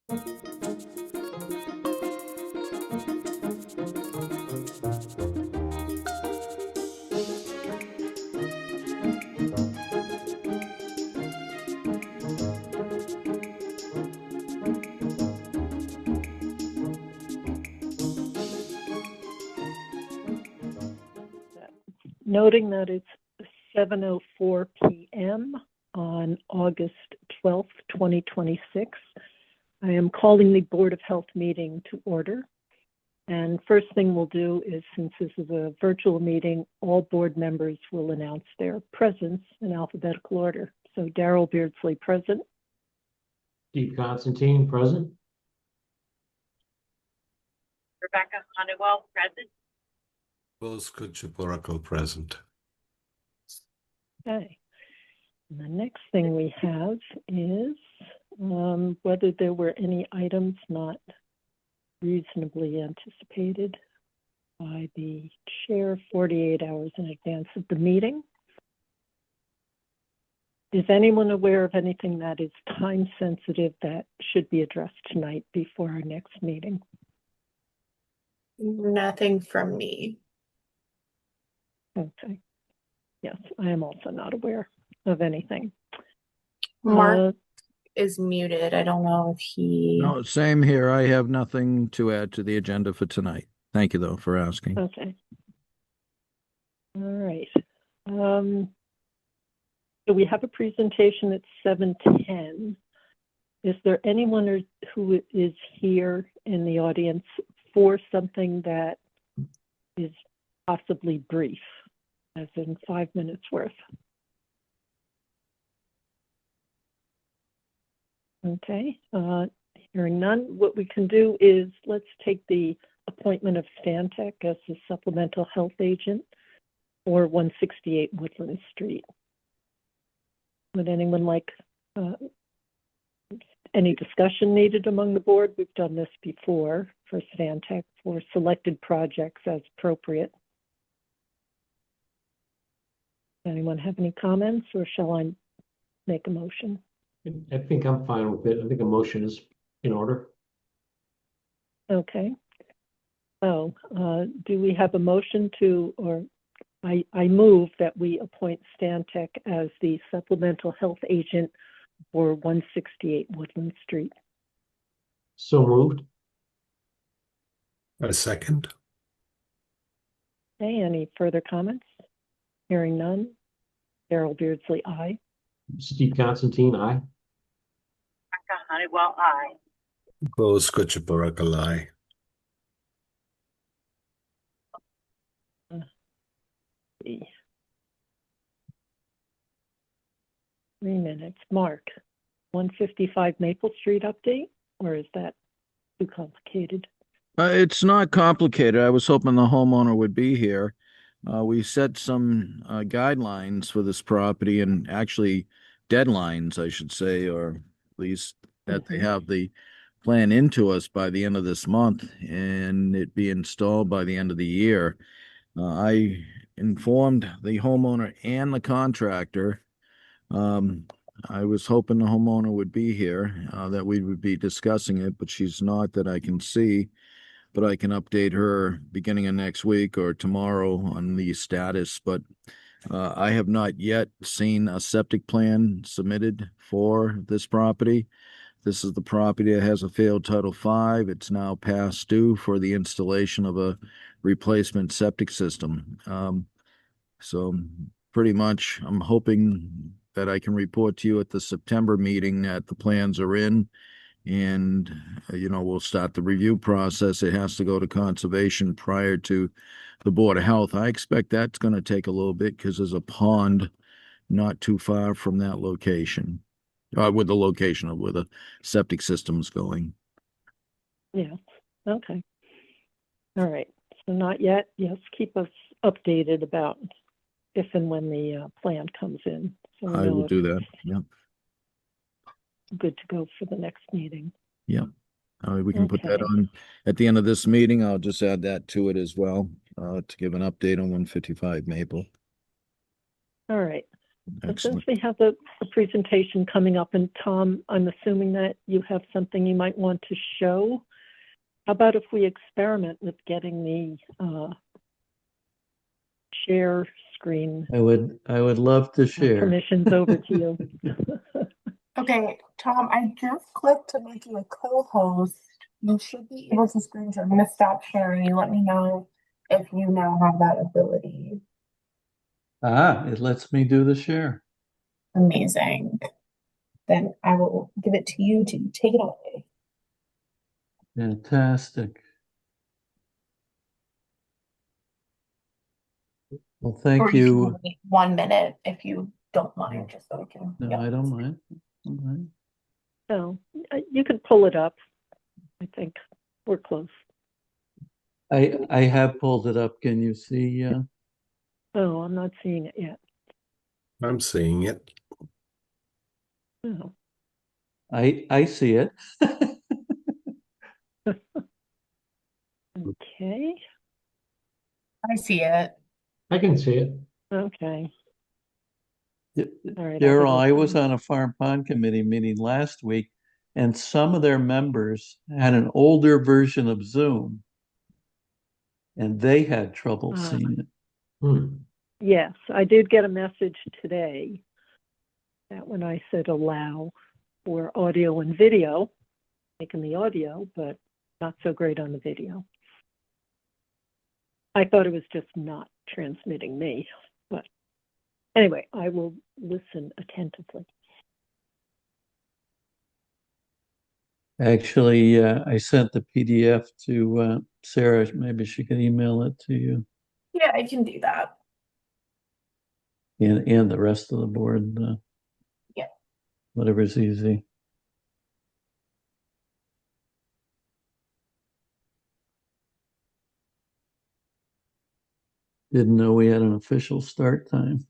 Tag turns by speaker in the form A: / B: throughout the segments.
A: Noting that it's 7:04 p.m. on August 12th, 2026, I am calling the Board of Health meeting to order. And first thing we'll do is, since this is a virtual meeting, all board members will announce their presence in alphabetical order. So Darrell Beardsley, present.
B: Steve Constantine, present.
C: Rebecca Honeywell, present.
D: Rose Kutchaporakal, present.
A: Okay. And the next thing we have is whether there were any items not reasonably anticipated by the chair 48 hours in advance of the meeting. Is anyone aware of anything that is time sensitive that should be addressed tonight before our next meeting?
E: Nothing from me.
A: Okay. Yes, I am also not aware of anything.
E: Mark is muted. I don't know if he...
F: No, same here. I have nothing to add to the agenda for tonight. Thank you, though, for asking.
A: Okay. All right. So we have a presentation at 7:10. Is there anyone who is here in the audience for something that is possibly brief, as in 5 minutes worth? Okay, hearing none, what we can do is let's take the appointment of Stantec as the supplemental health agent for 168 Woodland Street. Would anyone like any discussion needed among the board? We've done this before for Stantec for selected projects as appropriate. Anyone have any comments, or shall I make a motion?
B: I think I'm fine with it. I think a motion is in order.
A: Okay. So do we have a motion to, or I move that we appoint Stantec as the supplemental health agent for 168 Woodland Street.
B: So moved.
D: A second.
A: Okay, any further comments? Hearing none. Darrell Beardsley, aye.
B: Steve Constantine, aye.
C: Rebecca Honeywell, aye.
D: Rose Kutchaporakal, aye.
A: See. 3 minutes. Mark, 155 Maple Street update, or is that too complicated?
F: It's not complicated. I was hoping the homeowner would be here. We set some guidelines for this property, and actually deadlines, I should say, or at least that they have the plan into us by the end of this month and it be installed by the end of the year. I informed the homeowner and the contractor. I was hoping the homeowner would be here, that we would be discussing it, but she's not that I can see. But I can update her beginning of next week or tomorrow on the status. But I have not yet seen a septic plan submitted for this property. This is the property that has a failed Title V. It's now past due for the installation of a replacement septic system. So pretty much I'm hoping that I can report to you at the September meeting that the plans are in. And, we'll start the review process. It has to go to conservation prior to the Board of Health. I expect that's going to take a little bit because there's a pond not too far from that location, with the location of where the septic system's going.
A: Yeah, okay. All right, so not yet. Yes, keep us updated about if and when the plan comes in. So
F: I will do that, yeah.
A: Good to go for the next meeting.
F: Yeah. We can put that on at the end of this meeting. I'll just add that to it as well, to give an update on 155 Maple.
A: All right. Since
F: Excellent.
A: we have a presentation coming up, and Tom, I'm assuming that you have something you might want to show. How about if we experiment with getting the share screen
B: I would love to share.
A: permissions over to you?
E: Okay, Tom, I just clicked to make you a co-host. You should be able to screen share. I'm gonna stop sharing. You let me know if you now have that ability.
B: It lets me do the share.
E: Amazing. Then I will give it to you to take it away.
B: Fantastic. Well,
E: Or
B: thank
E: you can
B: you.
E: wait 1 minute if you don't mind, just so we can.
B: No,
E: yeah.
B: I don't mind. I don't mind.
A: So you can pull it up. I think we're close.
B: I have pulled it up. Can you see?
A: Oh, I'm not seeing it yet.
D: I'm seeing it.
A: Oh,
B: I see it.
A: okay.
E: I see it.
B: I can see it.
A: Okay. All right.
B: Daryl, I was on a Farm Pond Committee meeting last week, and some of their members had an older version of Zoom, and they had trouble seeing it.
A: Yes, I did get a message today that when I said allow for audio and video, making the audio, but not so great on the video. I thought it was just not transmitting me, but anyway, I will listen attentively.
B: Actually, I sent the PDF to Sarah. Maybe she can email it to you
E: Yeah, I can do that.
B: and the rest of the board.
E: Yeah.
B: Whatever's easy. Didn't know we had an official start time.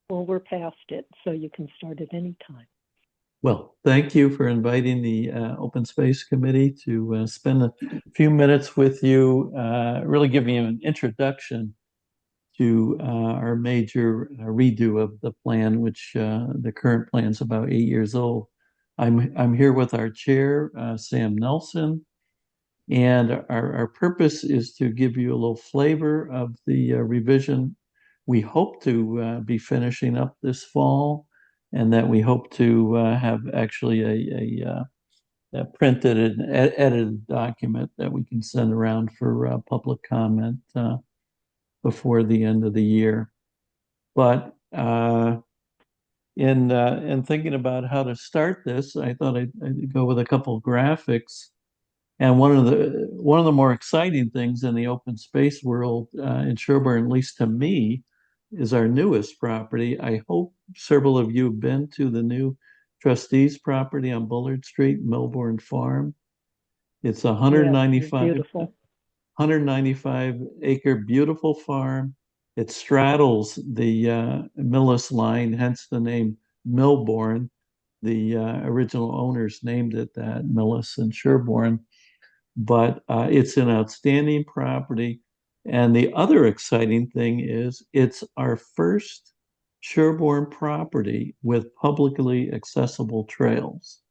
A: Well, we're past it, so you can start at any time.
B: Well, thank you for inviting the Open Space Committee to spend a few minutes with you, really giving you an introduction to our major redo of the plan, which the current plan is about 8 years old. I'm here with our chair, Sam Nelson, and our purpose is to give you a little flavor of the revision we hope to be finishing up this fall, and that we hope to have actually a printed and edited document that we can send around for public comment before the end of the year. But in thinking about how to start this, I thought I'd go with a couple of graphics. And one of the more exciting things in the open space world in Sherborn, at least to me, is our newest property. I hope several of you have been to the new trustees property on Bullard Street, Melbourne Farm. It's a
A: Yes, beautiful.
B: 195 acre beautiful farm. It straddles the Millis line, hence the name Milbourne. The original owners named it that, Millis and Sherborn. But it's an outstanding property. And the other exciting thing is it's our first Sherborn property with publicly accessible trails.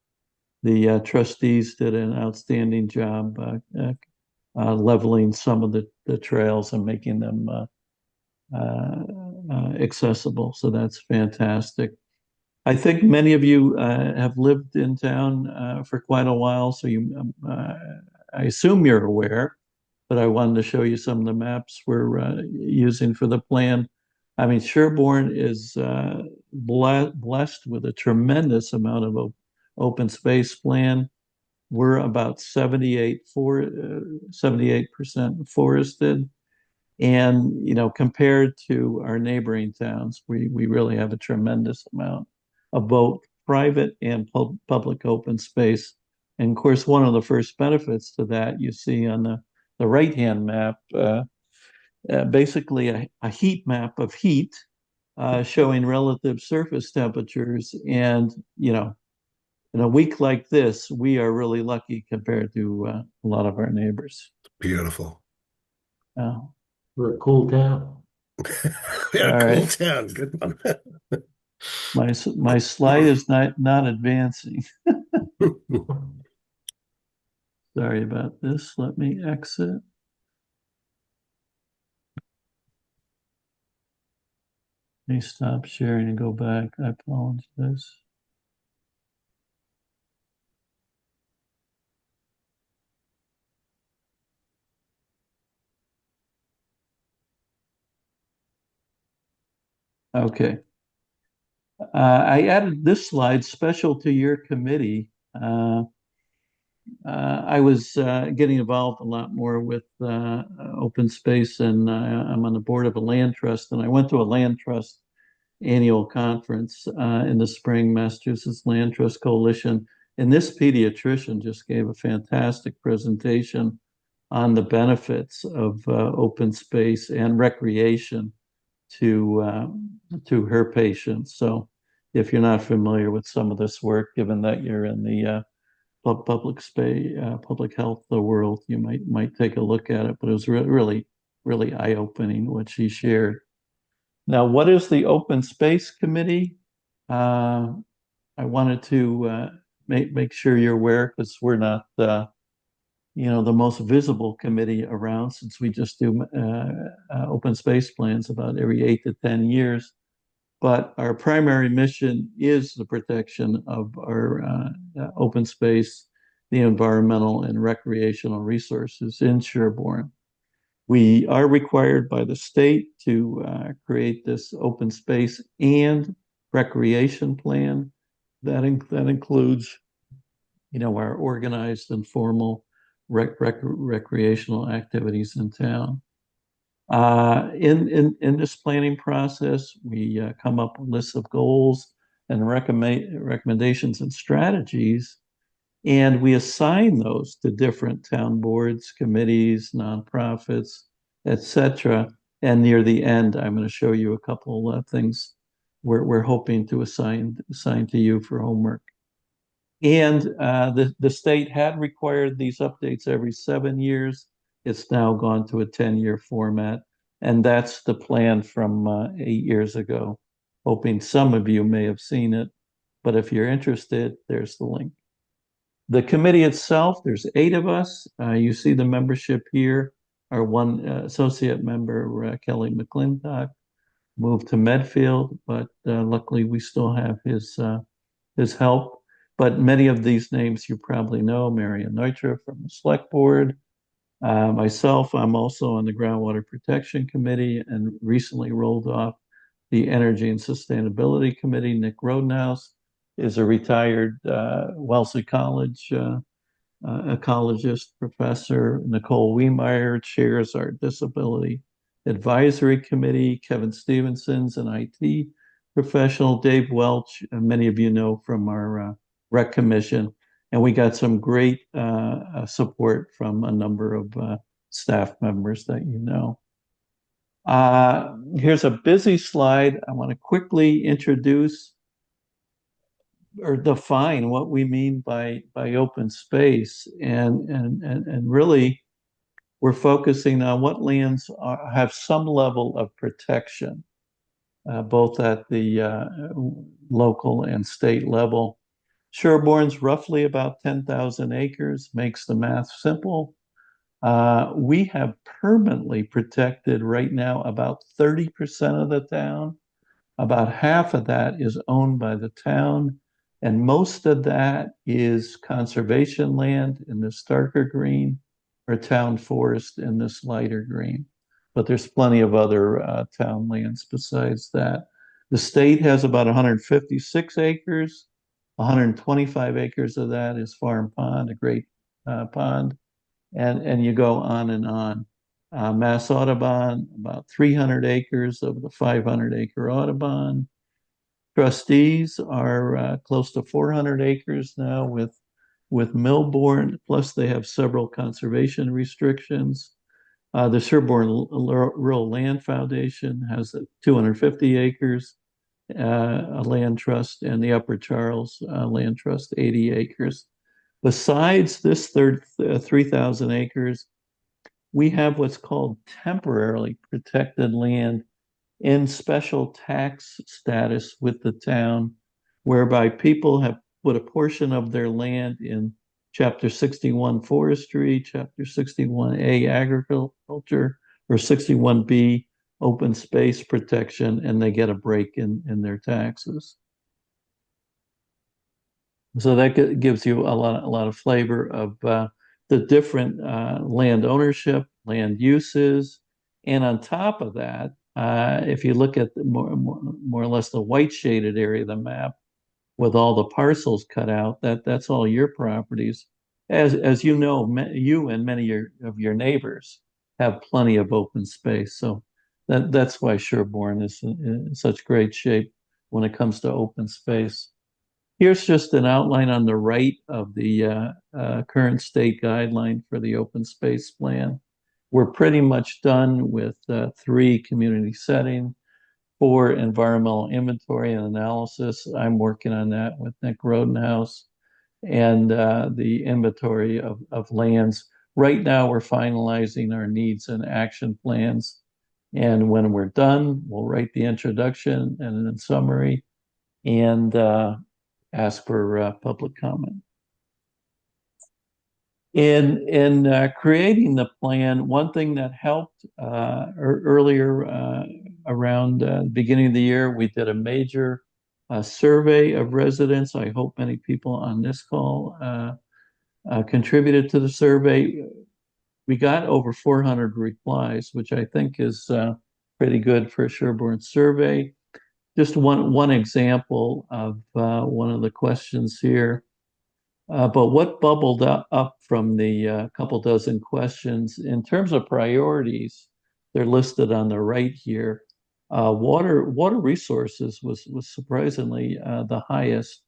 B: The trustees did an outstanding job leveling some of the trails and making them accessible. So that's fantastic. I think many of you have lived in town for quite a while, so I assume you're aware, but I wanted to show you some of the maps we're using for the plan. I mean, Sherborn is blessed with a tremendous amount of open space plan. We're about 78% forested. And, compared to our neighboring towns, we really have a tremendous amount of both private and public open space. And of course, one of the first benefits to that you see on the right-hand map, basically a heat map of heat showing relative surface temperatures. And, in a week like this, we are really lucky compared to a lot of our neighbors.
D: Beautiful.
B: We're a cool town.
D: Yeah,
B: All
D: cool
B: right.
D: town. Good one.
B: My slide is not advancing. Sorry about this. Let me exit. Let me stop sharing and go back. I apologize. Okay. I added this slide special to your committee. I was getting involved a lot more with open space, and I'm on the board of a land trust. And I went to a land trust annual conference in the spring, Massachusetts Land Trust Coalition. And this pediatrician just gave a fantastic presentation on the benefits of open space and recreation to her patients. So, if you're not familiar with some of this work, given that you're in the public space, public health world, you might take a look at it. But it was really eye-opening what she shared. Now, what is the Open Space Committee? I wanted to make sure you're aware because we're not the most visible committee around since we just do open space plans about every 8 to 10 years. But our primary mission is the protection of our open space, the environmental and recreational resources in Sherborn. We are required by the state to create this open space and recreation plan that includes, our organized and formal recreational activities in town. In this planning process, we come up with lists of goals and recommendations and strategies, and we assign those to different town boards, committees, nonprofits, etc. And near the end, I'm going to show you a couple of things we're hoping to assign to you for homework. And the state had required these updates every 7 years. It's now gone to a 10-year format. And that's the plan from 8 years ago. Hoping some of you may have seen it. But if you're interested, there's the link. The committee itself, there's 8 of us. You see the membership here. Our one associate member, Kelly McClintock, moved to Medfield, but luckily we still have his help. But many of these names you probably know, Marion Neutra from the Select Board. Myself, I'm also on the Groundwater Protection Committee and recently rolled off the Energy and Sustainability Committee. Nick Rodenhouse is a retired Wellesley College ecologist professor. Nicole Wiemeyer chairs our Disability Advisory Committee. Kevin Stevenson's an IT professional. Dave Welch, many of you know from our Rec Commission. And we got some great support from a number of staff members that you know. Here's a busy slide. I want to quickly introduce or define what we mean by open space, and really we're focusing on what lands have some level of protection, both at the local and state level. Sherborn's roughly about 10,000 acres, makes the math simple. We have permanently protected right now about 30% of the town. About half of that is owned by the town, and most of that is conservation land in this darker green or town forest in this lighter green. But there's plenty of other town lands besides that. The state has about 156 acres. 125 acres of that is Farm Pond, a great pond, and you go on and on. Mass Audubon, about 300 acres of the 500-acre Audubon. Trustees are close to 400 acres now with Millbourne, plus they have several conservation restrictions. The Sherborn Rural Land Foundation has 250 acres, a land trust, and the Upper Charles Land Trust, 80 acres. Besides this 3,000 acres, we have what's called temporarily protected land in special tax status with the town, whereby people have put a portion of their land in Chapter 61 Forestry, Chapter 61A Agriculture, or 61B Open Space Protection, and they get a break in their taxes. So that gives you a lot of flavor of the different land ownership, land uses, and on top of that, if you look at more or less the white shaded area of the map with all the parcels cut out, that's all your properties. As you know, you and many of your neighbors have plenty of open space, so that's why Sherborn is in such great shape when it comes to open space. Here's just an outline on the right of the current state guideline for the open space plan. We're pretty much done with 3 community setting, 4 environmental inventory and analysis. I'm working on that with Nick Rodenhouse, and the inventory of lands. Right now, we're finalizing our needs and action plans. And when we're done, we'll write the introduction and then summary and ask for public comment. In creating the plan, one thing that helped earlier around the beginning of the year, we did a major survey of residents. I hope many people on this call contributed to the survey. We got over 400 replies, which I think is pretty good for a Sherborn survey. Just one example of one of the questions here. But what bubbled up from the couple dozen questions in terms of priorities, they're listed on the right here. Water resources was surprisingly the highest,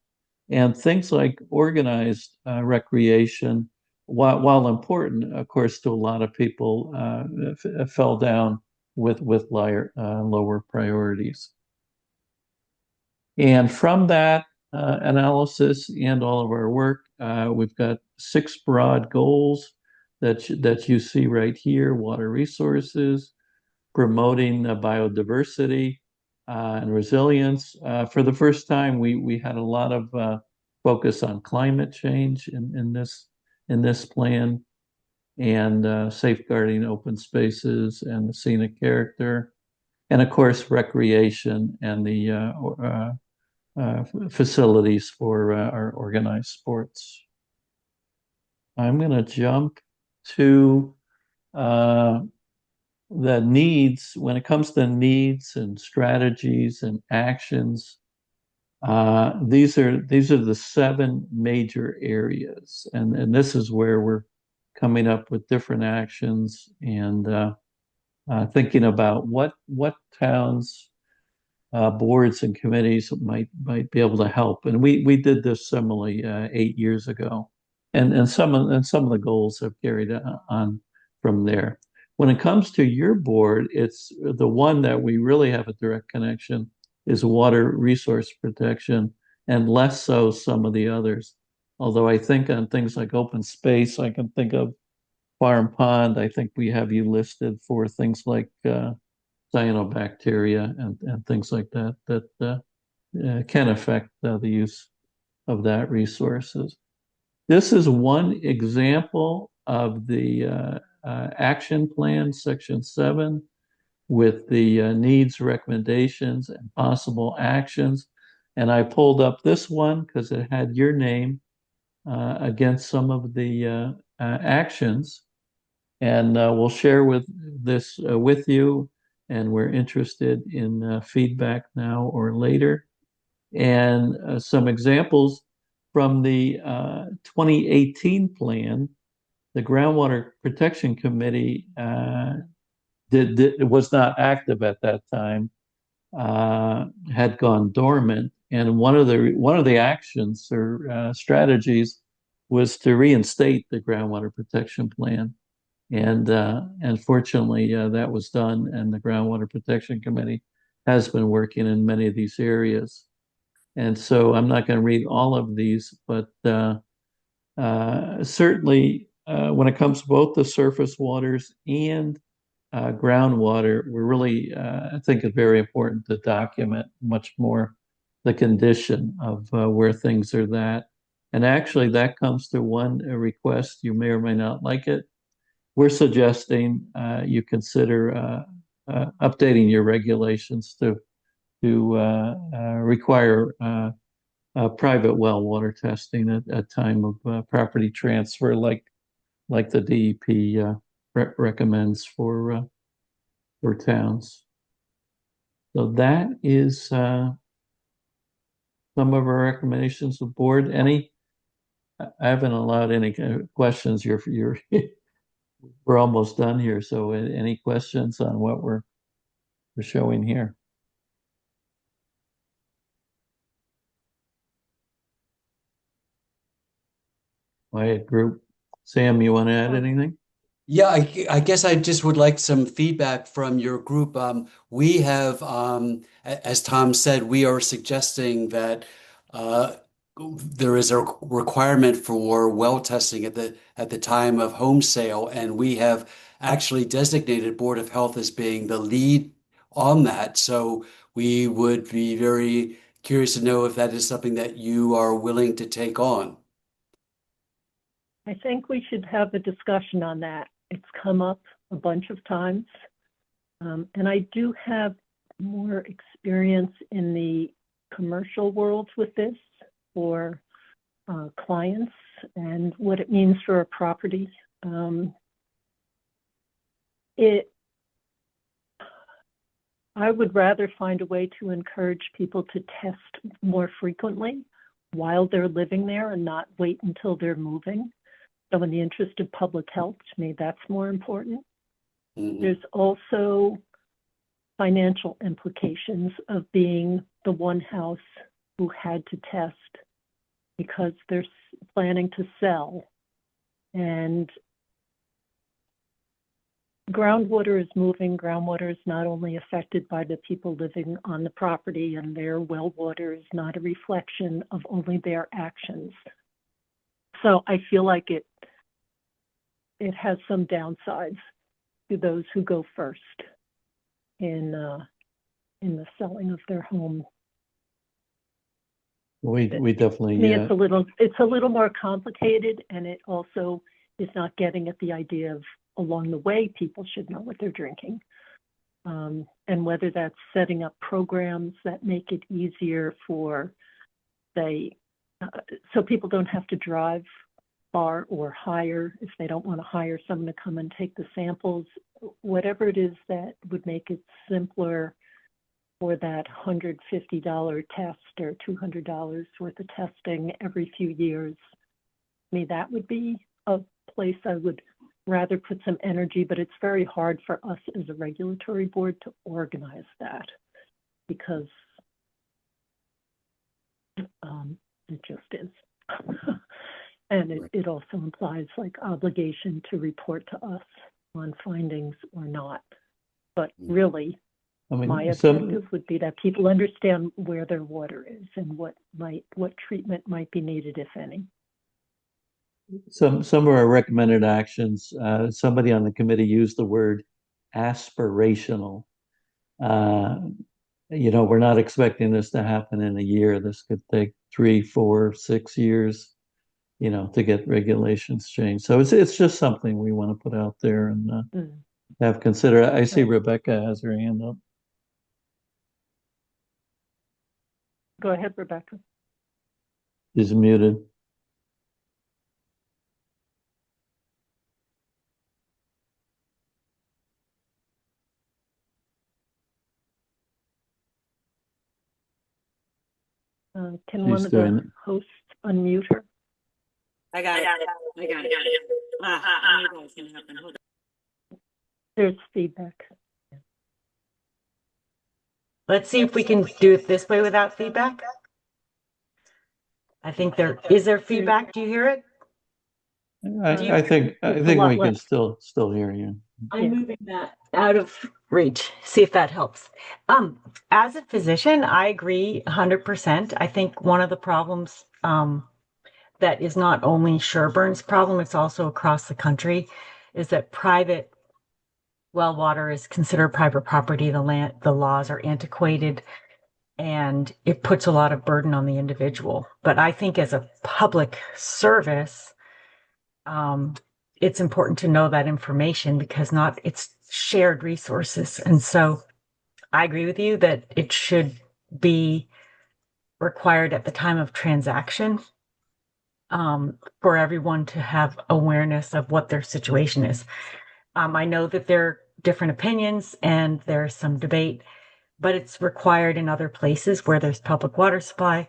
B: and things like organized recreation, while important, of course, to a lot of people, fell down with lower priorities. And from that analysis and all of our work, we've got 6 broad goals that you see right here: water resources, promoting biodiversity and resilience. For the first time, we had a lot of focus on climate change in this plan, and safeguarding open spaces and the scenic character, and of course recreation and the facilities for our organized sports. I'm going to jump to the needs. When it comes to needs and strategies and actions, these are the 7 major areas, and this is where we're coming up with different actions and thinking about what towns, boards and committees might be able to help. And we did this similarly 8 years ago, and some of the goals have carried on from there. When it comes to your board, it's the one that we really have a direct connection is water resource protection, and less so some of the others. Although I think on things like open space, I can think of Farm Pond. I think we have you listed for things like cyanobacteria and things like that can affect the use of that resources. This is one example of the action plan, section 7, with the needs, recommendations, and possible actions. And I pulled up this one because it had your name against some of the actions. And we'll share this with you. And we're interested in feedback now or later. And some examples from the 2018 plan. The Groundwater Protection Committee was not active at that time, had gone dormant, and one of the actions or strategies was to reinstate the Groundwater Protection Plan, and fortunately that was done, and the Groundwater Protection Committee has been working in many of these areas. And so I'm not going to read all of these, but certainly when it comes to both the surface waters and groundwater, we're really, I think it's very important to document much more the condition of where things are that. And actually, that comes to one request. You may or may not like it. We're suggesting you consider updating your regulations to require private well water testing at time of property transfer, like the DEP recommends for towns. So that is some of our recommendations of board. I haven't allowed any questions. You're we're almost done here. So any questions on what we're showing here? Quiet group. Sam, you want to add anything?
G: Yeah, I guess I just would like some feedback from your group. We have, as Tom said, we are suggesting that there is a requirement for well testing at the time of home sale, and we have actually designated Board of Health as being the lead on that. So we would be very curious to know if that is something that you are willing to take on.
A: I think we should have a discussion on that. It's come up a bunch of times. And I do have more experience in the commercial world with this for clients and what it means for a property. I would rather find a way to encourage people to test more frequently while they're living there and not wait until they're moving. So in the interest of public health, to me, that's more important.
G: Mm-hmm.
A: There's also financial implications of being the one house who had to test because they're planning to sell. And groundwater is moving. Groundwater is not only affected by the people living on the property, and their well water is not a reflection of only their actions. So I feel like it has some downsides to those who go first in the selling of their home.
B: We definitely.
A: To me, it's a little more complicated, and it also is not getting at the idea of along the way people should know what they're drinking, and whether that's setting up programs that make it easier for, say, so people don't have to drive far or hire if they don't want to hire someone to come and take the samples, whatever it is that would make it simpler for that $150 test or $200 worth of testing every few years. I mean, that would be a place I would rather put some energy, but it's very hard for us as a regulatory board to organize that because it just is. And it also implies like obligation to report to us on findings or not. But really, my objective would be that people understand where their water is and what treatment might be needed, if any.
B: Some of our recommended actions, somebody on the committee used the word aspirational. We're not expecting this to happen in a year. This could take 3, 4, 6 years, to get regulations changed. So it's just something we want to put out there and have considered. I see Rebecca has her hand up.
A: Go ahead, Rebecca.
B: She's muted.
A: Can one of the hosts unmute her?
H: I got it. I knew that was going to happen. Hold on.
A: There's feedback.
H: Let's see if we can do it this way without feedback. I think is there feedback? Do you hear it?
B: I think we can still hear you.
H: I'm moving that out of reach. See if that helps. As a physician, I agree 100%. I think one of the problems that is not only Sherborn's problem, it's also across the country, is that private well water is considered private property. The laws are antiquated, and it puts a lot of burden on the individual. But I think as a public service, it's important to know that information because not it's shared resources. And so I agree with you that it should be required at the time of transaction, for everyone to have awareness of what their situation is. I know that there are different opinions and there's some debate, but it's required in other places where there's public water supply.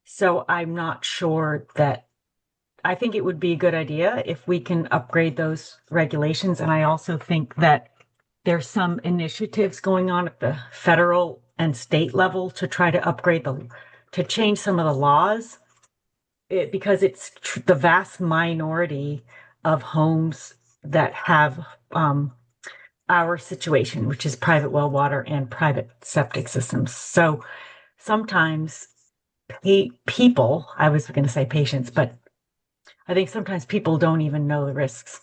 H: So I'm not sure that I think it would be a good idea if we can upgrade those regulations. And I also think that there's some initiatives going on at the federal and state level to try to to change some of the laws, because it's the vast minority of homes that have our situation, which is private well water and private septic systems. So sometimes people, I was going to say patients, but I think sometimes people don't even know the risks.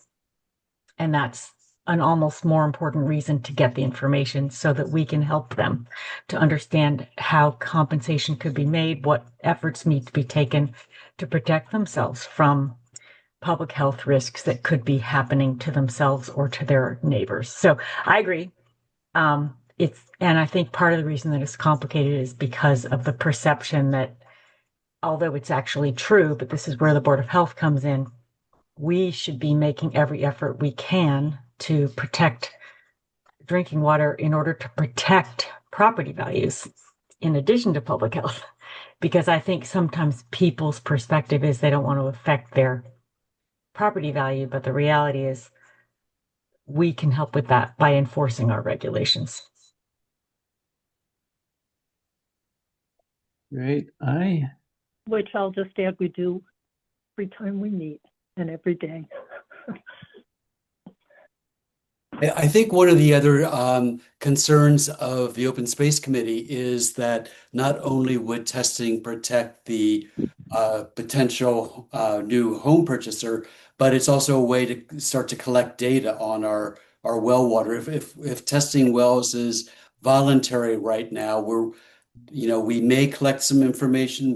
H: And that's an almost more important reason to get the information so that we can help them to understand how compensation could be made, what efforts need to be taken to protect themselves from public health risks that could be happening to themselves or to their neighbors. So I agree. And I think part of the reason that it's complicated is because of the perception that although it's actually true, but this is where the Board of Health comes in, we should be making every effort we can to protect drinking water in order to protect property values in addition to public health. Because I think sometimes people's perspective is they don't want to affect their property value, but the reality is we can help with that by enforcing our regulations.
B: Great.
A: Which I'll just add, we do every time we meet and every day.
G: I think one of the other concerns of the Open Space Committee is that not only would testing protect the potential new home purchaser, but it's also a way to start to collect data on our well water. If testing wells is voluntary right now, we may collect some information,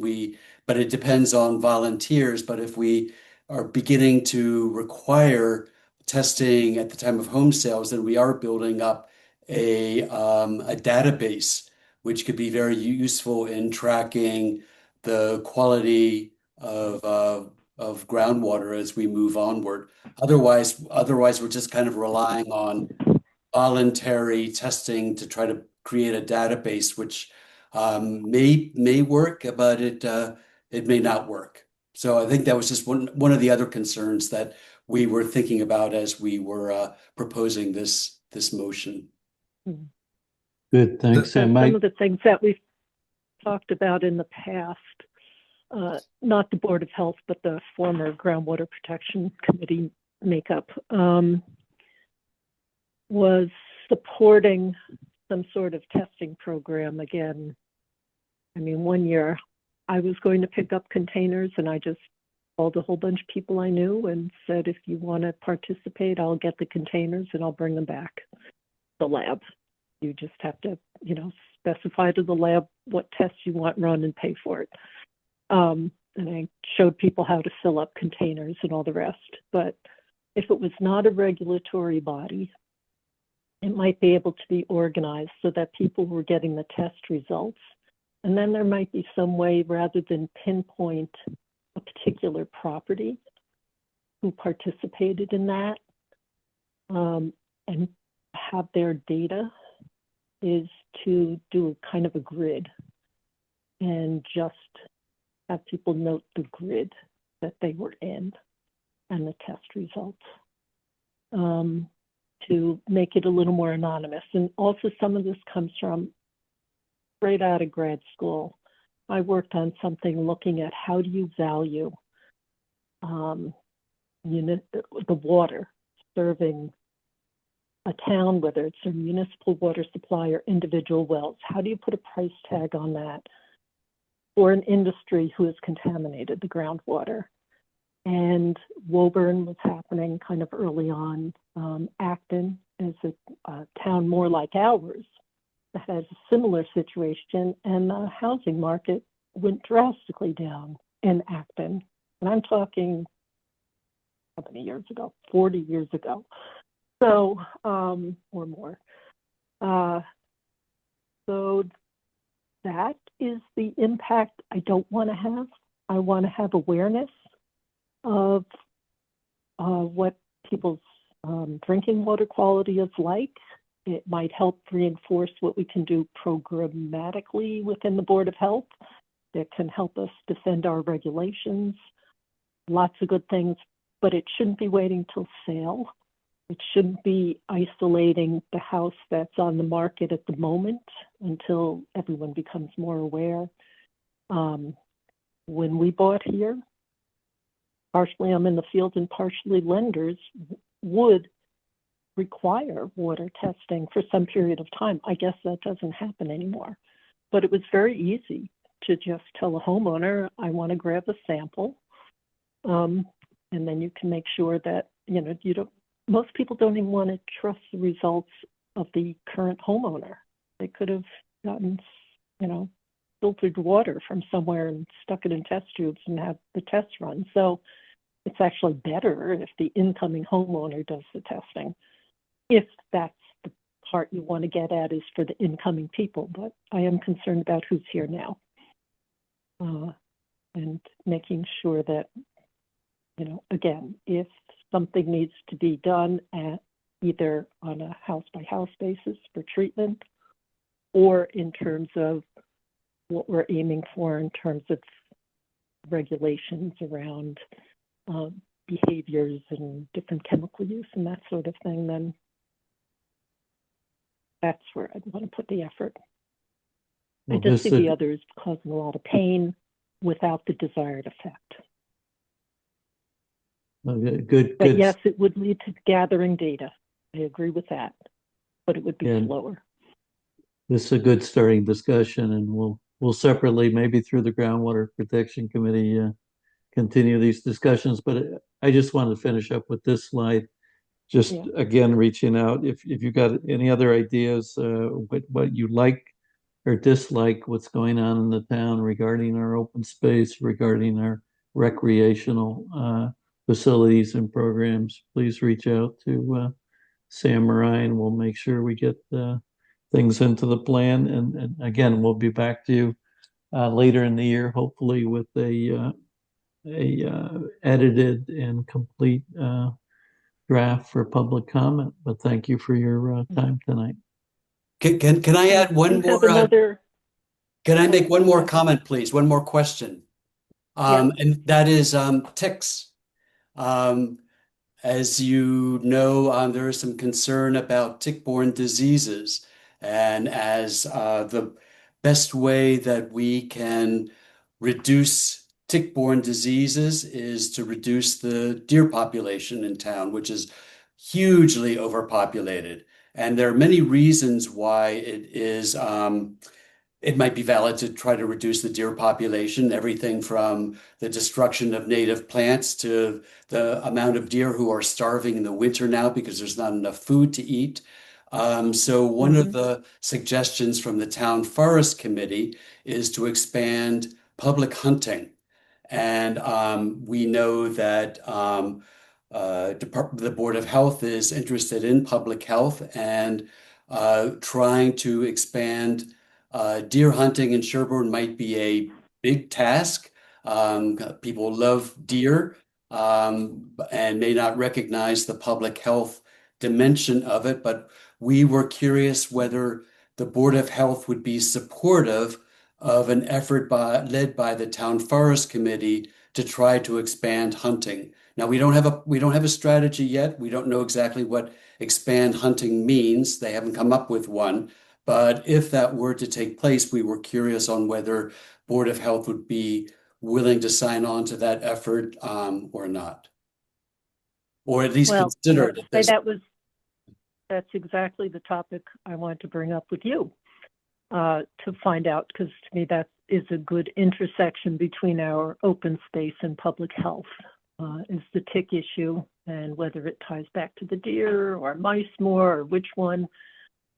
G: but it depends on volunteers. But if we are beginning to require testing at the time of home sales, then we are building up a database, which could be very useful in tracking the quality of groundwater as we move onward. Otherwise, we're just kind of relying on voluntary testing to try to create a database, which may work, but it may not work. So I think that was just one of the other concerns that we were thinking about as we were proposing this motion.
B: Good, thanks.
A: Some of the things that we've talked about in the past, not the Board of Health, but the former Groundwater Protection Committee makeup, was supporting some sort of testing program. Again, I mean, one year I was going to pick up containers and I just called a whole bunch of people I knew and said, if you want to participate, I'll get the containers and I'll bring them back to the lab. You just have to, specify to the lab what tests you want run and pay for it. And I showed people how to fill up containers and all the rest. But if it was not a regulatory body, it might be able to be organized so that people were getting the test results. And then there might be some way, rather than pinpoint a particular property who participated in that, and have their data, is to do a kind of a grid and just have people note the grid that they were in and the test results, to make it a little more anonymous. And also some of this comes from right out of grad school. I worked on something looking at how do you value the water serving a town, whether it's a municipal water supply or individual wells. How do you put a price tag on that for an industry who has contaminated the groundwater? And Woburn was happening kind of early on. Acton is a town more like ours that has a similar situation, and the housing market went drastically down in Acton. And I'm talking how many years ago? 40 years ago. So, or more. So that is the impact I don't want to have. I want to have awareness of what people's drinking water quality is like. It might help reinforce what we can do programmatically within the Board of Health that can help us defend our regulations. Lots of good things, but it shouldn't be waiting till sale. It shouldn't be isolating the house that's on the market at the moment until everyone becomes more aware. When we bought here, partially I'm in the field and partially lenders would require water testing for some period of time. I guess that doesn't happen anymore. But it was very easy to just tell a homeowner, I want to grab a sample. And then you can make sure that, you don't, most people don't even want to trust the results of the current homeowner. They could have gotten, filtered water from somewhere and stuck it in test tubes and have the test run. So it's actually better if the incoming homeowner does the testing, if that's the part you want to get at is for the incoming people. But I am concerned about who's here now, and making sure that, again, if something needs to be done at either on a house-by-house basis for treatment or in terms of what we're aiming for in terms of regulations around behaviors and different chemical use and that sort of thing, then that's where I'd want to put the effort.
B: Well,
A: I just see the others causing a lot of pain without the desired effect.
B: Good.
A: But yes, it would lead to gathering data. I agree with that, but it would be slower.
B: This is a good starting discussion, and we'll separately, maybe through the Groundwater Protection Committee, continue these discussions. But I just wanted to finish up with this slide. Just again, reaching out if you got any other ideas, what you like or dislike, what's going on in the town regarding our open space, regarding our recreational facilities and programs, please reach out to Sam or Ryan. We'll make sure we get things into the plan. And again, we'll be back to you later in the year, hopefully with a edited and complete draft for public comment. But thank you for your time tonight.
G: Can I add one more? Can I make one more comment, please? One more question. And that is ticks. As you know, there is some concern about tick-borne diseases, and as the best way that we can reduce tick-borne diseases is to reduce the deer population in town, which is hugely overpopulated. And there are many reasons why it might be valid to try to reduce the deer population, everything from the destruction of native plants to the amount of deer who are starving in the winter now because there's not enough food to eat. So one of the suggestions from the Town Forest Committee is to expand public hunting. And we know that the Board of Health is interested in public health and trying to expand deer hunting in Sherborn might be a big task. People love deer and may not recognize the public health dimension of it, but we were curious whether the Board of Health would be supportive of an effort led by the Town Forest Committee to try to expand hunting. Now we don't have a strategy yet. We don't know exactly what expand hunting means. They haven't come up with one. But if that were to take place, we were curious on whether Board of Health would be willing to sign on to that effort or not, or at least consider it.
A: That's exactly the topic I wanted to bring up with you to find out, because to me that is a good intersection between our open space and public health is the tick issue and whether it ties back to the deer or mice more or which one.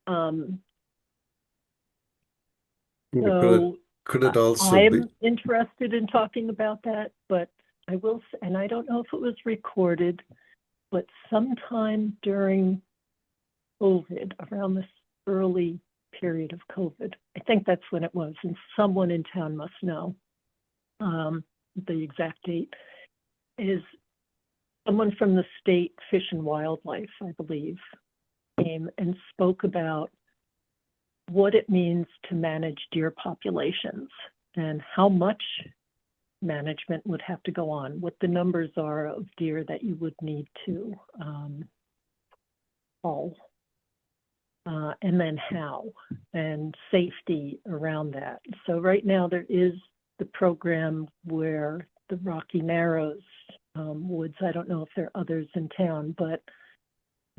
D: Could
A: So
D: it also be?
A: I'm interested in talking about that, but I will, and I don't know if it was recorded, but sometime during COVID, around this early period of COVID, I think that's when it was, and someone in town must know the exact date, is someone from the state Fish and Wildlife, I believe, came and spoke about what it means to manage deer populations and how much management would have to go on, what the numbers are of deer that you would need to cull, and then how, and safety around that. So right now there is the program where the Rocky Narrows woods, I don't know if there are others in town, but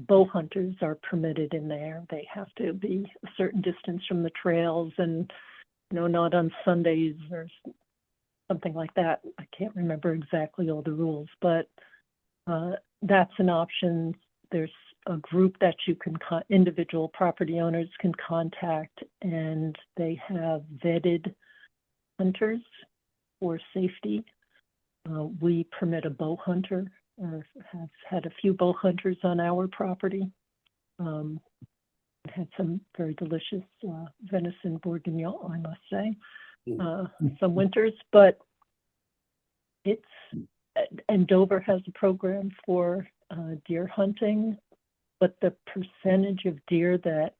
A: bow hunters are permitted in there. They have to be a certain distance from the trails and, not on Sundays or something like that. I can't remember exactly all the rules, but that's an option. There's a group that you can, individual property owners can contact, and they have vetted hunters for safety. We permit a bow hunter, or have had a few bow hunters on our property. Had some very delicious venison bourguignon, I must say, some winters, but and Dover has a program for deer hunting, but the percentage of deer that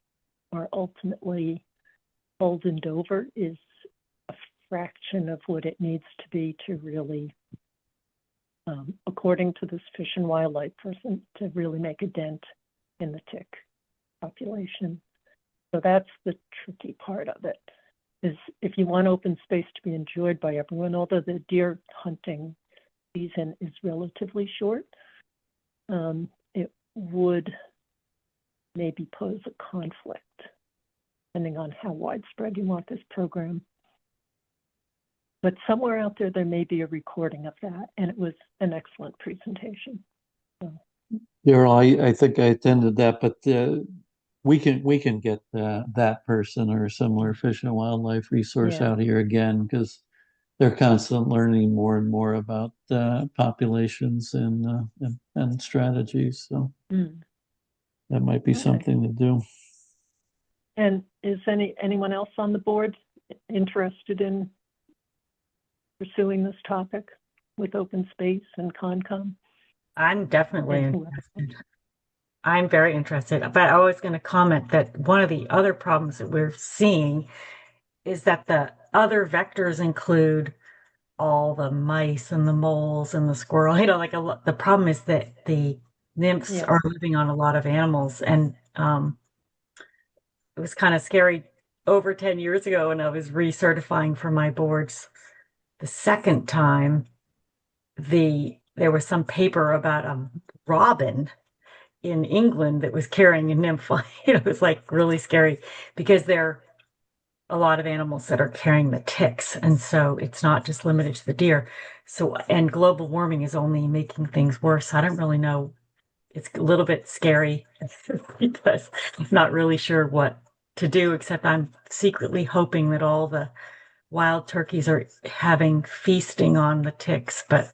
A: are ultimately culled in Dover is a fraction of what it needs to be to really, according to this Fish and Wildlife person, to really make a dent in the tick population. So that's the tricky part of it, is if you want open space to be enjoyed by everyone, although the deer hunting season is relatively short, it would maybe pose a conflict, depending on how widespread you want this program. But somewhere out there, there may be a recording of that, and it was an excellent presentation. So.
B: Daryl, I think I attended that, but we can get that person or a similar Fish and Wildlife resource out here again, because they're constantly learning more and more about populations and strategies. So that might be something to do.
A: And is anyone else on the board interested in pursuing this topic with open space and Concom?
H: I'm definitely interested. I'm very interested, but I was going to comment that one of the other problems that we're seeing is that the other vectors include all the mice and the moles and the squirrel. The problem is that the nymphs are living on a lot of animals, and it was kind of scary over 10 years ago when I was recertifying for my boards the second time. There was some paper about a robin in England that was carrying a nymph. It was like really scary because there are a lot of animals that are carrying the ticks. And so it's not just limited to the deer. So, and global warming is only making things worse. I don't really know. It's a little bit scary because I'm not really sure what to do, except I'm secretly hoping that all the wild turkeys are having feasting on the ticks, but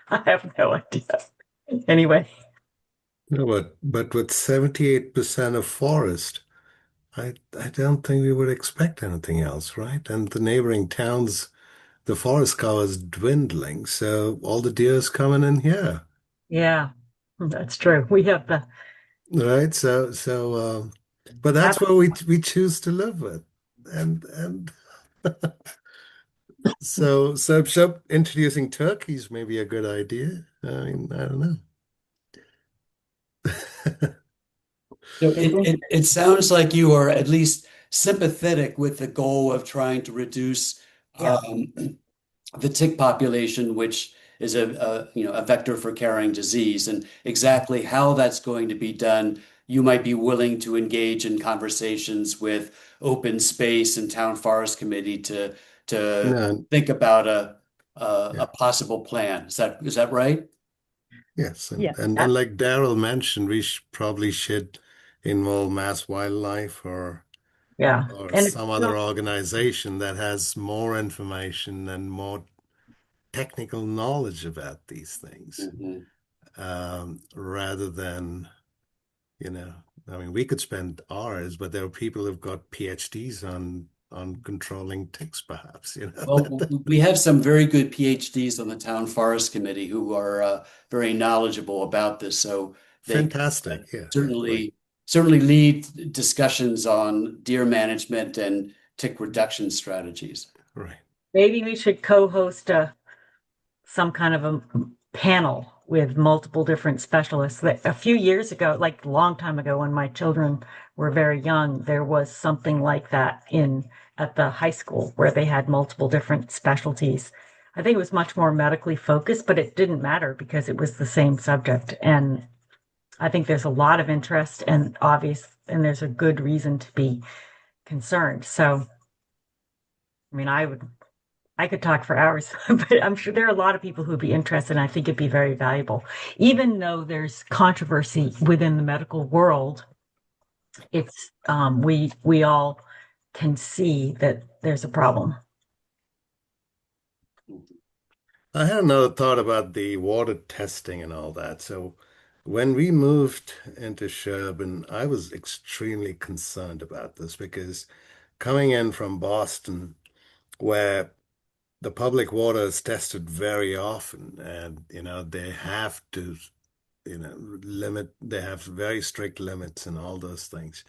H: I have no idea. Anyway.
D: No, but with 78% of forest, I don't think we would expect anything else, right? And the neighboring towns, the forest cover is dwindling, so all the deer's coming in here.
H: Yeah, that's true. We have the
D: right. But that's what we choose to live with, and so introducing turkeys may be a good idea. I mean, I don't know.
G: It sounds like you are at least sympathetic with the goal of trying to reduce the tick population, which is a vector for carrying disease, and exactly how that's going to be done. You might be willing to engage in conversations with Open Space and Town Forest Committee to think about a possible plan. Is that right?
D: Yes,
A: Yeah.
D: and like Daryl mentioned, we probably should involve Mass Wildlife
H: Yeah.
D: or
H: And it's
D: some other organization that has more information and more technical knowledge about these things,
G: Mhm.
D: rather than, you know, I mean, we could spend hours, but there are people who've got PhDs on controlling ticks, perhaps, you know.
G: Well, we have some very good PhDs on the town forest committee who are very knowledgeable about this, so they
D: Fantastic. Yeah, yeah, right,
G: certainly lead discussions on deer management and tick reduction strategies.
D: right.
H: maybe we should co-host some kind of a panel with multiple different specialists. A few years ago, like a long time ago, when my children were very young, there was something like that in at the high school where they had multiple different specialties. I think it was much more medically focused, but it didn't matter because it was the same subject. And I think there's a lot of interest and there's a good reason to be concerned. So, I mean, I could talk for hours, but I'm sure there are a lot of people who'd be interested, and I think it'd be very valuable. Even though there's controversy within the medical world, it's we all can see that there's a problem.
D: I had another thought about the water testing and all that. So when we moved into Sherborn, I was extremely concerned about this because coming in from Boston, where the public water is tested very often, and they have to, they have very strict limits and all those things.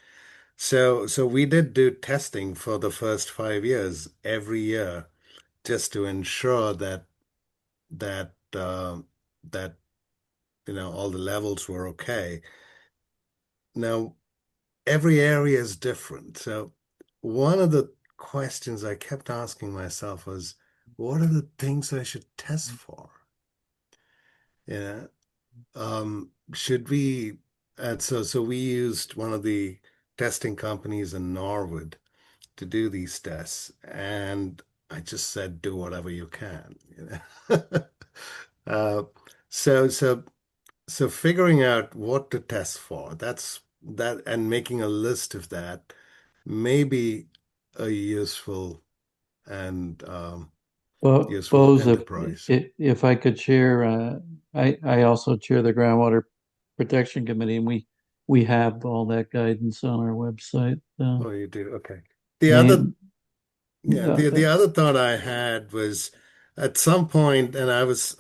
D: So we did do testing for the first 5 years every year just to ensure that that all the levels were okay. Now every area is different. So one of the questions I kept asking myself was, what are the things I should test for? Yeah. Should we, and so we used one of the testing companies in Norwood to do these tests, and I just said, do whatever you can, Uh, so so so figuring out what to test for, and making a list of that may be a and
B: Well,
D: useful
B: Bose,
D: enterprise.
B: if I could share, I also chair the groundwater protection committee, and we have all that guidance on our website.
D: Oh, you do? Okay. The other
B: And
D: Yeah, the other thought I had was at some point, and I was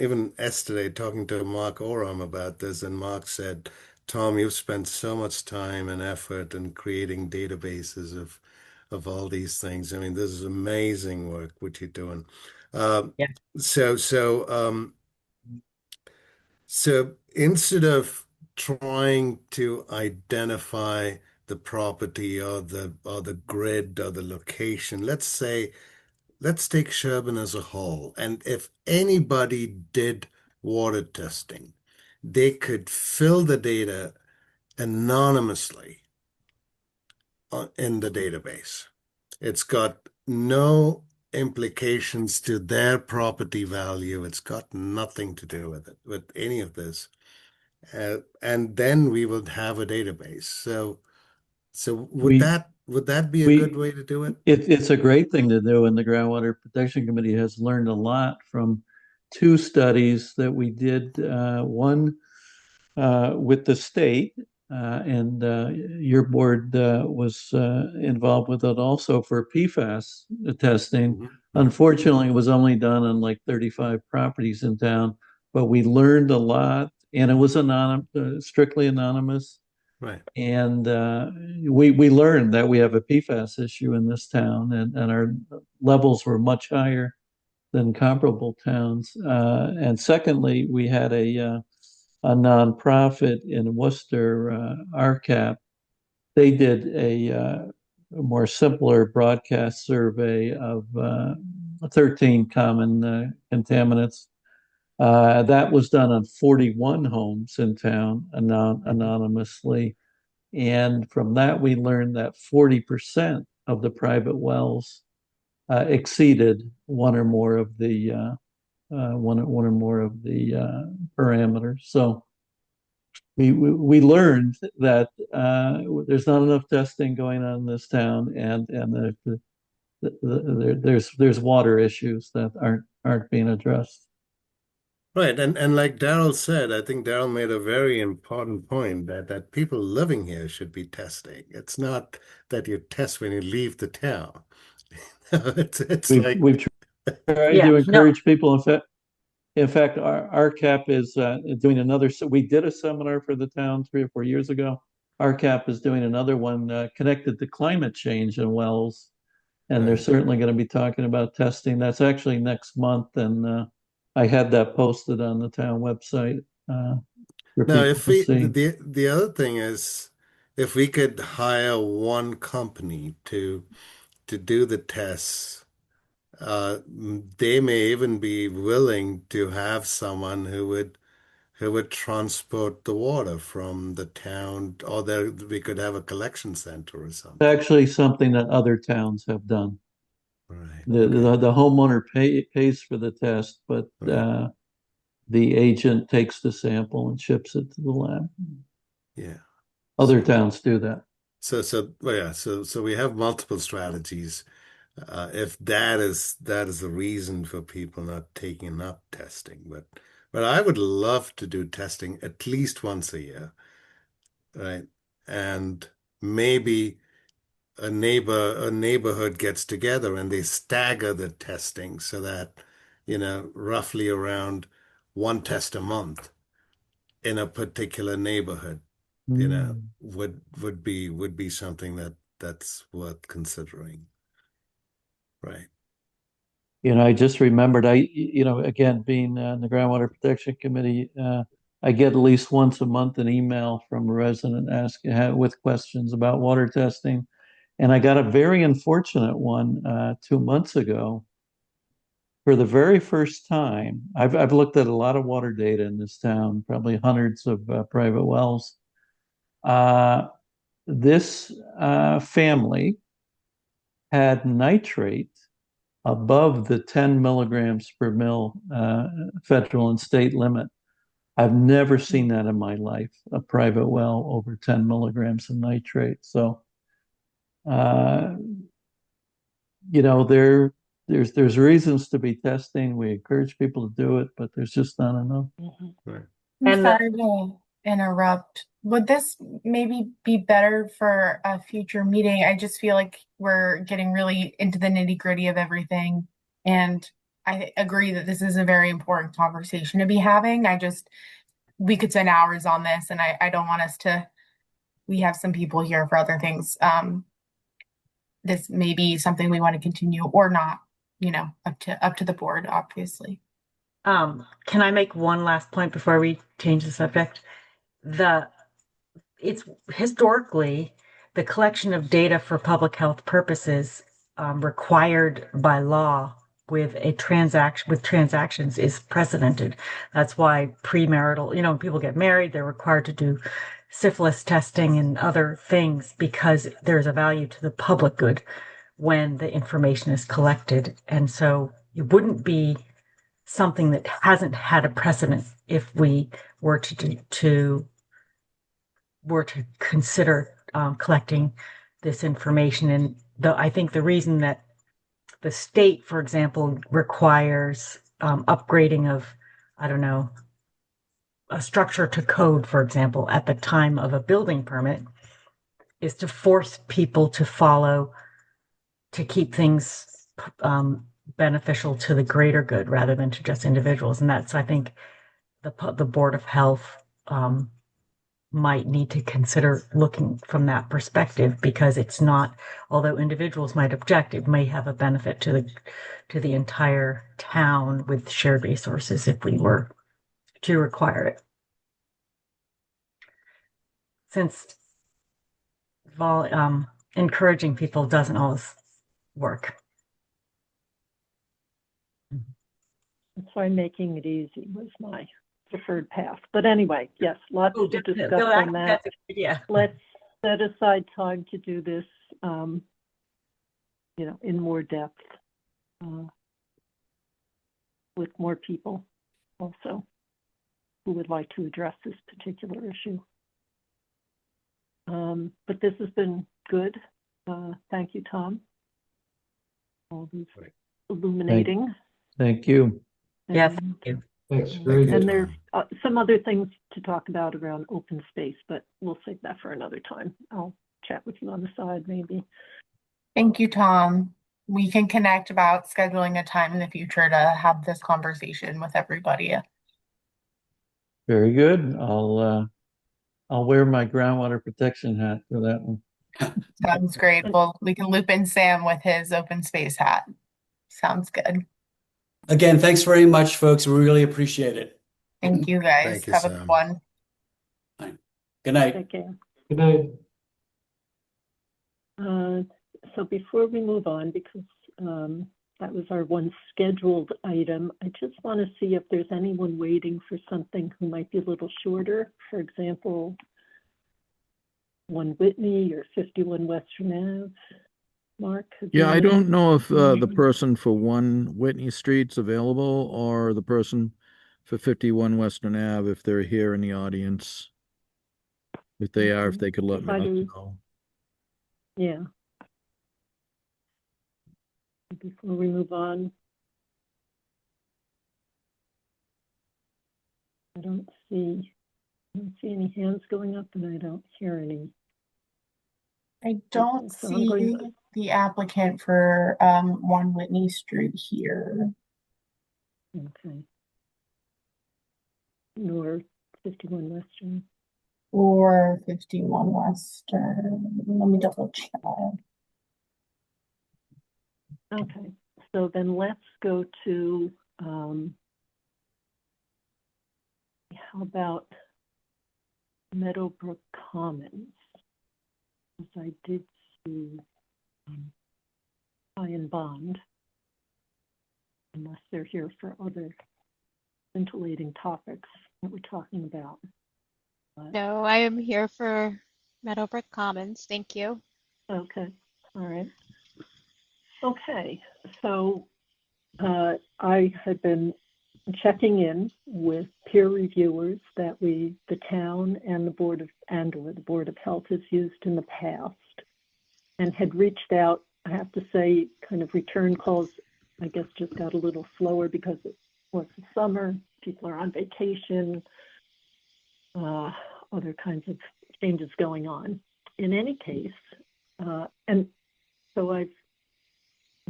D: even yesterday talking to Mark Oram about this, and Mark said, Tom, you've spent so much time and effort in creating databases of all these things. I mean, this is amazing work what you're doing. Um,
H: Yeah.
D: so so um so instead of trying to identify the property or the grid or the location, let's take Sherburne as a whole. And if anybody did water testing, they could fill the data anonymously in the database. It's got no implications to their property value. It's got nothing to do with it, with any of this. And then we would have a database. So would
B: we
D: that be a good
B: we
D: way to do it?
B: it's a great thing to do, and the groundwater protection committee has learned a lot from two studies that we did. One with the state, and your board was involved with it also for PFAS testing.
D: Mhm.
B: Unfortunately, it was only done on like 35 properties in town, but we learned a lot, and it was strictly anonymous.
D: Right.
B: And we learned that we have a PFAS issue in this town, and our levels were much higher than comparable towns. And secondly, we had a nonprofit in Worcester, RCAP. They did a more simpler broadcast survey of 13 common contaminants. That was done on 41 homes in town anonymously. And from that, we learned that 40% of the private wells exceeded one or more of the one or more of the parameters. So we learned that there's not enough testing going on in this town, and there's water issues that aren't being addressed.
D: Right, and like Daryl said, I think Daryl made a very important point that people living here should be testing. It's not that you test when you leave the town. It's like
B: We've tried
H: Yeah,
B: to
H: no,
B: encourage people. In fact, our CAP is doing another. So we did a seminar for the town 3 or 4 years ago. Our CAP is doing another one connected to climate change in wells, and they're
D: right.
B: certainly going to be talking about testing. That's actually next month, and I had that posted on the town website for
D: Now,
B: people
D: if
B: to
D: we
B: see.
D: the other thing is if we could hire one company to do the tests, they may even be willing to have someone who would transport the water from the town, or there we could have a collection center or something.
B: Actually, something that other towns have done.
D: Right.
B: The
D: Okay.
B: the homeowner pays for the test, but
D: Right.
B: the agent takes the sample and ships it to the lab.
D: Yeah.
B: Other
D: So
B: towns do that.
D: well, yeah. So we have multiple strategies. If that is the reason for people not taking up testing, but I would love to do testing at least once a year, right? And maybe a neighborhood gets together and they stagger the testing so that, roughly around one test a month in a particular neighborhood,
B: Mm.
D: would be something that's worth considering, right?
B: I just remembered, again, being on the Groundwater Protection Committee, I get at least once a month an email from a resident asking with questions about water testing. And I got a very unfortunate one 2 months ago. For the very first time, I've looked at a lot of water data in this town, probably hundreds of private wells. This family had nitrate above the 10 milligrams per mil federal and state limit. I've never seen that in my life, a private well over 10 milligrams of nitrate. So, uh, there's reasons to be testing. We encourage people to do it, but there's just not enough.
D: Right.
E: I'm
H: And
E: sorry to interrupt. Would this maybe be better for a future meeting? I just feel like we're getting really into the nitty-gritty of everything. And I agree that this is a very important conversation to be having. We could spend hours on this, and I don't want us to, we have some people here for other things. This may be something we want to continue or not, up to the board, obviously.
H: can I make one last point before we change the subject? It's historically the collection of data for public health purposes required by law with transactions is precedented. That's why premarital, when people get married, they're required to do syphilis testing and other things because there's a value to the public good when the information is collected. And so it wouldn't be something that hasn't had a precedent if we were to consider collecting this information. And I think the reason that the state, for example, requires upgrading of, I don't know, a structure to code, for example, at the time of a building permit, is to force people to keep things beneficial to the greater good rather than to just individuals. And that's, I think, the Board of Health might need to consider looking from that perspective, because it's not, although individuals might object, it may have a benefit to the entire town with shared resources if we were to require it. Since encouraging people doesn't always work.
A: That's why making it easy was my preferred path. But anyway, yes, lots to discuss on that.
H: That's a good idea.
A: Let's set aside time to do this, in more depth. with more people also who would like to address this particular issue. But this has been good. Thank you, Tom. All these
D: Right.
A: illuminating.
B: Thank you.
H: Yes.
A: And,
D: Thanks.
A: and there's some other things to talk about around open space, but we'll save that for another time. I'll chat with you on the side maybe.
E: Thank you, Tom. We can connect about scheduling a time in the future to have this conversation with everybody.
B: Very good. I'll wear my groundwater protection hat for that one.
E: Sounds great. Well, we can loop in Sam with his open space hat. Sounds good.
G: Again, thanks very much, folks. We really appreciate it.
E: Thank you guys.
D: Thank you,
E: Have a
D: Sam.
E: good one.
G: Good night.
A: Take care.
B: Good night.
A: So before we move on, because that was our one scheduled item, I just want to see if there's anyone waiting for something who might be a little shorter. For example, 1 Whitney or 51 Western Ave. Mark?
F: Yeah, I don't know if the
A: Mhm.
F: person for 1 Whitney Street's available or the person for 51 Western Ave, if they're here in the audience. If they are, if they could let us know.
A: Yeah. Before we move on, I don't see any hands going up, and I don't hear any.
E: I don't
A: So I'm going
E: see the applicant for 1 Whitney Street here.
A: Okay. Nor 51 Western.
E: Or 51 Western. Let me double check.
A: Okay, so then let's go to, how about Meadowbrook Commons? As I did see High and Bond, unless they're here for other scintillating topics that we're talking about. But,
I: No, I am here for Meadowbrook Commons. Thank you.
A: okay, all right. Okay, so I had been checking in with peer reviewers that the town and the Board of Health has used in the past, and had reached out. I have to say, kind of return calls, I guess, just got a little slower because it was the summer, people are on vacation, other kinds of changes going on. In any case, and so I've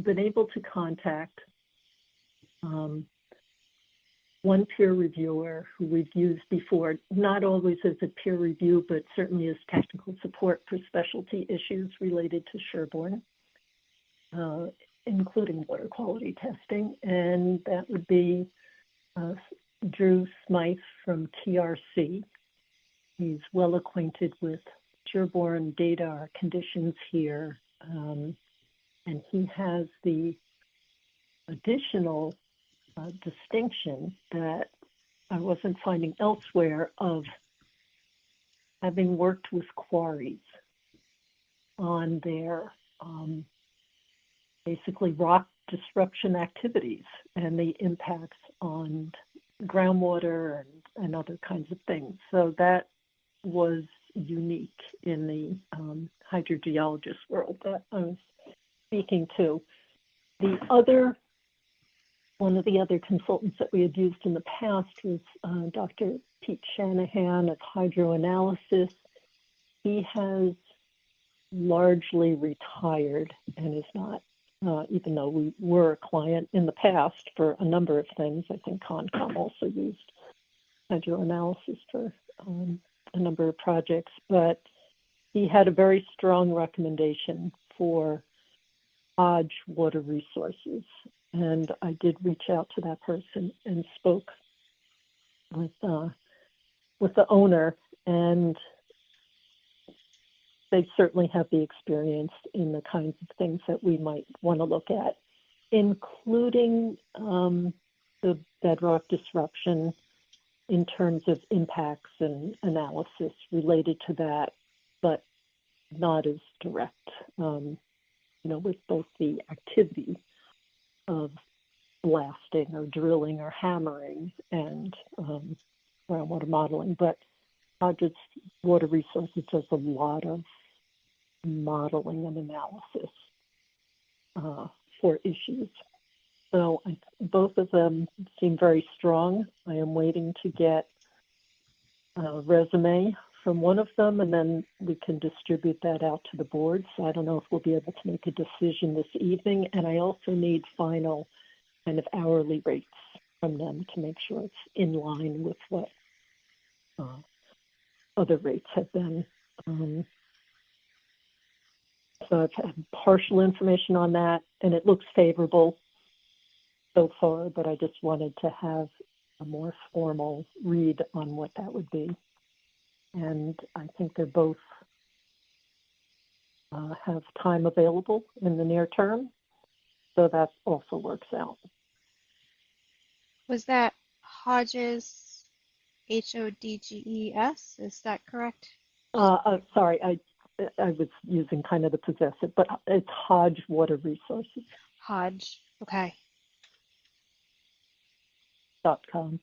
A: been able to contact one peer reviewer who we've used before, not always as a peer review, but certainly as technical support for specialty issues related to Sherborn, including water quality testing. And that would be Drew Smythe from TRC. He's well acquainted with Sherborn data, our conditions here, and he has the additional distinction that I wasn't finding elsewhere of having worked with quarries on their basically rock disruption activities and the impacts on groundwater and other kinds of things. So that was unique in the hydrogeologist world that I was speaking to. One of the other consultants that we had used in the past was Dr. Pete Shanahan of hydroanalysis. He has largely retired and is not, even though we were a client in the past for a number of things. I think Concom also used hydroanalysis for a number of projects, but he had a very strong recommendation for Hodge Water Resources. And I did reach out to that person and spoke with the owner, and they certainly have the experience in the kinds of things that we might want to look at, including the bedrock disruption in terms of impacts and analysis related to that, but not as direct, with both the activity of blasting or drilling or hammering and groundwater modeling, but Hodges Water Resources does a lot of modeling and analysis for issues. So both of them seem very strong. I am waiting to get a resume from one of them, and then we can distribute that out to the board. So I don't know if we'll be able to make a decision this evening. And I also need final kind of hourly rates from them to make sure it's in line with what other rates have been. So I've had partial information on that, and it looks favorable so far, but I just wanted to have a more formal read on what that would be. And I think they're both have time available in the near term, so that also works out.
I: Was that Hodges, Hodges? Is that correct?
A: Sorry, I was using kind of the possessive, but it's Hodge Water Resources.
I: Hodge. Okay.
A: .com.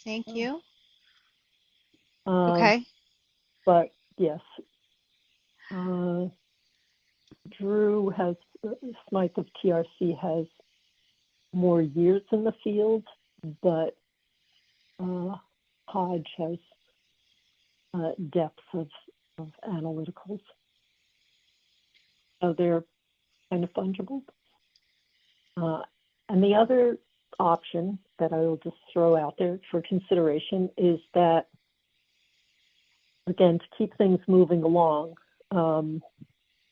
I: Thank you.
A: Okay. But yes, Drew has, Smythe of TRC has more years in the field, but Hodge has depth of analyticals. So they're kind of fungible. And the other option that I will just throw out there for consideration is that, again, to keep things moving along,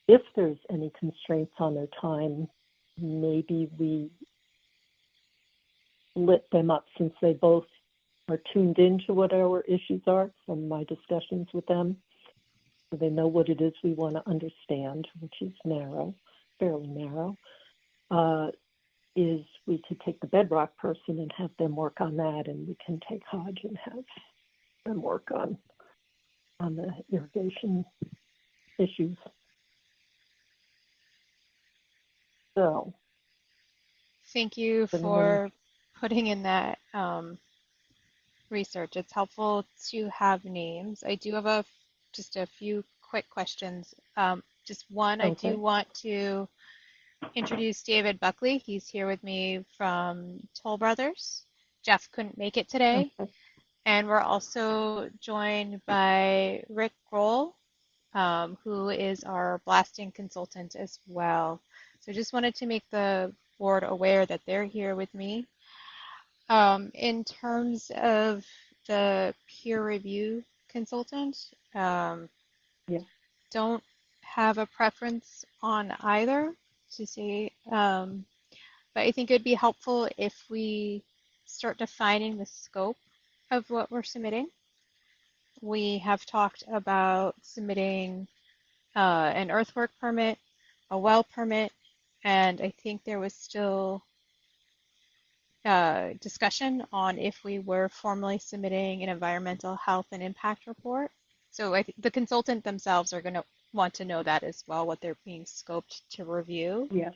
A: if there's any constraints on their time, maybe we split them up since they both are tuned into what our issues are from my discussions with them. So they know what it is we want to understand, which is narrow, fairly narrow. Is we could take the bedrock person and have them work on that, and we can take Hodge and have them work on the irrigation issues. So
I: thank you for putting in that research. It's helpful to have names. I do have just a few quick questions. Just one, okay. I do want to introduce David Buckley. He's here with me from Toll Brothers. Jeff couldn't make it today. Okay. And we're also joined by Rick Grohl, who is our blasting consultant as well. So just wanted to make the board aware that they're here with me. In terms of the peer review consultant, don't have a preference on either to say, but I think it would be helpful if we start defining the scope of what we're submitting. We have talked about submitting an earthwork permit, a well permit, and I think there was still discussion on if we were formally submitting an environmental health and impact report. So I think the consultant themselves are going to want to know that as well, what they're being scoped to review.
A: Yes.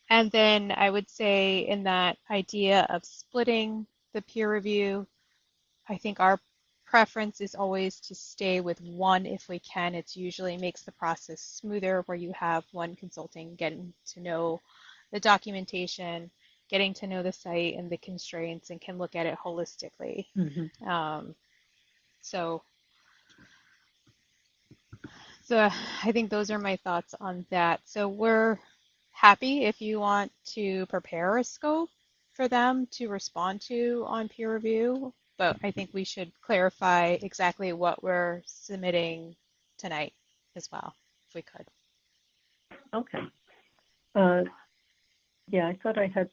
I: And then I would say in that idea of splitting the peer review, I think our preference is always to stay with one if we can. It usually makes the process smoother where you have one consulting getting to know the documentation, getting to know the site and the constraints, and can look at it holistically. Mm-hmm. So I think those are my thoughts on that. So we're happy if you want to prepare a scope for them to respond to on peer review, but I think we should clarify exactly what we're submitting tonight as well, if we could.
A: Okay. Yeah, I thought I had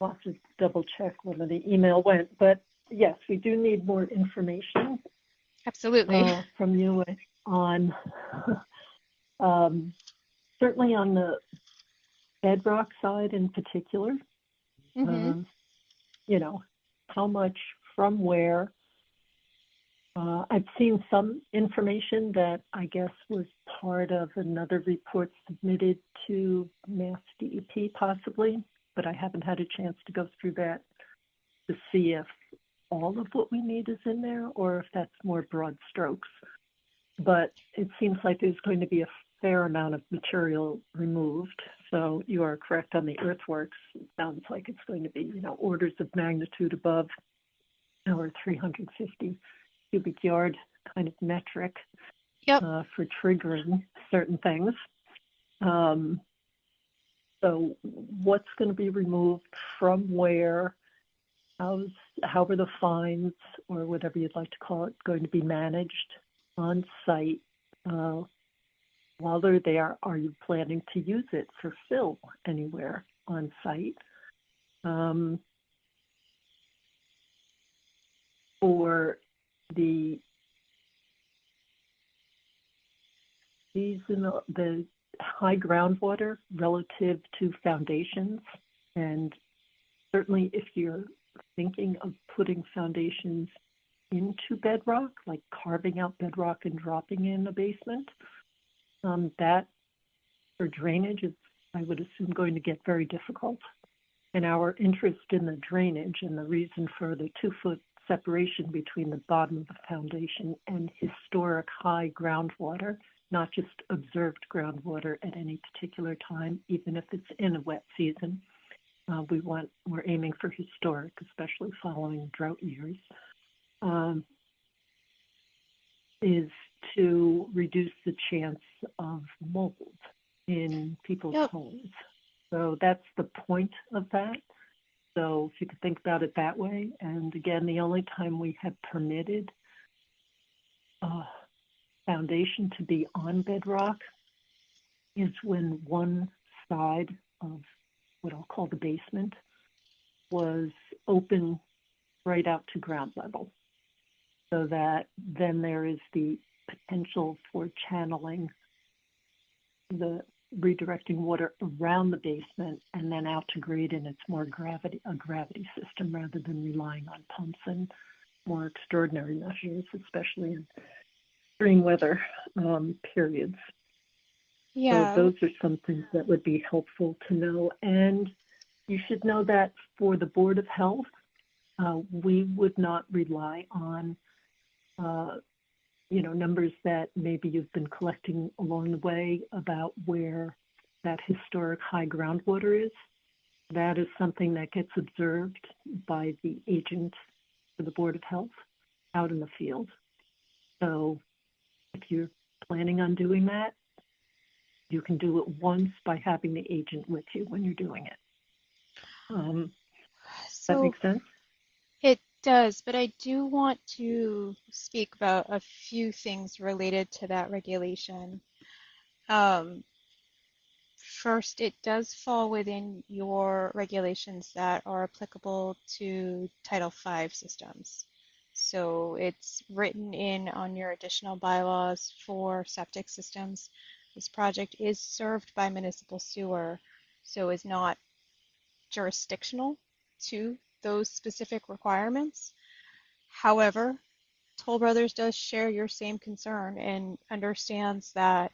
A: lots to double check whether the email went, but yes, we do need more information.
I: Absolutely.
A: From you on, certainly on the bedrock side in particular. Mm-hmm. You know, how much from where. I've seen some information that I guess was part of another report submitted to Mass DEP possibly, but I haven't had a chance to go through that to see if all of what we need is in there or if that's more broad strokes. But it seems like there's going to be a fair amount of material removed. So you are correct on the earthworks. It sounds like it's going to be, orders of magnitude above our 350 cubic yard kind of metric for triggering certain things. So what's going to be removed from where? How are the fines, or whatever you'd like to call it, going to be managed on site? While they're there, are you planning to use it for fill anywhere on site? For the seasonal, the high groundwater relative to foundations, and certainly if you're thinking of putting foundations into bedrock, like carving out bedrock and dropping in a basement, that for drainage is, I would assume, going to get very difficult. And our interest in the drainage and the reason for the 2-foot separation between the bottom of the foundation and historic high groundwater, not just observed groundwater at any particular time, even if it's in a wet season. We're aiming for historic, especially following drought years, is to reduce the chance of mold in people's homes. So that's the point of that. So if you could think about it that way. And again, the only time we have permitted foundation to be on bedrock is when one side of what I'll call the basement was open right out to ground level, so that then there is the potential for channeling, the redirecting water around the basement and then out to grade, and it's more a gravity system rather than relying on pumps and more extraordinary measures, especially in extreme weather periods.
I: Yeah.
A: So those are some things that would be helpful to know. And you should know that for the Board of Health, we would not rely on, numbers that maybe you've been collecting along the way about where that historic high groundwater is. That is something that gets observed by the agent for the Board of Health out in the field. So if you're planning on doing that, you can do it once by having the agent with you when you're doing it. Does that make sense?
I: It does, but I do want to speak about a few things related to that regulation. First, it does fall within your regulations that are applicable to Title V systems. So it's written in on your additional bylaws for septic systems. This project is served by municipal sewer, so is not jurisdictional to those specific requirements. However, Toll Brothers does share your same concern and understands that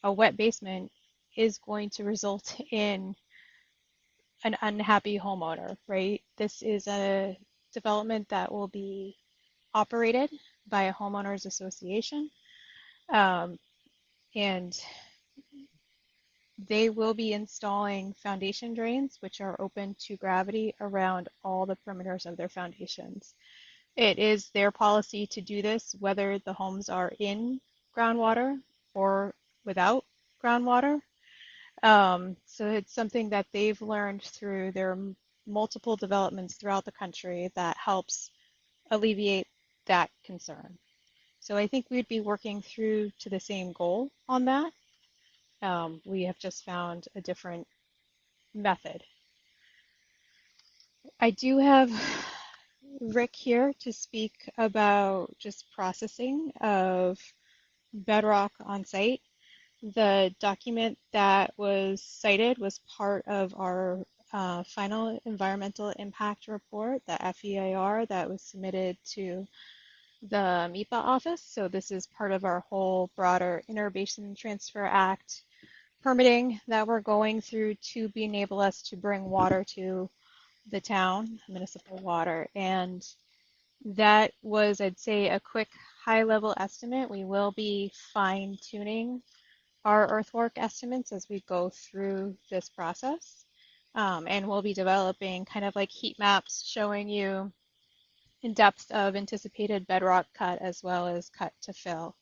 I: a wet basement is going to result in an unhappy homeowner, right? This is a development that will be operated by a homeowners association, and they will be installing foundation drains, which are open to gravity around all the perimeters of their foundations. It is their policy to do this whether the homes are in groundwater or without groundwater. So it's something that they've learned through their multiple developments throughout the country that helps alleviate that concern. So I think we'd be working through to the same goal on that. We have just found a different method. I do have Rick here to speak about just processing of bedrock on site. The document that was cited was part of our final environmental impact report, the FEIR, that was submitted to the MIPA office. So this is part of our whole broader Interbasin Transfer Act permitting that we're going through to enable us to bring water to the town, municipal water. And that was, I'd say, a quick high level estimate. We will be fine tuning our earthwork estimates as we go through this process. And we'll be developing kind of like heat maps showing you in depth of anticipated bedrock cut as well as cut to fill.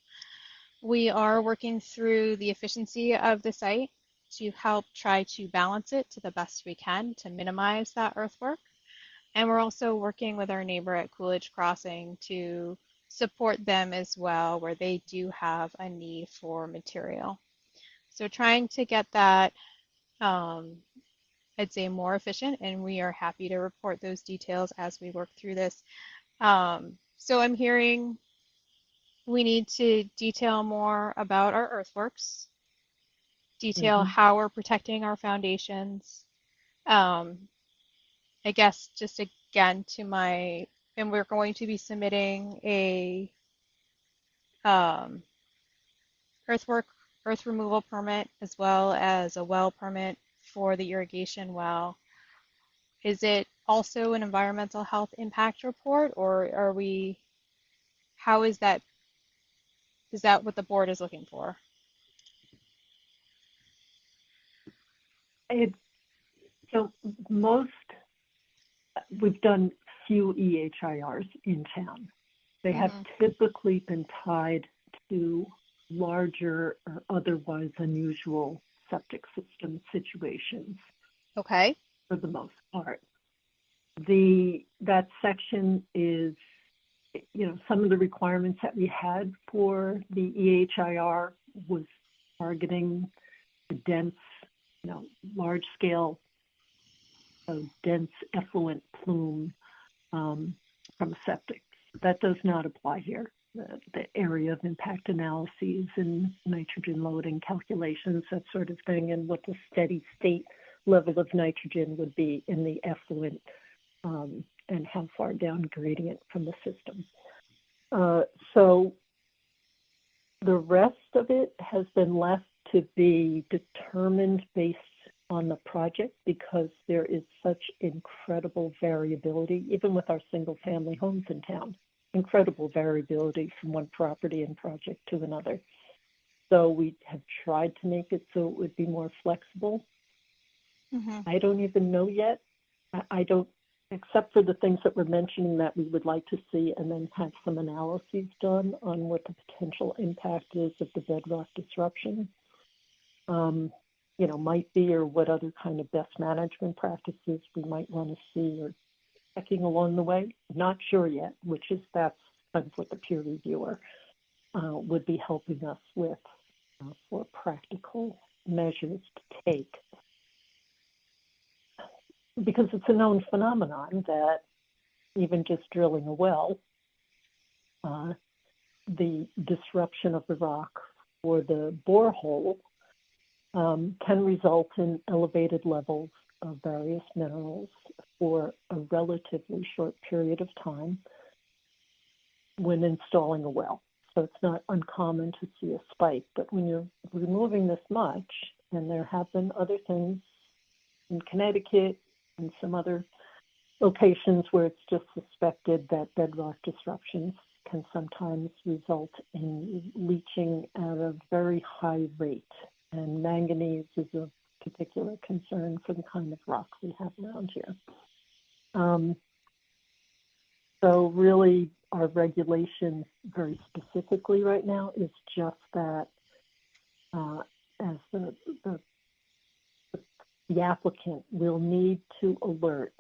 I: We are working through the efficiency of the site to help try to balance it to the best we can to minimize that earthwork. And we're also working with our neighbor at Coolidge Crossing to support them as well, where they do have a need for material. So trying to get that, I'd say, more efficient, and we are happy to report those details as we work through this. So I'm hearing we need to detail more about our earthworks, detail how we're protecting our foundations. I guess just again and we're going to be submitting a earth removal permit as well as a well permit for the irrigation well. Is it also an environmental health impact report, or how is that what the board is looking for?
A: So we've done few EHIRs in town. They have typically been tied to larger or otherwise unusual septic system situations.
I: Okay.
A: For the most part. That section is, some of the requirements that we had for the EHIR was targeting the dense, large scale, dense effluent plume from septic. That does not apply here. The area of impact analyses and nitrogen loading calculations, that sort of thing, and what the steady state level of nitrogen would be in the effluent and how far down gradient from the system. So the rest of it has been left to be determined based on the project because there is such incredible variability, even with our single family homes in town, incredible variability from one property and project to another. So we have tried to make it so it would be more flexible. I don't even know yet. I don't, except for the things that we're mentioning that we would like to see and then have some analyses done on what the potential impact is of the bedrock disruption, might be, or what other kind of best management practices we might want to see or checking along the way. Not sure yet, that's kind of what the peer reviewer would be helping us with for practical measures to take. Because it's a known phenomenon that even just drilling a well, the disruption of the rock or the borehole can result in elevated levels of various minerals for a relatively short period of time when installing a well. So it's not uncommon to see a spike, but when you're removing this much, and there have been other things in Connecticut and some other locations where it's just suspected that bedrock disruptions can sometimes result in leaching at a very high rate. And manganese is a particular concern for the kind of rock we have around here. So really our regulation very specifically right now is just that as the applicant will need to alert,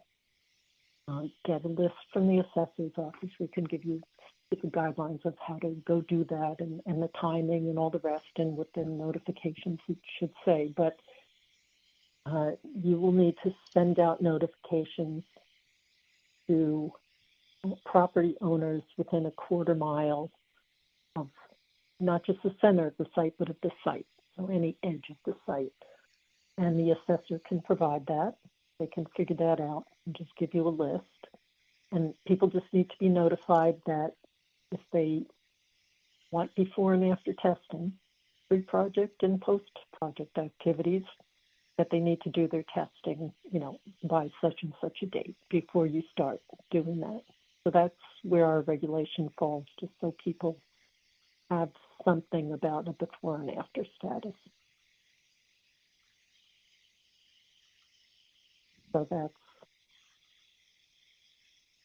A: get a list from the assessor's office. We can give you specific guidelines of how to go do that and the timing and all the rest and what the notifications should say. But you will need to send out notifications to property owners within a quarter mile of not just the center of the site, but of the site, so any edge of the site. And the assessor can provide that. They can figure that out and just give you a list. And people just need to be notified that if they want before and after testing, pre-project and post-project activities, that they need to do their testing, by such and such a date before you start doing that. So that's where our regulation falls, just so people have something about a before and after status. So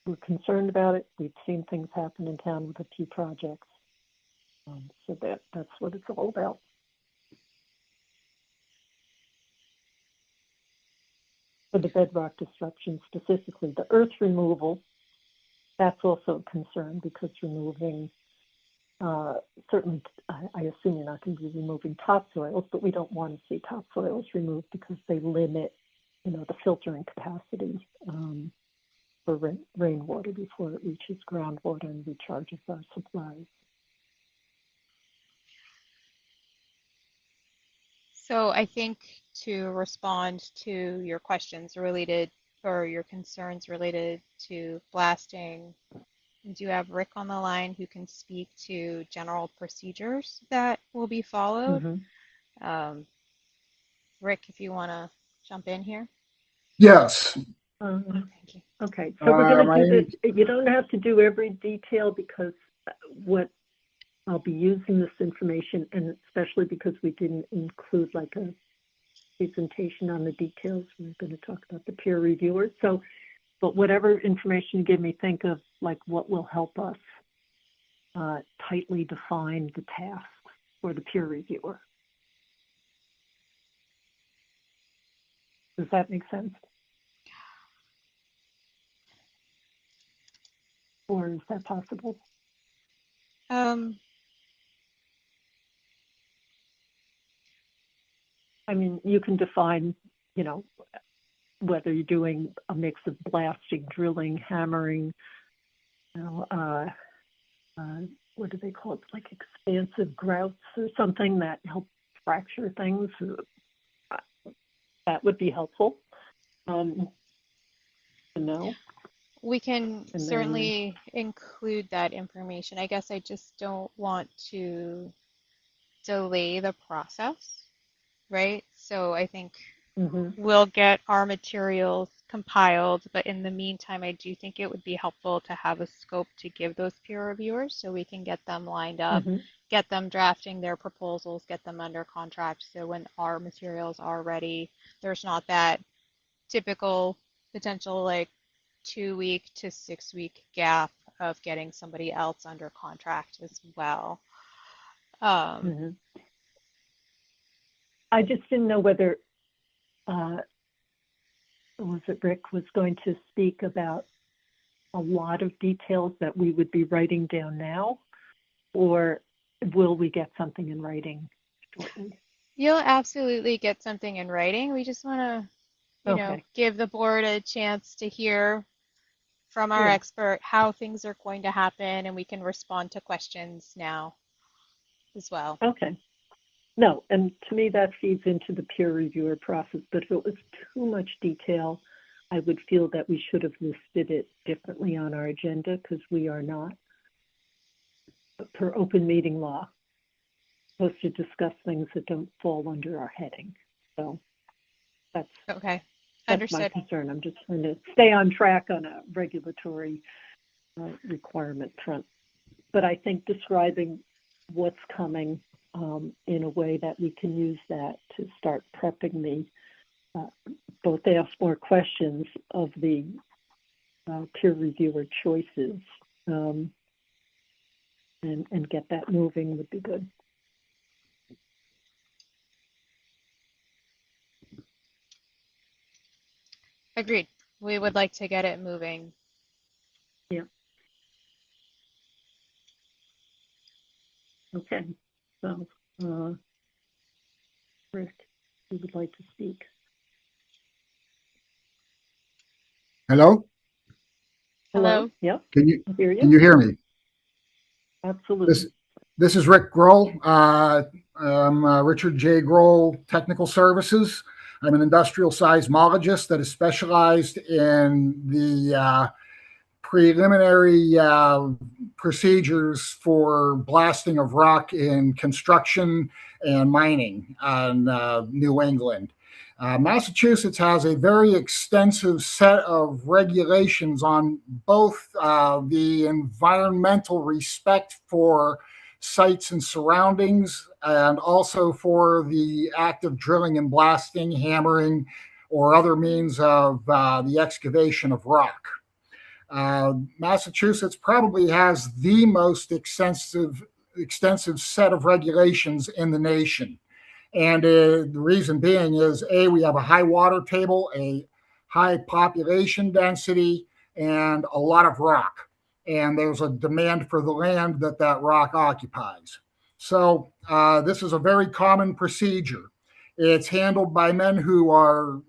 A: we're concerned about it. We've seen things happen in town with a few projects. So that's what it's all about. For the bedrock disruption specifically, the earth removal, that's also a concern because removing, certainly, I assume you're not going to be removing topsoils, but we don't want to see topsoils removed because they limit, the filtering capacity for rainwater before it reaches groundwater and recharges our supplies.
I: So I think to respond to your questions related or your concerns related to blasting, we do have Rick on the line who can speak to general procedures that will be followed. Rick, if you want to jump in here.
J: Yes.
I: Thank you.
A: Okay, so we're going to do this. You don't have to do every detail because what I'll be using this information, and especially because we didn't include like a presentation on the details, we're going to talk about the peer reviewers. So, but whatever information you give me, think of like what will help us tightly define the tasks for the peer reviewer. Does that make sense? Or is that possible? I mean, you can define, whether you're doing a mix of blasting, drilling, hammering, what do they call it? Like expansive grouts or something that help fracture things. That would be helpful to know.
I: We can certainly include that information. I guess I just don't want to delay the process, right? So I think we'll get our materials compiled, but in the meantime, I do think it would be helpful to have a scope to give those peer reviewers so we can get them lined up, get them drafting their proposals, get them under contract. So when our materials are ready, there's not that typical potential like 2-week to 6-week gap of getting somebody else under contract as well.
A: I just didn't know whether was it Rick was going to speak about a lot of details that we would be writing down now, or will we get something in writing shortly?
I: You'll absolutely get something in writing. We just want to, give the board a chance to hear from our expert how things are going to happen, and we can respond to questions now as well.
A: Okay. No, and to me that feeds into the peer reviewer process, but if it was too much detail, I would feel that we should have listed it differently on our agenda because we are not, per open meeting law, supposed to discuss things that don't fall under our heading. So that's my concern. I'm just trying to stay on track on a regulatory requirement front. But I think describing what's coming in a way that we can use that to start prepping the both ask more questions of the peer reviewer choices and get that moving would be good.
I: Agreed. We would like to get it moving.
A: Yeah. Okay. So, Rick, you would like to speak?
J: Hello?
A: Hello? Yep.
J: Can you
A: hear you?
J: Can you hear me?
A: Absolutely.
J: This is Rick Grohl. I'm Richard J. Grohl Technical Services. I'm an industrial seismologist that is specialized in the preliminary procedures for blasting of rock in construction and mining in New England. Massachusetts has a very extensive set of regulations on both the environmental respect for sites and surroundings, and also for the act of drilling and blasting, hammering, or other means of the excavation of rock. Massachusetts probably has the most extensive set of regulations in the nation. And the reason being is, A, we have a high water table, a high population density, and a lot of rock. And there's a demand for the land that rock occupies. So this is a very common procedure. It's handled by men who are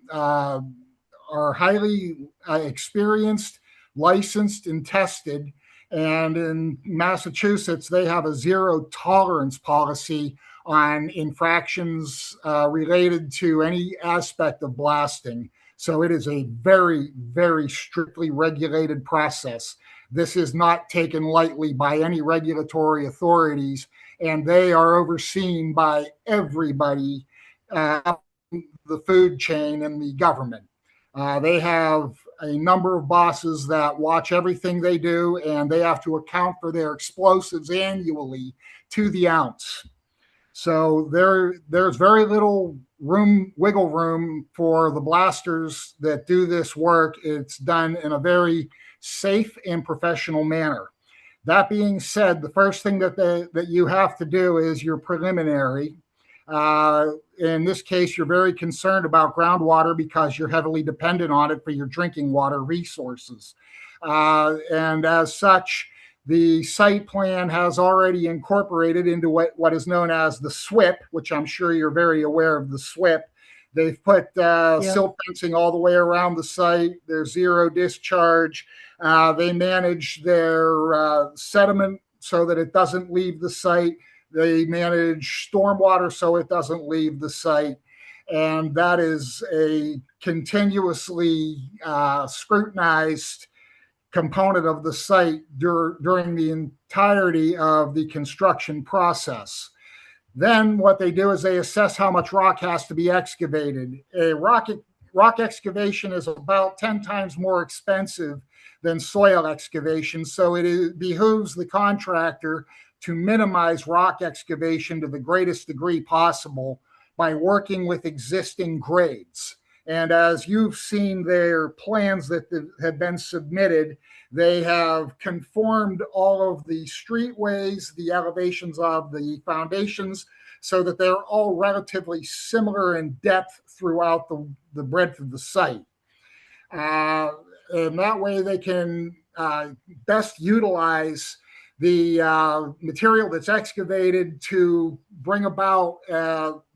J: highly experienced, licensed, and tested. And in Massachusetts, they have a zero tolerance policy on infractions related to any aspect of blasting. So it is a very, very strictly regulated process. This is not taken lightly by any regulatory authorities, and they are overseen by everybody up the food chain and the government. They have a number of bosses that watch everything they do, and they have to account for their explosives annually to the ounce. So there's very little wiggle room for the blasters that do this work. It's done in a very safe and professional manner. That being said, the first thing that you have to do is your preliminary. In this case, you're very concerned about groundwater because you're heavily dependent on it for your drinking water resources. And as such, the site plan has already incorporated into what is known as the SWIP, which I'm sure you're very aware of the SWIP. They've put silt fencing all the way around the site. There's zero discharge. They manage their sediment so that it doesn't leave the site. They manage stormwater so it doesn't leave the site. And that is a continuously scrutinized component of the site during the entirety of the construction process. Then what they do is they assess how much rock has to be excavated. A rock excavation is about 10 times more expensive than soil excavation, so it behooves the contractor to minimize rock excavation to the greatest degree possible by working with existing grades. And as you've seen their plans that have been submitted, they have conformed all of the streetways, the elevations of the foundations, so that they're all relatively similar in depth throughout the breadth of the site. And that way they can best utilize the material that's excavated to bring about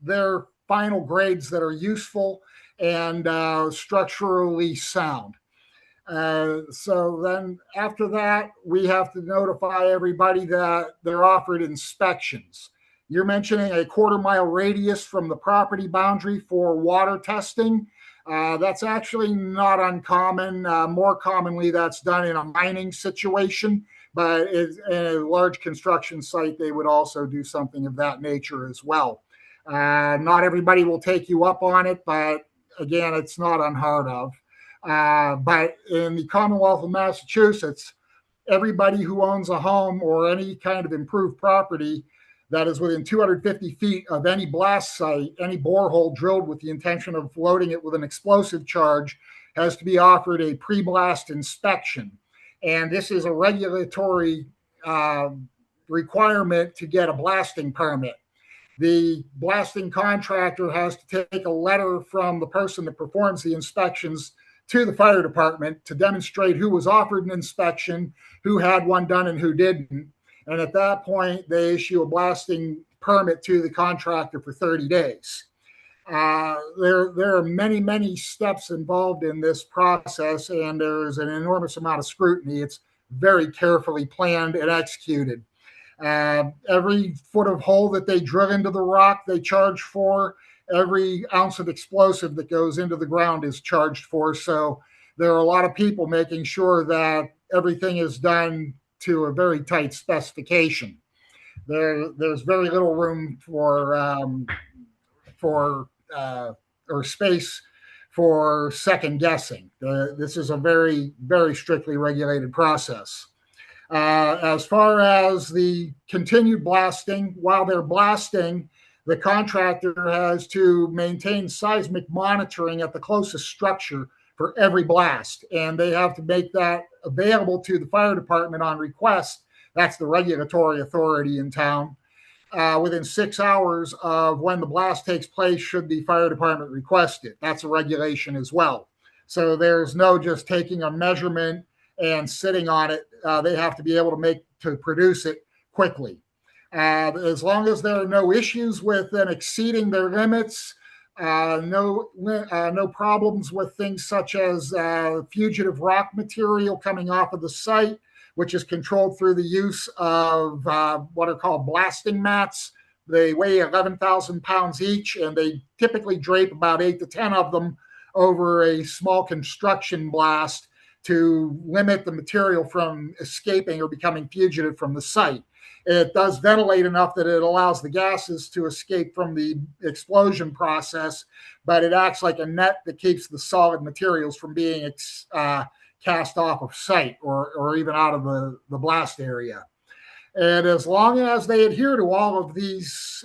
J: their final grades that are useful and structurally sound. So then after that, we have to notify everybody that they're offered inspections. You're mentioning a quarter-mile radius from the property boundary for water testing. That's actually not uncommon. More commonly, that's done in a mining situation, but in a large construction site, they would also do something of that nature as well. Not everybody will take you up on it, but again, it's not unheard of. But in the Commonwealth of Massachusetts, everybody who owns a home or any kind of improved property that is within 250 feet of any blast site, any borehole drilled with the intention of loading it with an explosive charge, has to be offered a pre-blast inspection. And this is a regulatory requirement to get a blasting permit. The blasting contractor has to take a letter from the person that performs the inspections to the fire department to demonstrate who was offered an inspection, who had one done, and who didn't. And at that point, they issue a blasting permit to the contractor for 30 days. There are many, many steps involved in this process, and there's an enormous amount of scrutiny. It's very carefully planned and executed. Every foot of hole that they drill into the rock, they charge for. Every ounce of explosive that goes into the ground is charged for. So there are a lot of people making sure that everything is done to a very tight specification. There's very little room for or space for second guessing. This is a very, very strictly regulated process. As far as the continued blasting, while they're blasting, the contractor has to maintain seismic monitoring at the closest structure for every blast, and they have to make that available to the fire department on request. That's the regulatory authority in town. Within 6 hours of when the blast takes place, should the fire department request it. That's a regulation as well. So there's no just taking a measurement and sitting on it. They have to be able to produce it quickly. As long as there are no issues with them exceeding their limits, no problems with things such as fugitive rock material coming off of the site, which is controlled through the use of what are called blasting mats. They weigh 11,000 pounds each, and they typically drape about 8 to 10 of them over a small construction blast to limit the material from escaping or becoming fugitive from the site. It does ventilate enough that it allows the gases to escape from the explosion process, but it acts like a net that keeps the solid materials from being cast off of site or even out of the blast area. And as long as they adhere to all of these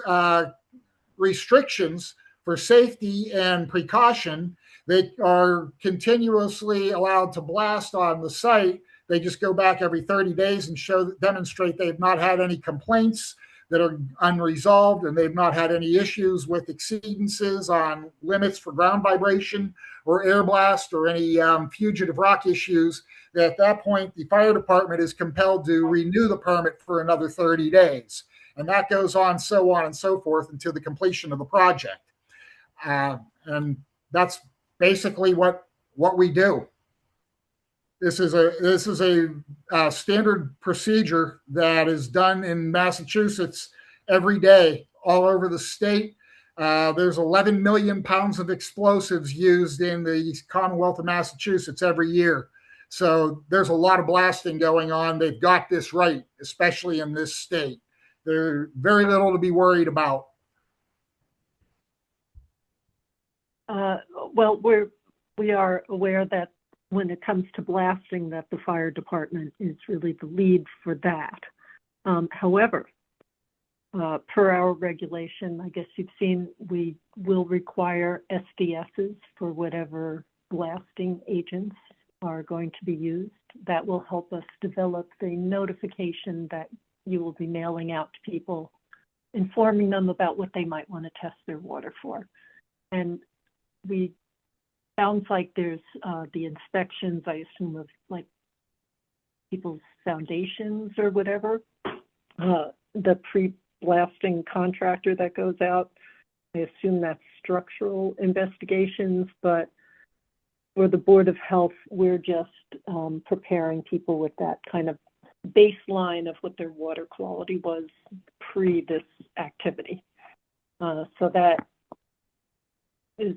J: restrictions for safety and precaution, they are continuously allowed to blast on the site. They just go back every 30 days and demonstrate they've not had any complaints that are unresolved, and they've not had any issues with exceedances on limits for ground vibration or air blast or any fugitive rock issues. At that point, the fire department is compelled to renew the permit for another 30 days. And that goes on and so forth until the completion of the project. And that's basically what we do. This is a standard procedure that is done in Massachusetts every day, all over the state. There's 11 million pounds of explosives used in the Commonwealth of Massachusetts every year. So there's a lot of blasting going on. They've got this right, especially in this state. There's very little to be worried about.
A: Well, we are aware that when it comes to blasting, that the fire department is really the lead for that. However, per our regulation, I guess you've seen, we will require SDSs for whatever blasting agents are going to be used. That will help us develop the notification that you will be mailing out to people, informing them about what they might want to test their water for. And sounds like there's the inspections, I assume, of like people's foundations or whatever. The pre-blasting contractor that goes out, I assume that's structural investigations, but for the Board of Health, we're just preparing people with that kind of baseline of what their water quality was pre this activity. So that is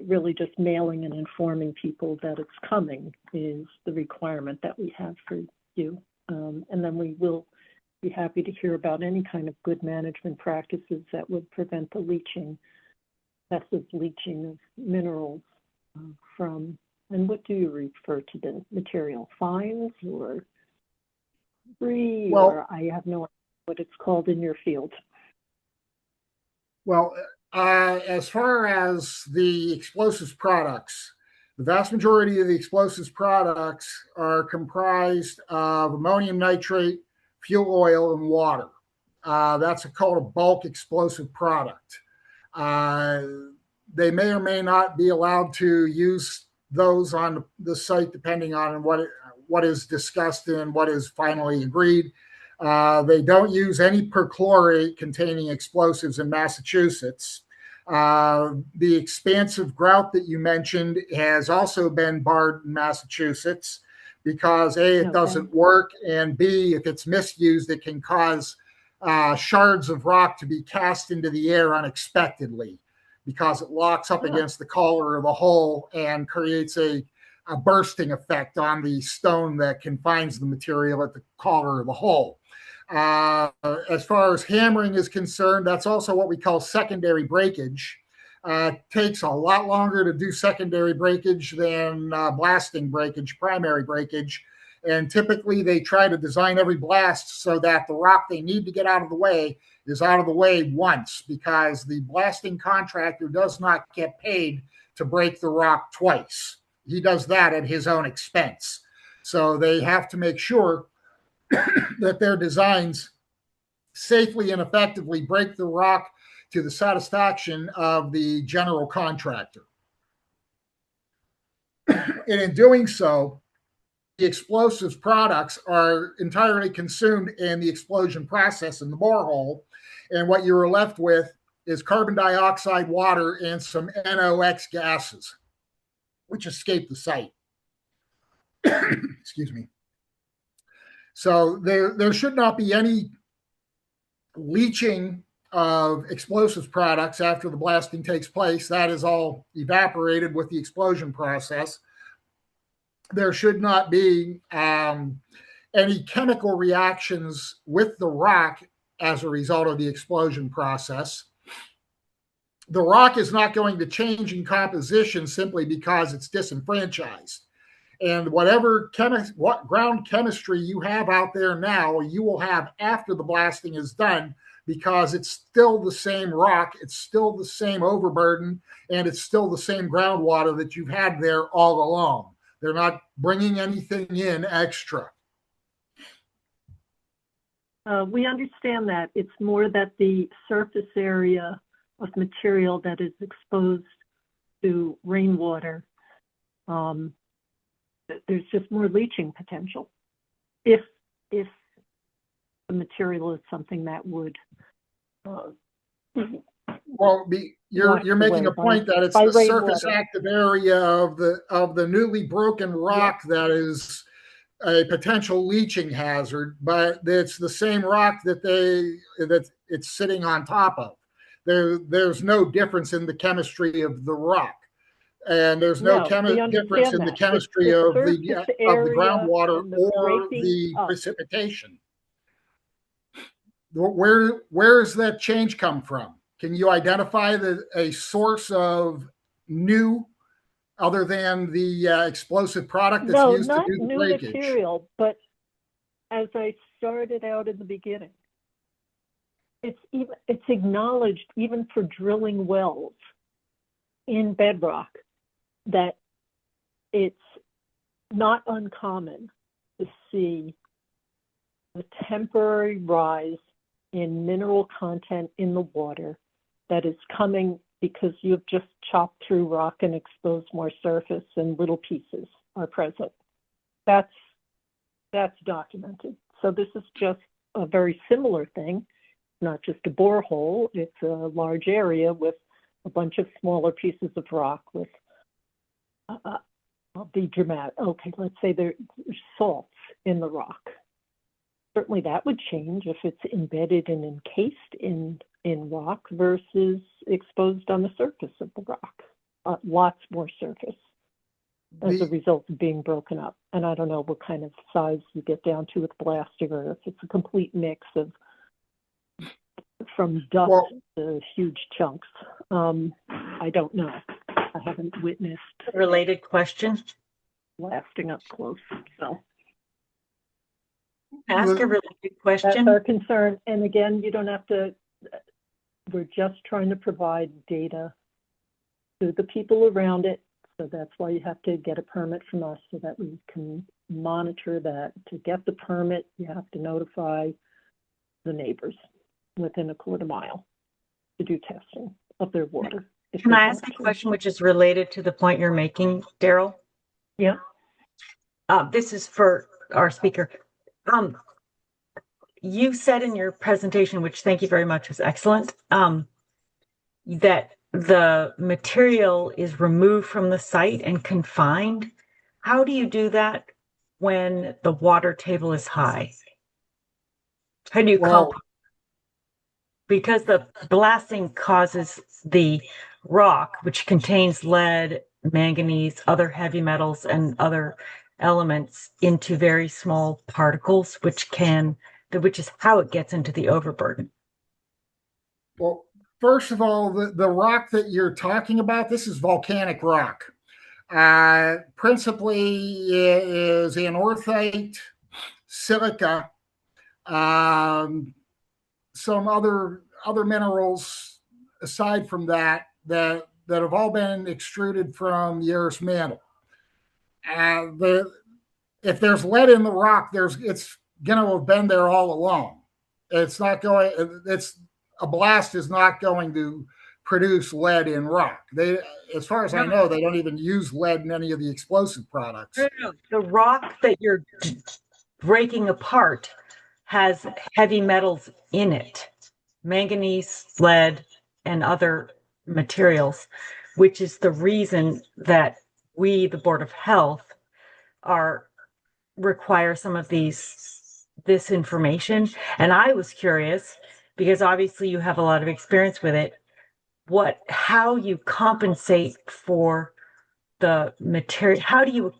A: really just mailing and informing people that it's coming is the requirement that we have for you. And then we will be happy to hear about any kind of good management practices that would prevent the leaching, excessive leaching of minerals from, and what do you refer to the material, fines or debris, or I have no idea what it's called in your field.
J: Well, as far as the explosives products, the vast majority of the explosives products are comprised of ammonium nitrate, fuel oil, and water. That's called a bulk explosive product. They may or may not be allowed to use those on the site depending on what is discussed and what is finally agreed. They don't use any perchlorate containing explosives in Massachusetts. The expansive grout that you mentioned has also been barred in Massachusetts because A, it doesn't work, and B, if it's misused, it can cause shards of rock to be cast into the air unexpectedly because it locks up against the collar of the hull and creates a a bursting effect on the stone that confines the material at the collar of the hole. As far as hammering is concerned, that's also what we call secondary breakage. Takes a lot longer to do secondary breakage than blasting breakage, primary breakage. And typically they try to design every blast so that the rock they need to get out of the way is out of the way once, because the blasting contractor does not get paid to break the rock twice. He does that at his own expense. So they have to make sure that their designs safely and effectively break the rock to the satisfaction of the general contractor. And in doing so, the explosives products are entirely consumed in the explosion process in the borehole. And what you're left with is carbon dioxide, water, and some NOx gases, which escape the site. Excuse me. So there should not be any leaching of explosives products after the blasting takes place. That is all evaporated with the explosion process. There should not be any chemical reactions with the rock as a result of the explosion process. The rock is not going to change in composition simply because it's disenfranchised. And whatever ground chemistry you have out there now, you will have after the blasting is done, because it's still the same rock, it's still the same overburden, and it's still the same groundwater that you've had there all along. They're not bringing anything in extra.
A: We understand that. It's more that the surface area of material that is exposed to rainwater, there's just more leaching potential if the material is something that would
J: well, you're making a point that it's the surface active area of the newly broken rock that is a potential leaching hazard, but it's the same rock that it's sitting on top of. There's no difference in the chemistry of the rock. And there's no difference in the chemistry of the groundwater or the precipitation. Where's that change come from? Can you identify a source of new, other than the explosive product that's used to do the breakage?
A: No, not new material, but as I started out in the beginning, it's acknowledged even for drilling wells in bedrock that it's not uncommon to see a temporary rise in mineral content in the water that is coming because you've just chopped through rock and exposed more surface and little pieces are present. That's documented. So this is just a very similar thing, not just a borehole. It's a large area with a bunch of smaller pieces of rock with I'll be dramatic. Okay, let's say there's salts in the rock. Certainly that would change if it's embedded and encased in rock versus exposed on the surface of the rock. Lots more surface as a result of being broken up. And I don't know what kind of size you get down to with blasting, or if it's a complete mix of from dust to huge chunks. I don't know. I haven't witnessed
H: related question
A: blasting up close. So
H: ask a related question.
A: That's our concern. And again, you don't have to, we're just trying to provide data to the people around it. So that's why you have to get a permit from us so that we can monitor that. To get the permit, you have to notify the neighbors within a quarter mile to do testing of their water.
H: Can I ask a question which is related to the point you're making, Daryl?
A: Yeah.
H: This is for our speaker. You said in your presentation, which thank you very much, was excellent, that the material is removed from the site and confined. How do you do that when the water table is high? How do you compost? Because the blasting causes the rock, which contains lead, manganese, other heavy metals, and other elements into very small particles, which is how it gets into the overburden.
J: Well, first of all, the rock that you're talking about, this is volcanic rock. Principally, it is anorthite, silica, some other minerals aside from that have all been extruded from the Earth's mantle. If there's lead in the rock, it's going to have been there all along. It's not going. A blast is not going to produce lead in rock. As far as I know, they don't even use lead in any of the explosive products.
H: No. The rock that you're breaking apart has heavy metals in it, manganese, lead, and other materials, which is the reason that we, the Board of Health, require some of this information. And I was curious, because obviously you have a lot of experience with it, how you compensate for the material. How do you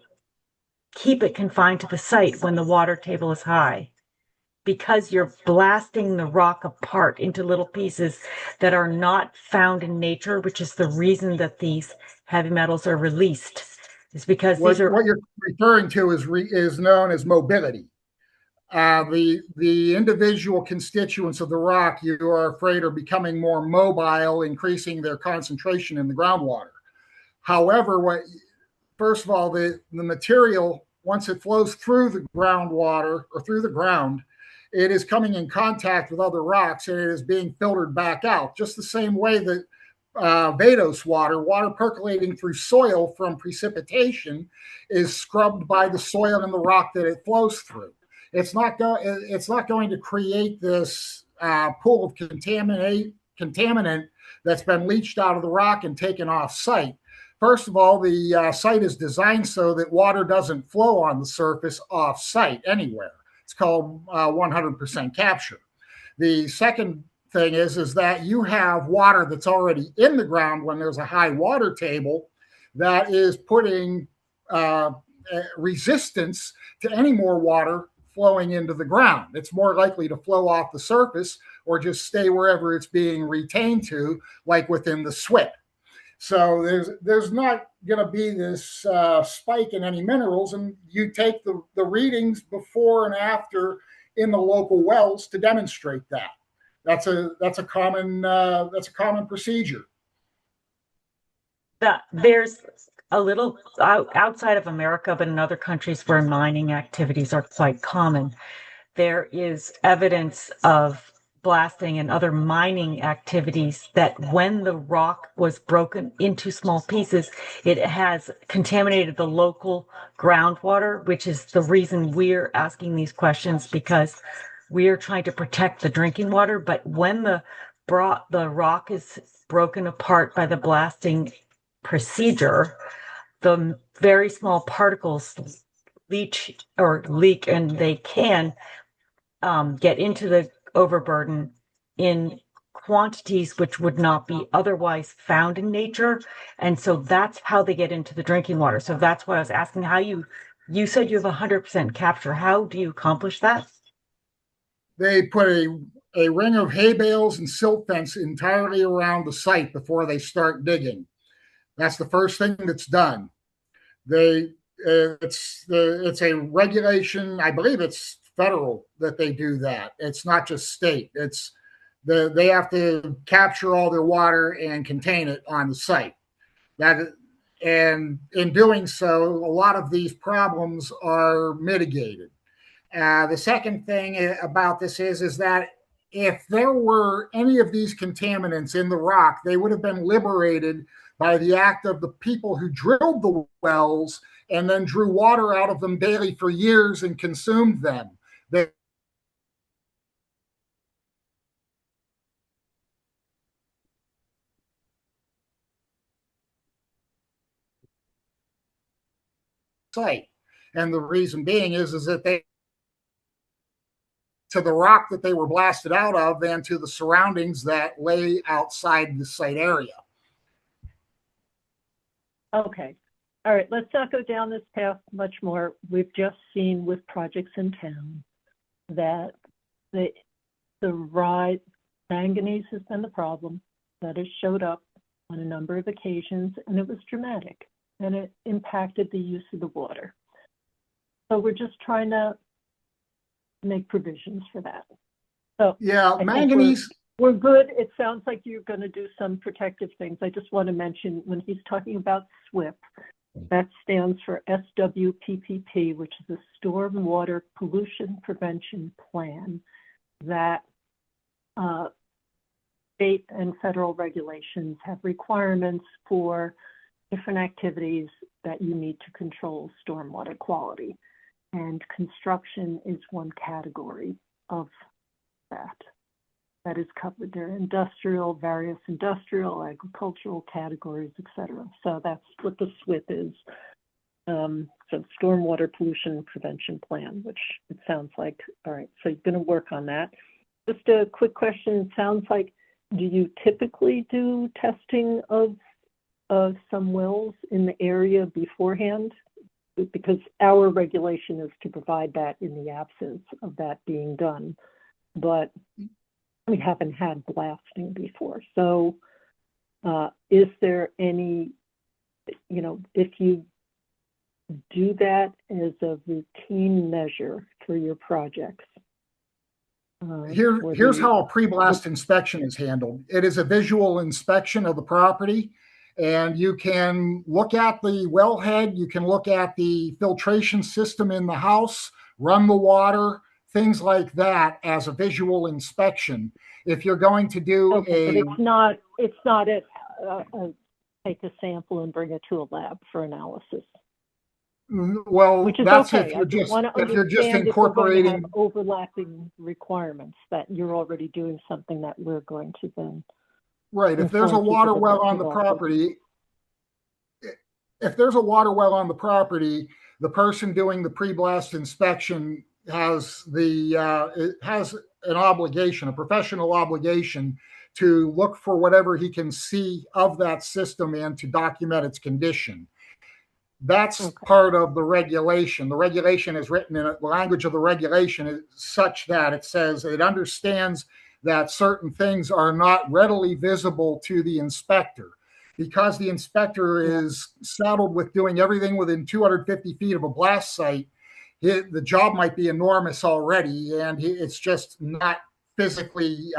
H: keep it confined to the site when the water table is high? Because you're blasting the rock apart into little pieces that are not found in nature, which is the reason that these heavy metals are released. Is because
J: what you're referring to is known as mobility. The individual constituents of the rock, you are afraid, are becoming more mobile, increasing their concentration in the groundwater. However, first of all, the material, once it flows through the groundwater or through the ground, it is coming in contact with other rocks and it is being filtered back out, just the same way that Vados water percolating through soil from precipitation is scrubbed by the soil and the rock that it flows through. It's not going to create this pool of contaminant that's been leached out of the rock and taken off site. First of all, the site is designed so that water doesn't flow on the surface off site anywhere. It's called 100% capture. The second thing is that you have water that's already in the ground when there's a high water table that is putting resistance to any more water flowing into the ground. It's more likely to flow off the surface or just stay wherever it's being retained to, like within the SWIP. So there's not going to be this spike in any minerals, and you take the readings before and after in the local wells to demonstrate that. That's a common procedure.
H: There's a little outside of America, but in other countries where mining activities are quite common, there is evidence of blasting and other mining activities that when the rock was broken into small pieces, it has contaminated the local groundwater, which is the reason we're asking these questions, because we are trying to protect the drinking water. But when the rock is broken apart by the blasting procedure, the very small particles leak, and they can get into the overburden in quantities which would not be otherwise found in nature. And so that's how they get into the drinking water. So that's why I was asking how you said you have 100% capture. How do you accomplish that?
J: They put a ring of hay bales and silt fence entirely around the site before they start digging. That's the first thing that's done. It's a regulation. I believe it's federal that they do that. It's not just state. They have to capture all their water and contain it on the site. And in doing so, a lot of these problems are mitigated. The second thing about this is that if there were any of these contaminants in the rock, they would have been liberated by the act of the people who drilled the wells and then drew water out of them daily for years and consumed them. Site. And the reason being is that they, to the rock that they were blasted out of and to the surroundings that lay outside the site area.
A: Okay. All right, let's not go down this path much more. We've just seen with projects in town that the rise, manganese has been the problem, that has showed up on a number of occasions, and it was dramatic, and it impacted the use of the water. So we're just trying to make provisions for that. So
J: Yeah,
A: I think
J: manganese.
A: we're good. It sounds like you're going to do some protective things. I just want to mention when he's talking about SWIP, that stands for SWPPP, which is a Stormwater Pollution Prevention Plan that state and federal regulations have requirements for different activities that you need to control stormwater quality. And construction is one category of that. That is covered there. Industrial, various industrial, agricultural categories, etc. So that's what the SWIP is. So Stormwater Pollution Prevention Plan, which it sounds like, all right, so you're going to work on that. Just a quick question. It sounds like, do you typically do testing of some wells in the area beforehand? Because our regulation is to provide that in the absence of that being done. But we haven't had blasting before. So is there any, if you do that as a routine measure for your projects?
J: Here's how a pre-blast inspection is handled. It is a visual inspection of the property, and you can look at the wellhead, you can look at the filtration system in the house, run the water, things like that as a visual inspection. If you're going to do
A: but it's not take a sample and bring it to a lab for analysis.
J: Well,
A: which is
J: that's
A: okay.
J: if you're just incorporating
A: have overlapping requirements that you're already doing something that we're going to then.
J: Right. If there's a water well on the property, the person doing the pre-blast inspection has an obligation, a professional obligation, to look for whatever he can see of that system and to document its condition. That's part of the regulation. The regulation is written in the language of the regulation is such that it says it understands that certain things are not readily visible to the inspector. Because the inspector is saddled with doing everything within 250 feet of a blast site, the job might be enormous already, and it's just not physically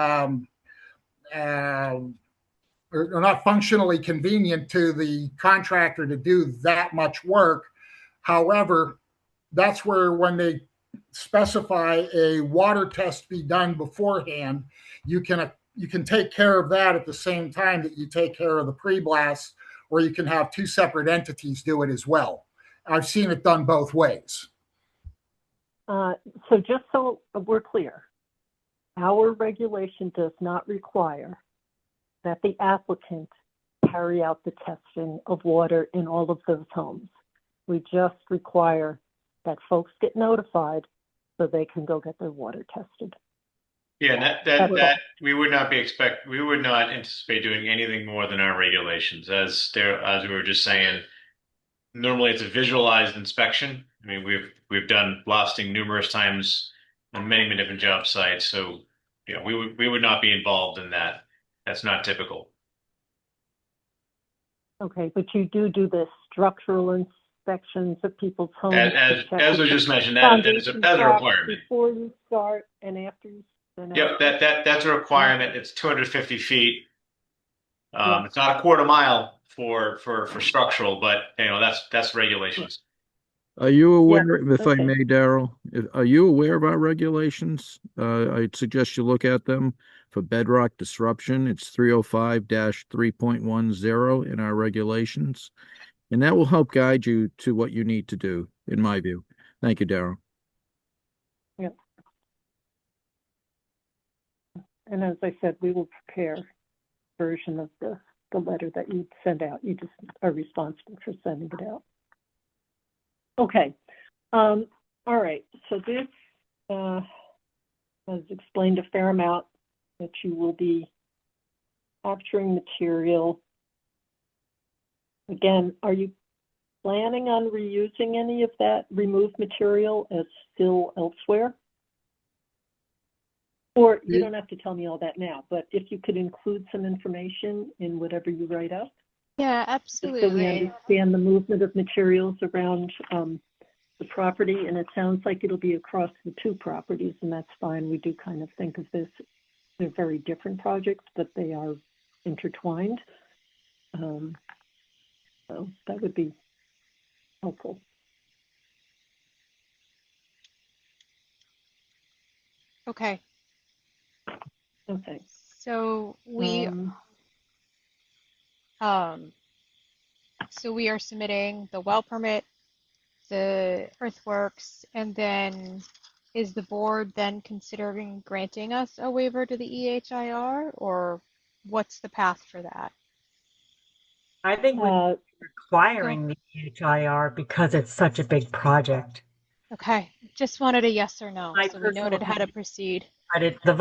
J: or not functionally convenient to the contractor to do that much work. However, that's where when they specify a water test be done beforehand, you can take care of that at the same time that you take care of the pre-blast, or you can have two separate entities do it as well. I've seen it done both ways.
A: So just so we're clear, our regulation does not require that the applicant carry out the testing of water in all of those homes. We just require that folks get notified so they can go get their water tested.
K: Yeah, that we would not anticipate doing anything more than our regulations. As we were just saying, normally it's a visualized inspection. I mean, we've done blasting numerous times on many different job sites, so we would not be involved in that. That's not typical.
A: Okay, but you do the structural inspections of people's homes.
K: As was just mentioned, that is a requirement.
A: Before you start and after you.
K: Yep, that's a requirement. It's 250 feet. It's not a quarter mile for structural, but that's regulations.
F: Are you aware, if I may, Daryl, are you aware of our regulations? I'd suggest you look at them for bedrock disruption. It's 305-3.10 in our regulations. And that will help guide you to what you need to do, in my view. Thank you, Daryl.
A: Yep. And as I said, we will prepare a version of the letter that you send out. You just are responsible for sending it out. Okay. All right. So this has explained a fair amount that you will be capturing material Again, are you planning on reusing any of that removed material as fill elsewhere? Or you don't have to tell me all that now, but if you could include some information in whatever you write up.
I: Yeah,
A: Just so we
I: absolutely.
A: understand the movement of materials around the property, and it sounds like it'll be across the two properties, and that's fine. We do kind of think of this, they're very different projects, but they are intertwined. So that would be helpful.
I: Okay.
A: Okay.
I: So we so we are submitting the well permit, the earthworks, and then is the board then considering granting us a waiver to the EHIR, or what's the path for that?
H: I think we're requiring the EHIR because it's such a big project.
I: Okay, just wanted a yes or no,
H: My
I: so we noted how to proceed.
H: But the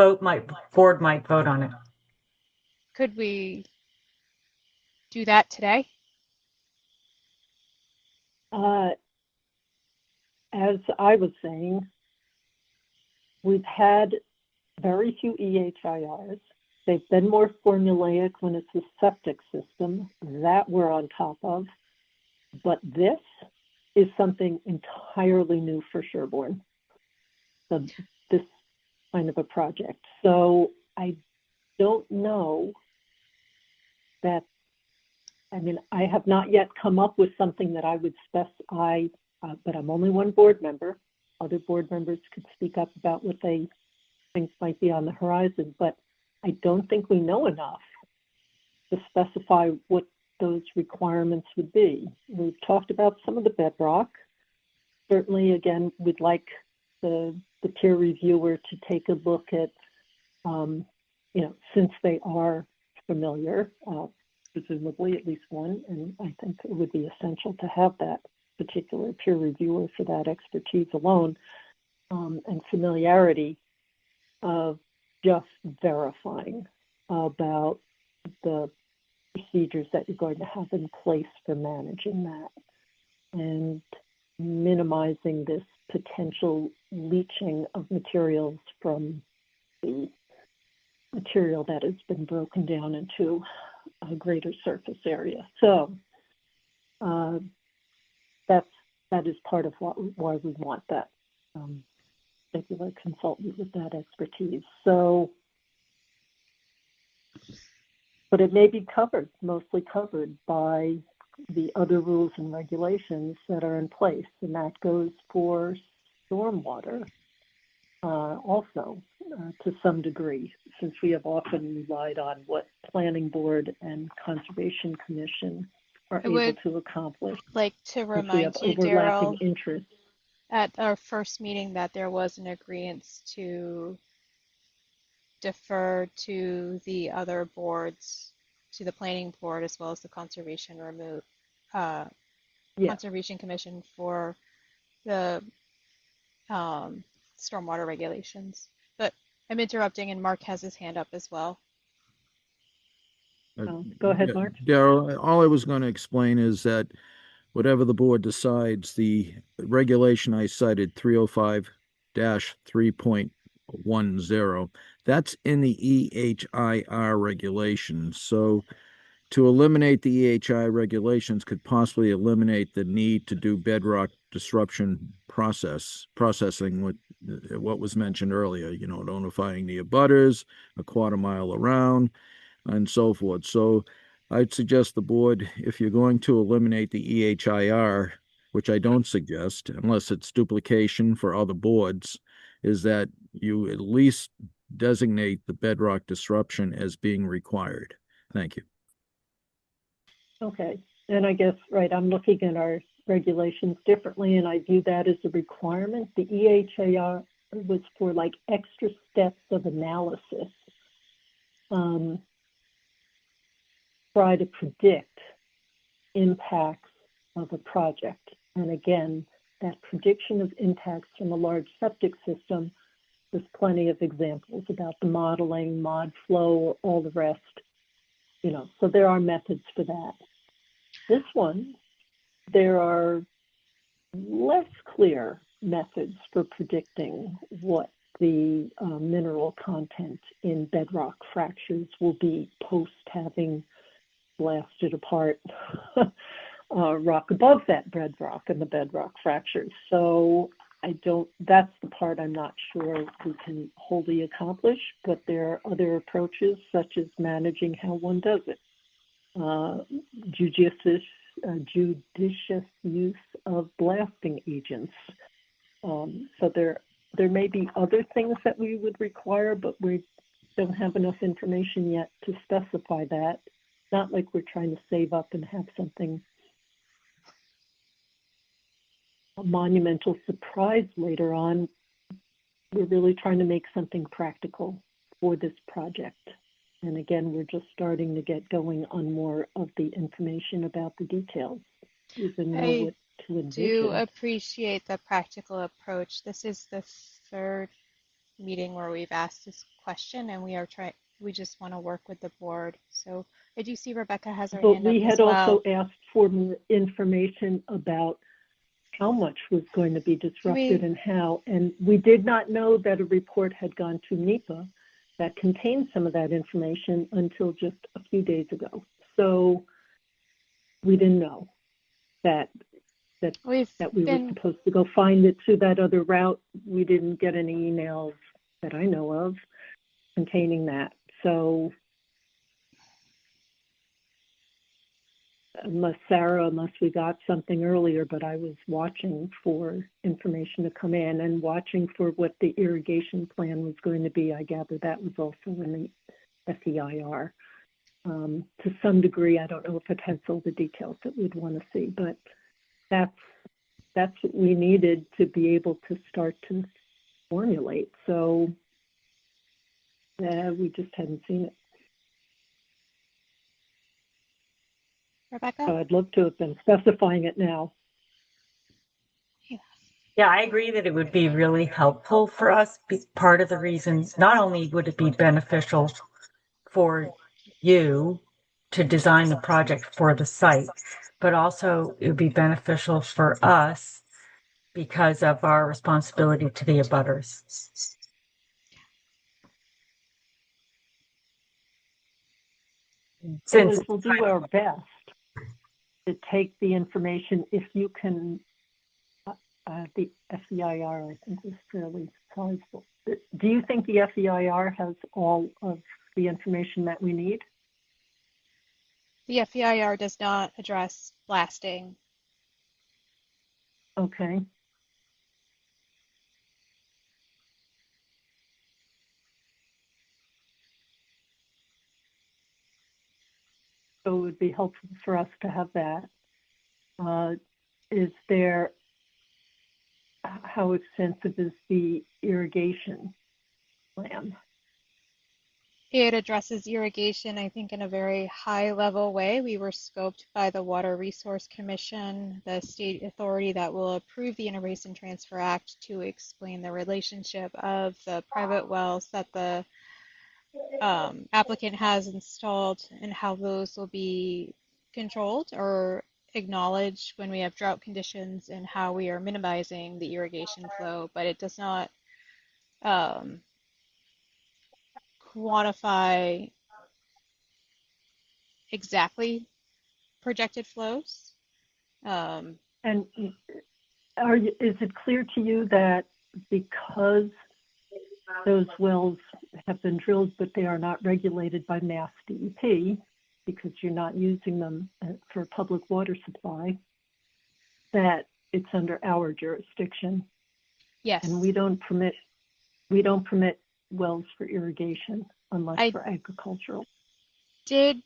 H: board might vote on it.
I: Could we do that today?
A: As I was saying, we've had very few EHIRs. They've been more formulaic when it's a septic system that we're on top of. But this is something entirely new for Sherborn, this kind of a project. So I don't know that, I mean, I have not yet come up with something that I would specify, but I'm only one board member. Other board members could speak up about what they think might be on the horizon, but I don't think we know enough to specify what those requirements would be. We've talked about some of the bedrock. Certainly, again, we'd like the peer reviewer to take a look at, since they are familiar, presumably at least one, and I think it would be essential to have that particular peer reviewer for that expertise alone, and familiarity of just verifying about the procedures that you're going to have in place for managing that and minimizing this potential leaching of materials from the material that has been broken down into a greater surface area. So that is part of why we want that particular consultant with that expertise. So, but it may be covered, mostly covered by the other rules and regulations that are in place, and that goes for stormwater also to some degree, since we have often relied on what Planning Board and Conservation Commission are able to accomplish.
I: Like to remind
A: we have
I: you,
A: overlapping
I: Daryl,
A: interests.
I: at our first meeting that there was an agreement to defer to the other boards, to the Planning Board as well as the Conservation Conservation Commission for the stormwater regulations. But I'm interrupting, and Mark has his hand up as well.
A: Go ahead, Mark.
F: Daryl, all I was going to explain is that whatever the board decides, the regulation I cited, 305-3.10, that's in the EHIR regulations. So to eliminate the EHI regulations could possibly eliminate the need to do bedrock disruption processing with what was mentioned earlier, notifying the abutters a quarter mile around and so forth. So I'd suggest the board, if you're going to eliminate the EHIR, which I don't suggest, unless it's duplication for other boards, is that you at least designate the bedrock disruption as being required. Thank you.
A: Okay, and I guess, right, I'm looking at our regulations differently, and I view that as a requirement. The EHIR was for like extra steps of analysis. Try to predict impacts of a project. And again, that prediction of impacts from a large septic system, there's plenty of examples about the modeling, mod flow, all the rest, so there are methods for that. this one, there are less clear methods for predicting what the mineral content in bedrock fractures will be post having blasted apart rock above that bedrock and the bedrock fractures. So that's the part I'm not sure we can wholly accomplish, but there are other approaches such as managing how one does it. Judicious use of blasting agents. So there may be other things that we would require, but we don't have enough information yet to specify that. Not like we're trying to save up and have something, a monumental surprise later on. We're really trying to make something practical for this project. And again, we're just starting to get going on more of the information about the details. Even know what to envision.
I: Do appreciate the practical approach. This is the third meeting where we've asked this question, and we just want to work with the board. So I do see Rebecca has her hand up as well.
A: But we had also asked for more information about how much was going to be disrupted and how, and we did not know that a report had gone to NEPA that contained some of that information until just a few days ago. So we didn't know that we were supposed to go find it through that other route. We didn't get any emails that I know of containing that. So unless we got something earlier, but I was watching for information to come in and watching for what the irrigation plan was going to be. I gather that was also in the FEIR. To some degree, I don't know if it has all the details that we'd want to see, but that's what we needed to be able to start to formulate. So we just hadn't seen it.
I: Rebecca?
A: So I'd love to have been specifying it now.
H: Yeah, I agree that it would be really helpful for us. Part of the reason, not only would it be beneficial for you to design the project for the site, but also it would be beneficial for us because of our responsibility to the abutters.
A: Since we'll do our best to take the information, if you can, the FEIR, I think, was fairly sizable. Do you think the FEIR has all of the information that we need?
I: The FEIR does not address blasting.
A: Okay. So it would be helpful for us to have that. Is there, how extensive is the irrigation plan?
I: It addresses irrigation, I think, in a very high level way. We were scoped by the Water Resource Commission, the state authority that will approve the Inter-Basin Transfer Act, to explain the relationship of the private wells that the applicant has installed and how those will be controlled or acknowledged when we have drought conditions, and how we are minimizing the irrigation flow, but it does not quantify exactly projected flows.
A: And is it clear to you that because those wells have been drilled, but they are not regulated by Mass DEP, because you're not using them for public water supply, that it's under our jurisdiction?
I: Yes.
A: And we don't permit wells for irrigation unless for agricultural.
I: Can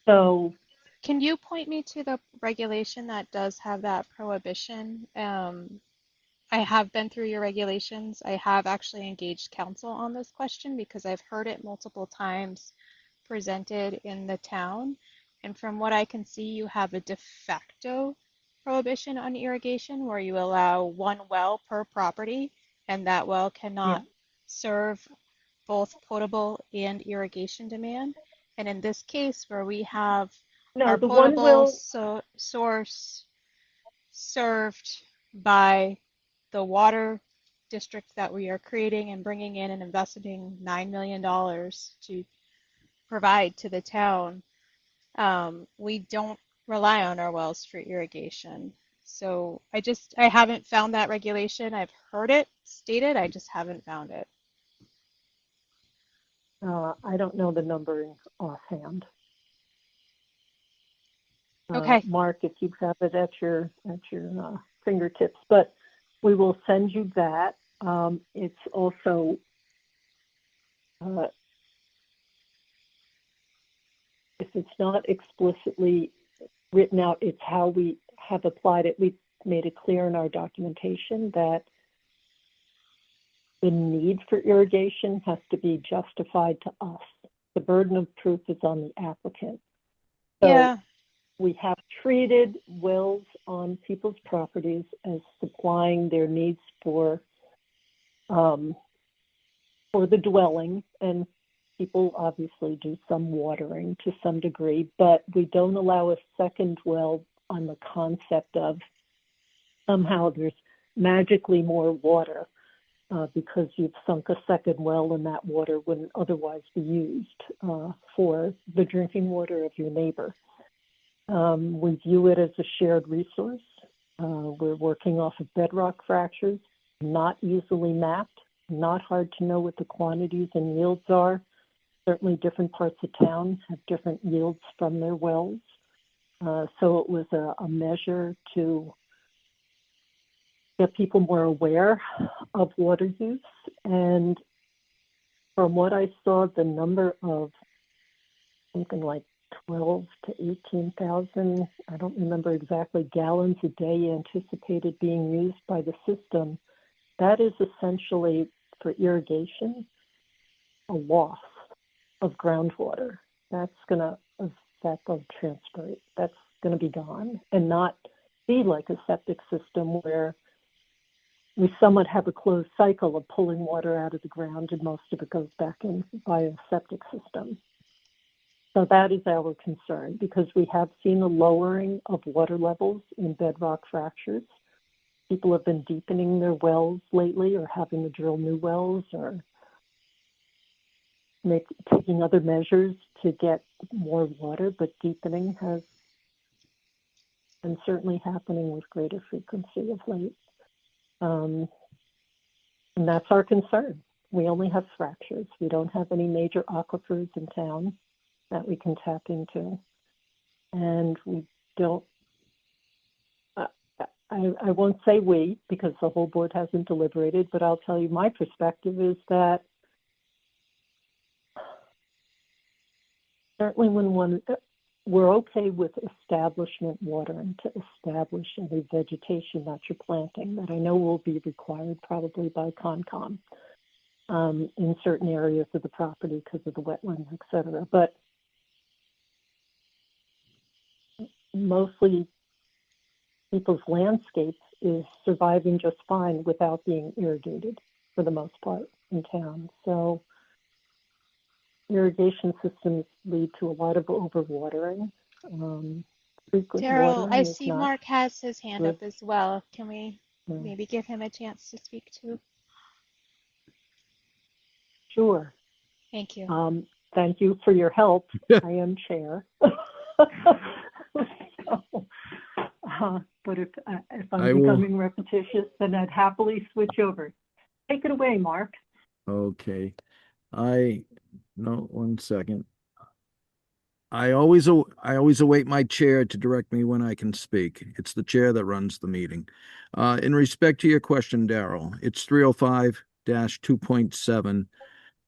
I: you point me to the regulation that does have that prohibition? I have been through your regulations. I have actually engaged counsel on this question because I've heard it multiple times presented in the town. And from what I can see, you have a de facto prohibition on irrigation where you allow one well per property, and that well cannot serve both potable and irrigation demand. And in this case, where we have
A: No,
I: our
A: the one
I: potable
A: will,
I: source served by the water district that we are creating and bringing in and investing $9 million to provide to the town. We don't rely on our wells for irrigation. So I haven't found that regulation. I've heard it stated, I just haven't found it.
A: I don't know the numbering offhand.
I: Okay.
A: Mark, if you have it at your fingertips, but we will send you that. It's also if it's not explicitly written out, it's how we have applied it. We've made it clear in our documentation that the need for irrigation has to be justified to us. The burden of proof is on the applicant. So
I: Yeah.
A: we have treated wells on people's properties as supplying their needs for the dwelling, and people obviously do some watering to some degree, but we don't allow a second well on the concept of somehow there's magically more water because you've sunk a second well and that water wouldn't otherwise be used for the drinking water of your neighbor. We view it as a shared resource. We're working off of bedrock fractures, not easily mapped, not hard to know what the quantities and yields are. Certainly different parts of town have different yields from their wells. So it was a measure to get people more aware of water use. And from what I saw, the number of something like 12 to 18,000, I don't remember exactly, gallons a day anticipated being used by the system, that is essentially for irrigation, a loss of groundwater. That's going to affect the transfer rate. That's going to be gone and not be like a septic system where we somewhat have a closed cycle of pulling water out of the ground and most of it goes back in via a septic system. So that is our concern because we have seen a lowering of water levels in bedrock fractures. People have been deepening their wells lately or having to drill new wells or taking other measures to get more water, but deepening has been certainly happening with greater frequency of late. And that's our concern. We only have fractures. We don't have any major aquifers in town that we can tap into. And we don't, I won't say we, because the whole board hasn't deliberated, but I'll tell you my perspective is that certainly we're okay with establishment watering to establish any vegetation that you're planting that I know will be required probably by Concom in certain areas of the property because of the wetlands, et cetera. But mostly people's landscape is surviving just fine without being irrigated for the most part in town. So irrigation systems lead to a lot of overwatering. Frequent
I: Daryl,
A: watering
I: I
A: is
I: see
A: not
I: Mark has his hand
A: good.
I: up as well. Can we maybe give him a chance to speak too?
A: Sure.
I: Thank you.
A: Thank you for your help. I am chair. So, but if I'm becoming repetitious, then I'd happily switch over. Take it away, Mark.
F: Okay. No, 1 second. I always await my chair to direct me when I can speak. It's the chair that runs the meeting. In respect to your question, Daryl, it's 305-2.7,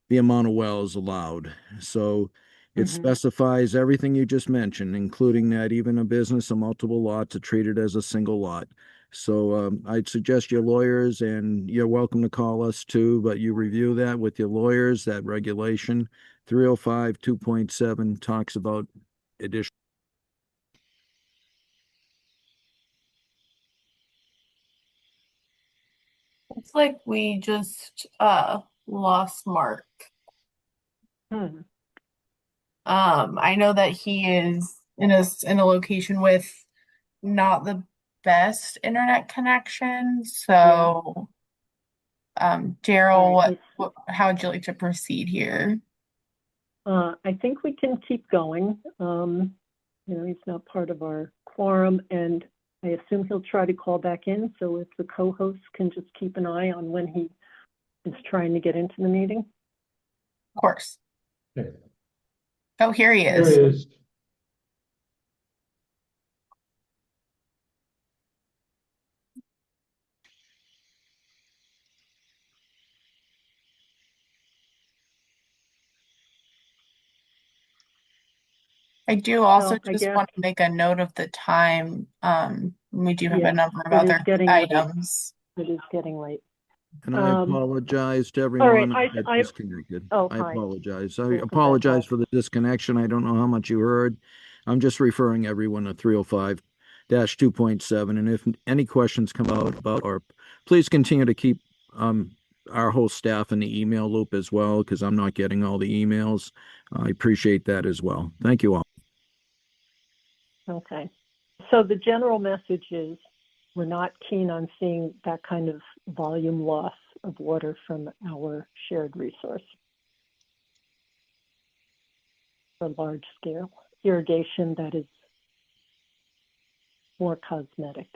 F: the amount of wells allowed. So it specifies everything you just mentioned, including that even a business of multiple lots are treated as a single lot. So I'd suggest your lawyers, and you're welcome to call us too, but you review that with your lawyers, that regulation. 305-2.7 talks about additional.
E: It's like we just lost Mark. I know that he is in a location with not the best internet connection. So, Daryl,
A: Right.
E: how would you like to proceed here?
A: I think we can keep going. He's not part of our quorum, and I assume he'll try to call back in. So if the co-hosts can just keep an eye on when he is trying to get into the meeting.
E: Of course.
L: Okay.
E: Oh, here he is.
L: There it is.
E: I do also
A: I
E: just
A: guess
E: want to make a note of the time. We do have a
A: Yes,
E: number of
A: it is
E: other
A: getting late.
E: items.
A: It is getting late.
F: And I apologize to
A: All
F: everyone
A: right,
F: that
A: I
F: disconnected.
A: oh,
F: I
A: hi.
F: apologize. I
A: Welcome back,
F: apologize
A: Bob.
F: for the disconnection. I don't know how much you heard. I'm just referring everyone to 305-2.7. And if any questions come out about, or please continue to keep our whole staff in the email loop as well, because I'm not getting all the emails. I appreciate that as well. Thank you all.
A: Okay. So the general message is we're not keen on seeing that kind of volume loss of water from our shared resource for large scale irrigation that is more cosmetic.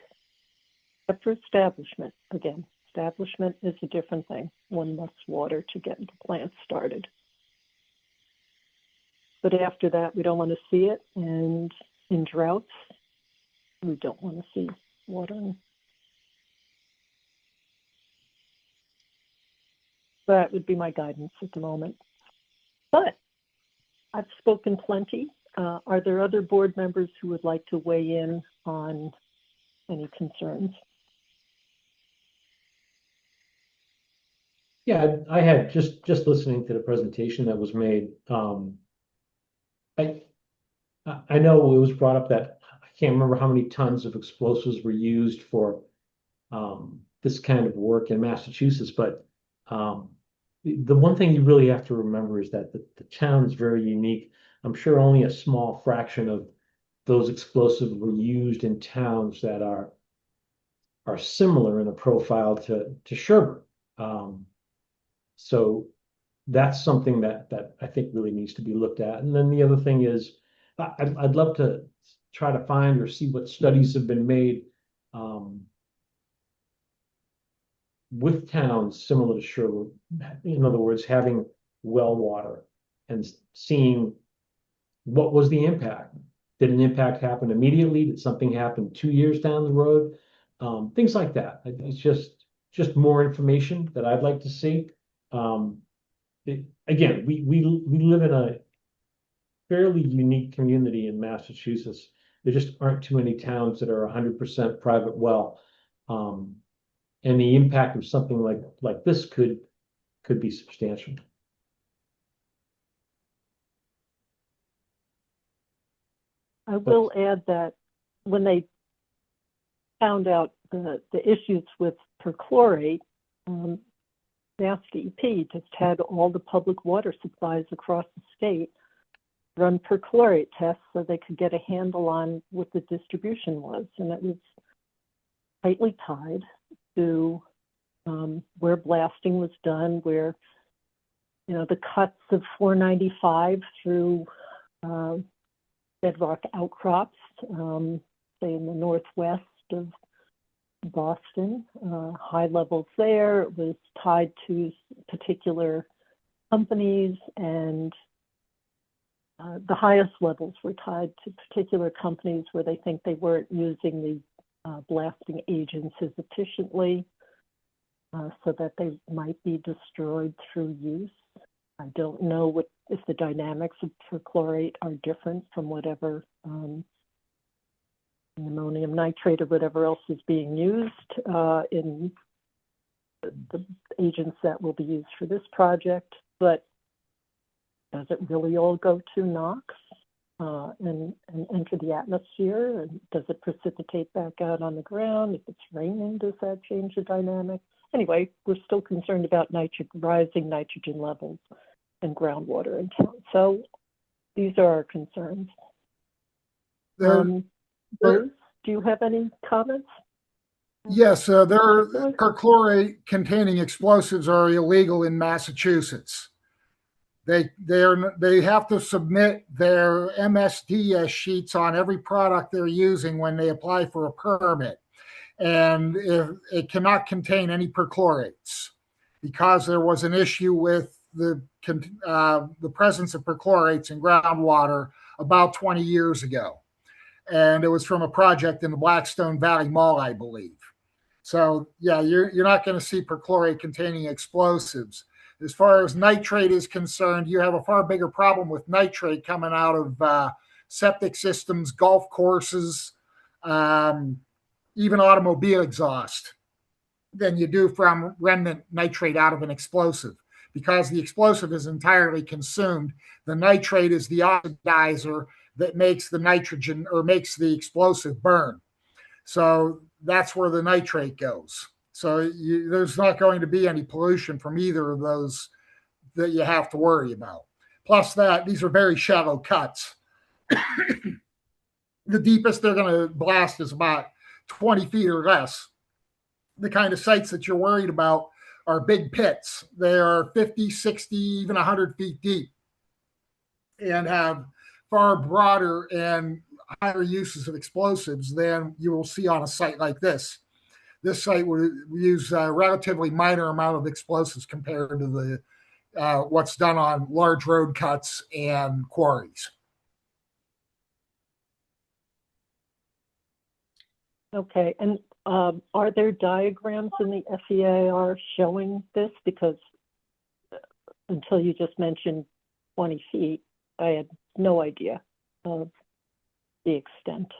A: Except for establishment, again, establishment is a different thing. One must water to get the plant started. But after that, we don't want to see it. And in droughts, we don't want to see watering. That would be my guidance at the moment. But I've spoken plenty. Are there other board members who would like to weigh in on any concerns?
L: Yeah, I had just listening to the presentation that was made. I know it was brought up that I can't remember how many tons of explosives were used for this kind of work in Massachusetts, but the one thing you really have to remember is that the town is very unique. I'm sure only a small fraction of those explosives were used in towns that are similar in a profile to Sherborn. So that's something that I think really needs to be looked at. And then the other thing is, I'd love to try to find or see what studies have been made with towns similar to Sherwood. In other words, having well water and seeing what was the impact. Did an impact happen immediately? Did something happen 2 years down the road? Things like that. It's just more information that I'd like to see. Again, we live in a fairly unique community in Massachusetts. There just aren't too many towns that are 100% private well. And the impact of something like this could be substantial.
A: I will add that when they found out the issues with perchlorate, Mass DEP just had all the public water supplies across the state run perchlorate tests so they could get a handle on what the distribution was. And it was tightly tied to where blasting was done, where, the cuts of 495 through bedrock outcrops, say in the northwest of Boston, high levels there. It was tied to particular companies, and the highest levels were tied to particular companies where they think they weren't using the blasting agents as efficiently, so that they might be destroyed through use. I don't know if the dynamics of perchlorate are different from whatever ammonium nitrate or whatever else is being used in the agents that will be used for this project, but does it really all go to NOx and enter the atmosphere? And does it precipitate back out on the ground? If it's raining, does that change the dynamic? Anyway, we're still concerned about rising nitrogen levels and groundwater in town. So these are our concerns.
J: There, there,
A: Bose, do you have any comments?
J: yes, perchlorate containing explosives are illegal in Massachusetts. They have to submit their MSDS sheets on every product they're using when they apply for a permit, and it cannot contain any perchlorates because there was an issue with the presence of perchlorates in groundwater about 20 years ago, and it was from a project in the Blackstone Valley Mall, I believe. So yeah, you're not going to see perchlorate containing explosives. As far as nitrate is concerned, you have a far bigger problem with nitrate coming out of septic systems, golf courses, even automobile exhaust than you do from remnant nitrate out of an explosive. Because the explosive is entirely consumed, the nitrate is the oxidizer that makes the nitrogen or makes the explosive burn. So that's where the nitrate goes. So there's not going to be any pollution from either of those that you have to worry about. Plus that these are very shallow cuts. The deepest they're going to blast is about 20 feet or less. The kind of sites that you're worried about are big pits. They are 50, 60, even 100 feet deep and have far broader and higher uses of explosives than you will see on a site like this. This site would use a relatively minor amount of explosives compared to the what's done on large road cuts and quarries.
A: Okay, and are there diagrams in the FEAR showing this? Because until you just mentioned 20 feet, I had no idea of the extent.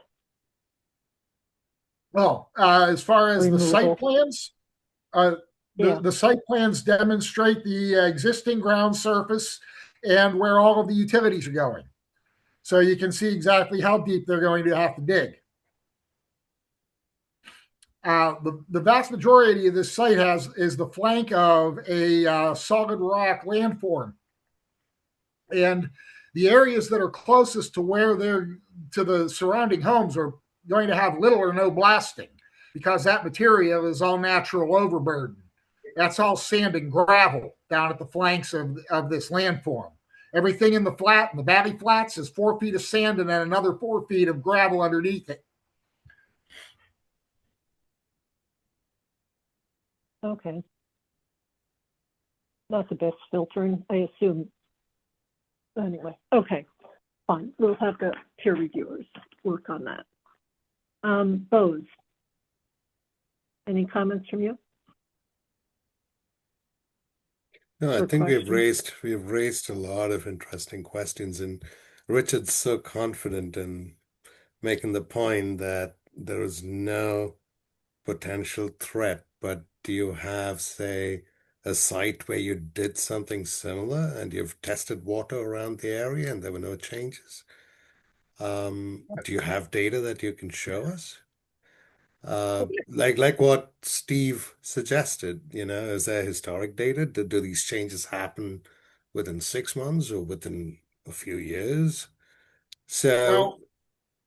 J: Well, as far as the site
A: Removal.
J: plans, the site plans demonstrate the existing ground surface and where all of the utilities are going. So you can see exactly how deep they're going to have to dig. The vast majority of this site is the flank of a solid rock landform. And the areas that are closest to where they're to the surrounding homes are going to have little or no blasting because that material is all natural overburden. That's all sand and gravel down at the flanks of this landform. Everything in the flat, in the valley flats, is 4 feet of sand and then another 4 feet of gravel underneath it.
A: Okay. Not the best filtering, I assume. Anyway, okay, fine. We'll have the peer reviewers work on that. Bose, any comments from you?
D: No, I
A: Or
D: think
A: questions?
D: we've raised a lot of interesting questions, and Richard's so confident in making the point that there is no potential threat. But do you have, say, a site where you did something similar and you've tested water around the area and there were no changes? Do you have data that you can show us? Like what Steve suggested, is there historic data? Do these changes happen within 6 months or within a few years? So
J: Well,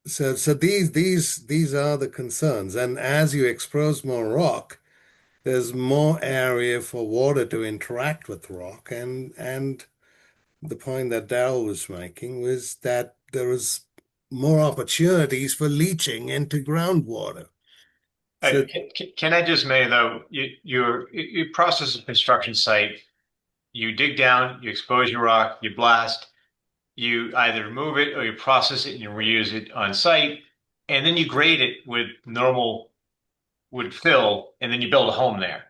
D: so these are the concerns. And as you expose more rock, there's more area for water to interact with rock. And the point that Darrell was making was that there is more opportunities for leaching into groundwater. So
K: Can I just say though, you process a construction site, you dig down, you expose your rock, you blast, you either remove it or you process it and you reuse it on site, and then you grade it with normal wood fill, and then you build a home there.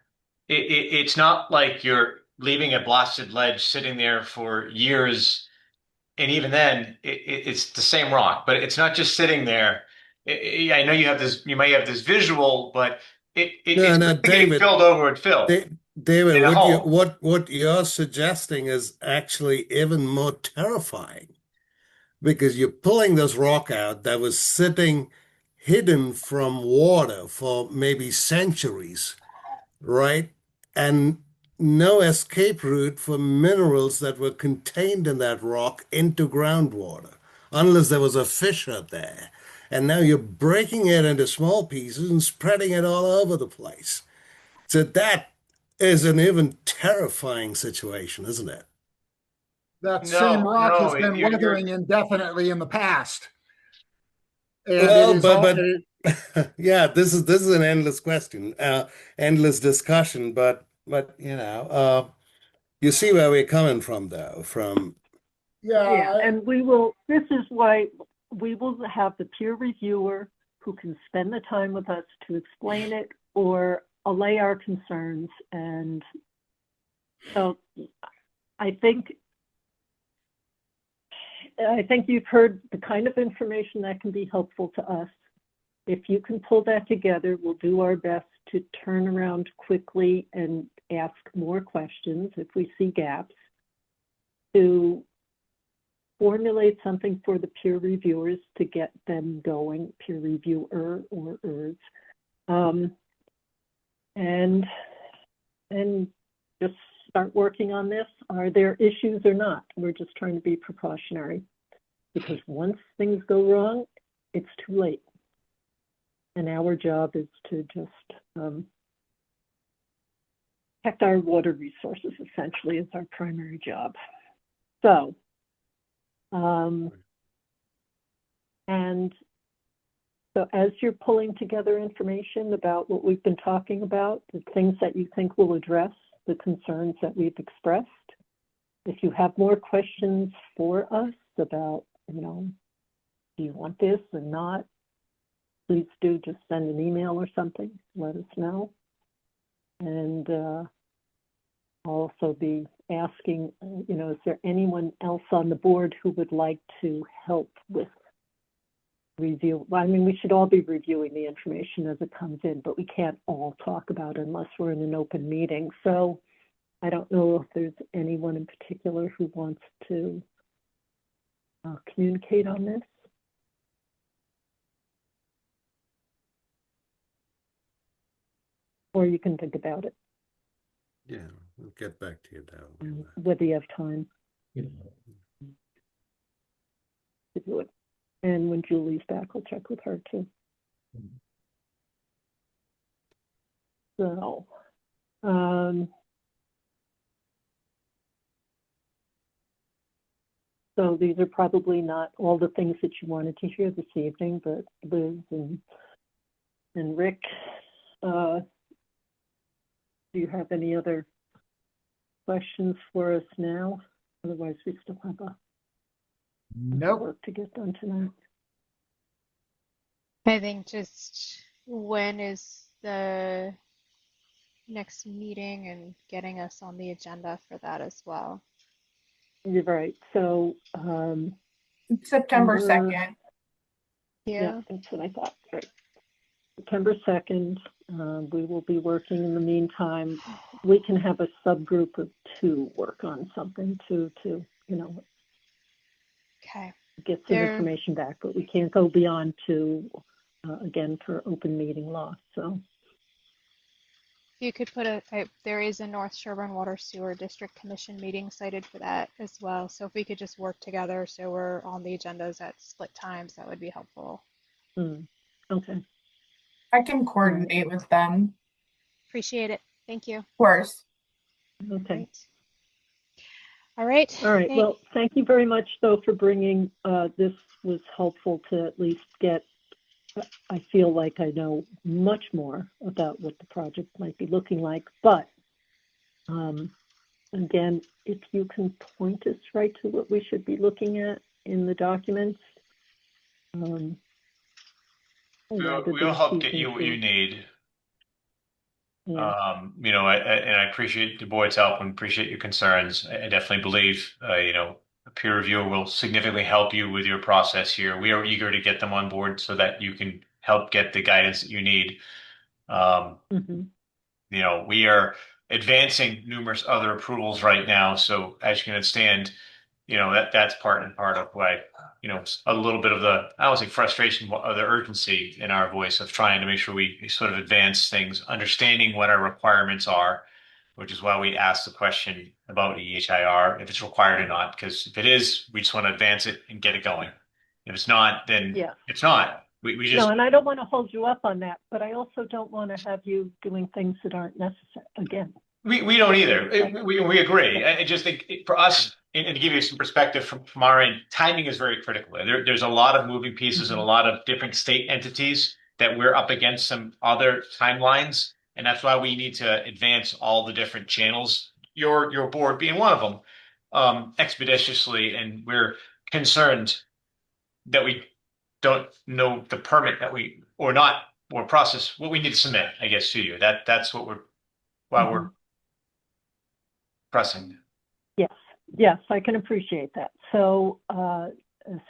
K: It's not like you're leaving a blasted ledge sitting there for years, and even then, it's the same rock, but it's not just sitting there. I know you might have this visual, but it's
D: no,
K: getting
D: David,
K: filled over with fill
D: David,
K: in a home.
D: what you're suggesting is actually even more terrifying because you're pulling this rock out that was sitting hidden from water for maybe centuries, right? And no escape route for minerals that were contained in that rock into groundwater, unless there was a fissure there. and now you're breaking it into small pieces and spreading it all over the place. So that is an even terrifying situation, isn't it?
J: That same
K: No,
J: rock has
K: no,
J: been
K: you're
J: weathering indefinitely in the past, and it
D: Well,
J: is all.
D: yeah, this is an endless question, endless discussion. But you see where we're coming from, though. From
A: Yeah,
J: Yeah,
A: and this is why we will have the peer reviewer who can spend the time with us to explain it or allay our concerns. And so I think you've heard the kind of information that can be helpful to us. If you can pull that together, we'll do our best to turn around quickly and ask more questions if we see gaps, to formulate something for the peer reviewers to get them going, peer reviewer or ers, and just start working on this. Are there issues or not? We're just trying to be precautionary, because once things go wrong, it's too late. And our job is to just protect our water resources, essentially, is our primary job. So, and so as you're pulling together information about what we've been talking about, the things that you think will address the concerns that we've expressed, if you have more questions for us about, do you want this or not, please do just send an email or something, let us know. And I'll also be asking, is there anyone else on the board who would like to help with review? Well, I mean, we should all be reviewing the information as it comes in, but we can't all talk about it unless we're in an open meeting. So I don't know if there's anyone in particular who wants to communicate on this. Or you can think about it.
D: yeah, we'll get back to you, Down.
A: Whether you have time
L: Yeah.
A: to do it. And when Julie's back, I'll check with her too. So, so these are probably not all the things that you wanted to hear this evening, but Liz and Rick, do you have any other questions for us now? Otherwise, we still have a
J: nope.
A: work to get done tonight.
I: I think just when is the next meeting and getting us on the agenda for that as well.
A: You're right. So
E: September 2nd.
A: Yeah, that's what I thought. Right. September 2nd, we will be working. In the meantime, we can have a subgroup of 2 work on something to
I: Okay.
A: get some information back, but we can't go beyond 2, again, for open meeting law. So
I: If you could put there is a North Sherborn Water Sewer District Commission meeting cited for that as well. So if we could just work together so we're on the agendas at split times, that would be helpful.
A: Okay.
E: I can coordinate with them.
I: Appreciate it. Thank you.
E: Of course.
A: Okay.
I: All right.
A: All right. Well, thank you very much, though, for bringing this. Was helpful to at least get, I feel like I know much more about what the project might be looking like. But again, if you can point us right to what we should be looking at in the documents.
K: We'll help get you what you need.
A: Yeah.
K: And I appreciate the board's help and appreciate your concerns. I definitely believe, a peer reviewer will significantly help you with your process here. We are eager to get them on board so that you can help get the guidance that you need. We are advancing numerous other approvals right now. So as you can understand, that's part of why, a little bit of the, I don't say frustration, but the urgency in our voice of trying to make sure we sort of advance things, understanding what our requirements are, which is why we asked the question about EHIR, if it's required or not, because if it is, we just want to advance it and get it going. If it's not, then it's not. We just
A: No, and I don't want to hold you up on that, but I also don't want to have you doing things that aren't necessary again.
K: we don't either. We agree. I just think for us, and to give you some perspective from our end, timing is very critical. There's a lot of moving pieces and a lot of different state entities that we're up against some other timelines, and that's why we need to advance all the different channels. Your board being one of them, expeditiously, and we're concerned that we don't know the permit that we or not or process what we need to submit, I guess, to you. That's what we're pressing.
A: Yes, I can appreciate that. So, as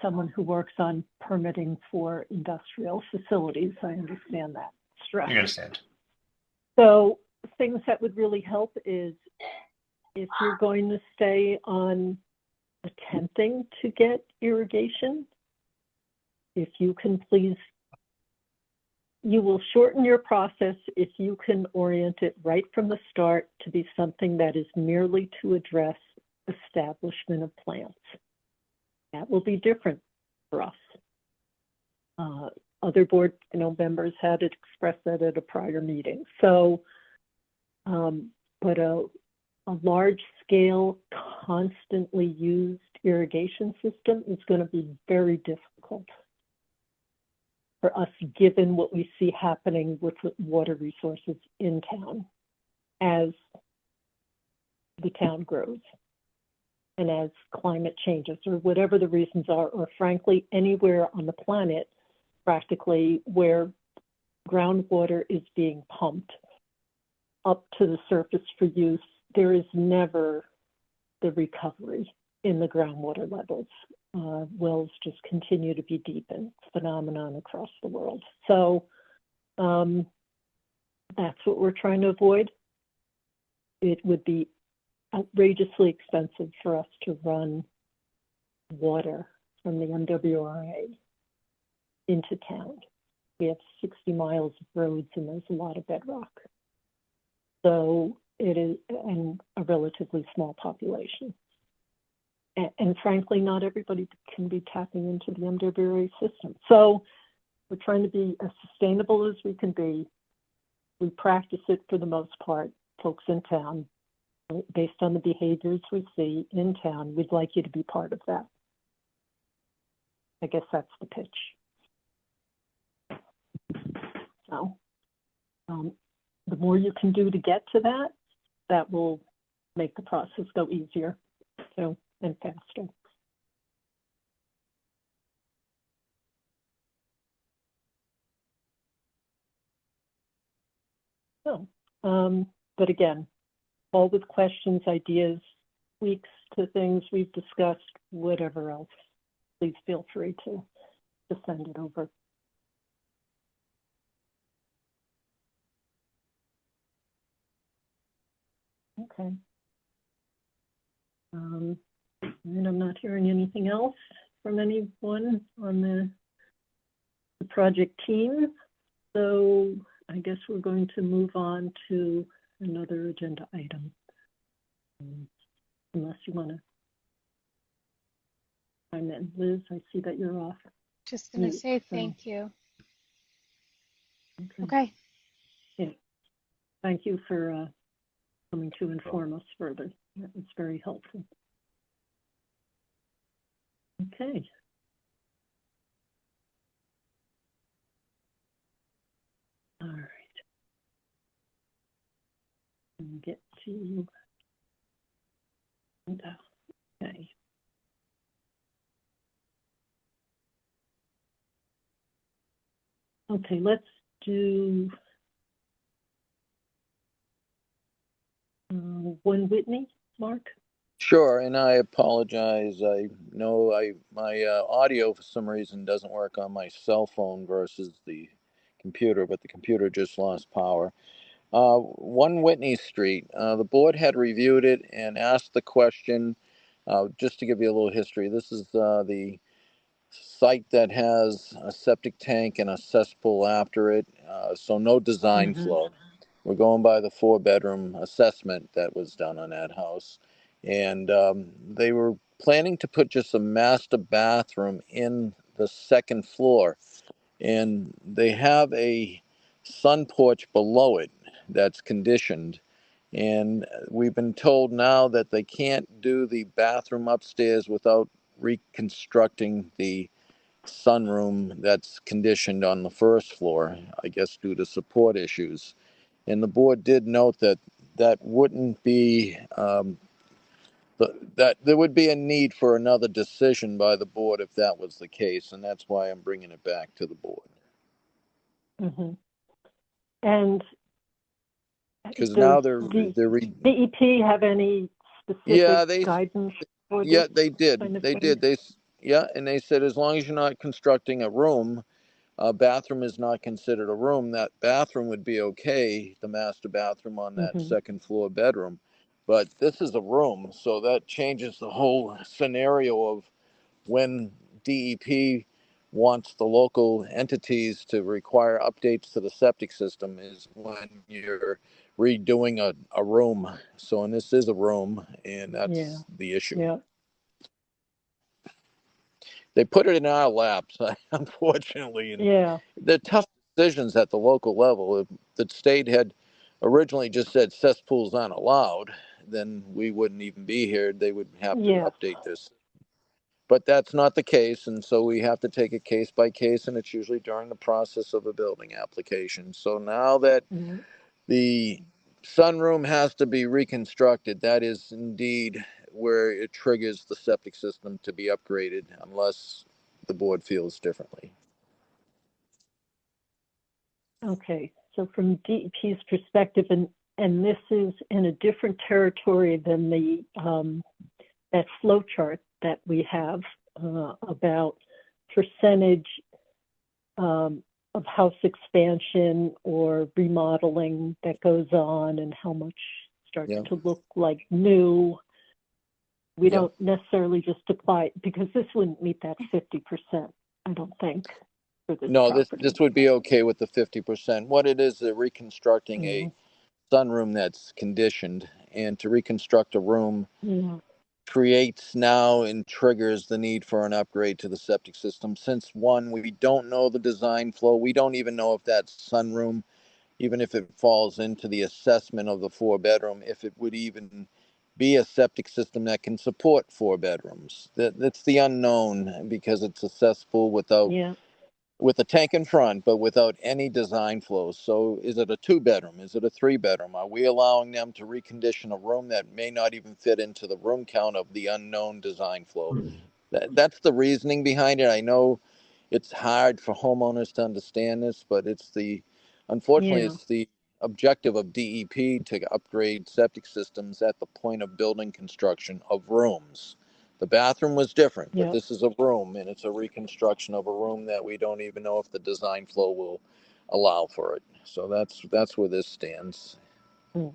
A: someone who works on permitting for industrial facilities, I understand that stress.
K: You understand.
A: So, things that would really help is if you're going to stay on attempting to get irrigation, if you can please, you will shorten your process if you can orient it right from the start to be something that is merely to address establishment of plants. That will be different for us. Other board, members had expressed that at a prior meeting. So, but a large-scale, constantly used irrigation system is going to be very difficult for us, given what we see happening with water resources in town as the town grows and as climate changes, or whatever the reasons are, or frankly, anywhere on the planet, practically, where groundwater is being pumped up to the surface for use, there is never the recovery in the groundwater levels. Wells just continue to be deepened, phenomenon across the world. So that's what we're trying to avoid. It would be outrageously expensive for us to run water from the MWRA into town. We have 60 miles of roads and there's a lot of bedrock. So it is, and a relatively small population. And frankly, not everybody can be tapping into the MWRA system. So we're trying to be as sustainable as we can be. We practice it for the most part, folks in town. Based on the behaviors we see in town, we'd like you to be part of that. I guess that's the pitch. So the more you can do to get to that, that will make the process go easier and faster. So, but again, all with questions, ideas, tweaks to things we've discussed, whatever else, please feel free to send it over. Okay. And I'm not hearing anything else from anyone on the project team. So I guess we're going to move on to another agenda item. Unless you want to chime in. Liz, I see that you're off.
I: Just going to say thank you. Okay.
A: Yeah. Thank you for coming to inform us further. That was very helpful. Okay. All right. And get to okay. Okay, let's do 1 Whitney, Mark.
F: Sure, and I apologize. I know my audio for some reason doesn't work on my cell phone versus the computer, but the computer just lost power. 1 Whitney Street. The board had reviewed it and asked the question. Just to give you a little history, this is the site that has a septic tank and a cesspool after it, so no design flow. We're going by the 4-bedroom assessment that was done on that house. And they were planning to put just a master bathroom in the second floor. and they have a sun porch below it that's conditioned. And we've been told now that they can't do the bathroom upstairs without reconstructing the sunroom that's conditioned on the first floor, I guess due to support issues. And the board did note that that wouldn't be, that there would be a need for another decision by the board if that was the case. And that's why I'm bringing it back to the board.
A: Mm-hmm. And
F: Because
A: does
F: now
A: the
F: they're
A: DEP have any
F: yeah,
A: specific guidance for
F: yeah,
A: this
F: they did.
A: kind of
F: They
A: thing?
F: did. Yeah, and they said as long as you're not constructing a room, a bathroom is not considered a room. That bathroom would be okay, the master bathroom on that
A: Mm-hmm.
F: second floor bedroom. But this is a room, so that changes the whole scenario of when DEP wants the local entities to require updates to the septic system is when you're redoing a room. So, and this is a room, and
A: Yeah.
F: that's the issue.
A: Yeah.
F: They put it in our laps, unfortunately, and
A: Yeah.
F: they're tough decisions at the local level. If the state had originally just said cesspools aren't allowed, then we wouldn't even be here. They would have to
A: Yes.
F: update this. But that's not the case, and so we have to take it case by case, and it's usually during the process of a building application. So now that
A: Mm-hmm.
F: the sunroom has to be reconstructed, that is indeed where it triggers the septic system to be upgraded, unless the board feels differently.
A: Okay. So from DEP's perspective, and this is in a different territory than the that flow chart that we have about percentage of house expansion or remodeling that goes on and how much starts
F: Yeah.
A: to look like new. We
F: Yeah.
A: don't necessarily just apply, because this wouldn't meet that 50%, I don't think, for this
F: No,
A: property.
F: this would be okay with the 50%. What it is, they're reconstructing a sunroom that's conditioned, and to reconstruct a room
A: Yeah.
F: creates now and triggers the need for an upgrade to the septic system. Since one, we don't know the design flow. We don't even know if that sunroom, even if it falls into the assessment of the 4-bedroom, if it would even be a septic system that can support 4 bedrooms. That's the unknown, because it's a cesspool without,
A: Yeah.
F: with a tank in front, but without any design flows. So is it a 2-bedroom? Is it a 3-bedroom? Are we allowing them to recondition a room that may not even fit into the room count of the unknown design flow? That's the reasoning behind it. I know it's hard for homeowners to understand this, but unfortunately,
A: Yeah.
F: it's the objective of DEP to upgrade septic systems at the point of building construction of rooms. The bathroom was different, but
A: Yeah.
F: this is a room, and it's a reconstruction of a room that we don't even know if the design flow will allow for it. So that's where this stands.
A: Mm.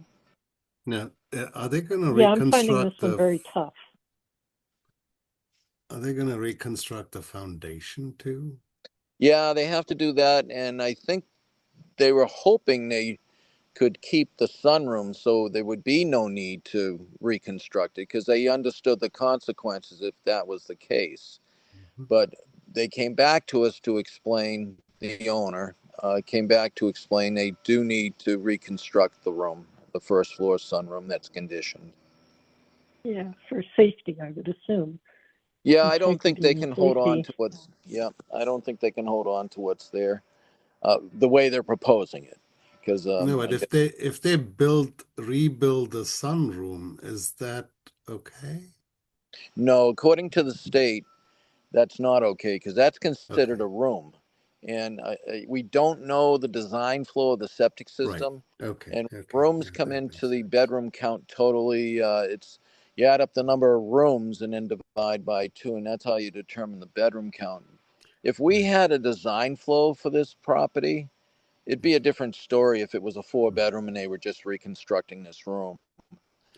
D: Now, are they going to
A: Yeah, I'm finding this
D: reconstruct
A: one very tough.
D: Are they going to reconstruct the foundation too?
F: Yeah, they have to do that, and I think they were hoping they could keep the sunroom so there would be no need to reconstruct it, because they understood the consequences if that was the case. But they came back to us to explain, the owner came back to explain they do need to reconstruct the room, the first floor sunroom that's conditioned.
A: Yeah, for safety, I would assume.
F: Yeah, I don't think
A: Integrity
F: they
A: and
F: can hold on
A: safety.
F: to what's, yeah, I don't think they can hold on to what's there the way they're proposing it. Because
D: No, but
F: I guess,
D: if they rebuild the sunroom, is that okay?
F: no, according to the state, that's not okay, because that's considered
D: Okay,
F: a room. And we don't know the design flow of the septic
D: right.
F: system.
D: Okay,
F: And
D: okay.
F: rooms
D: Yeah,
F: come
D: that
F: into
D: makes
F: the
D: sense.
F: bedroom count totally. You add up the number of rooms and then divide by 2, and that's how you determine the bedroom count. If we
D: Right.
F: had a design flow for this property, it'd be a different story if it was a 4-bedroom and they were just reconstructing this room.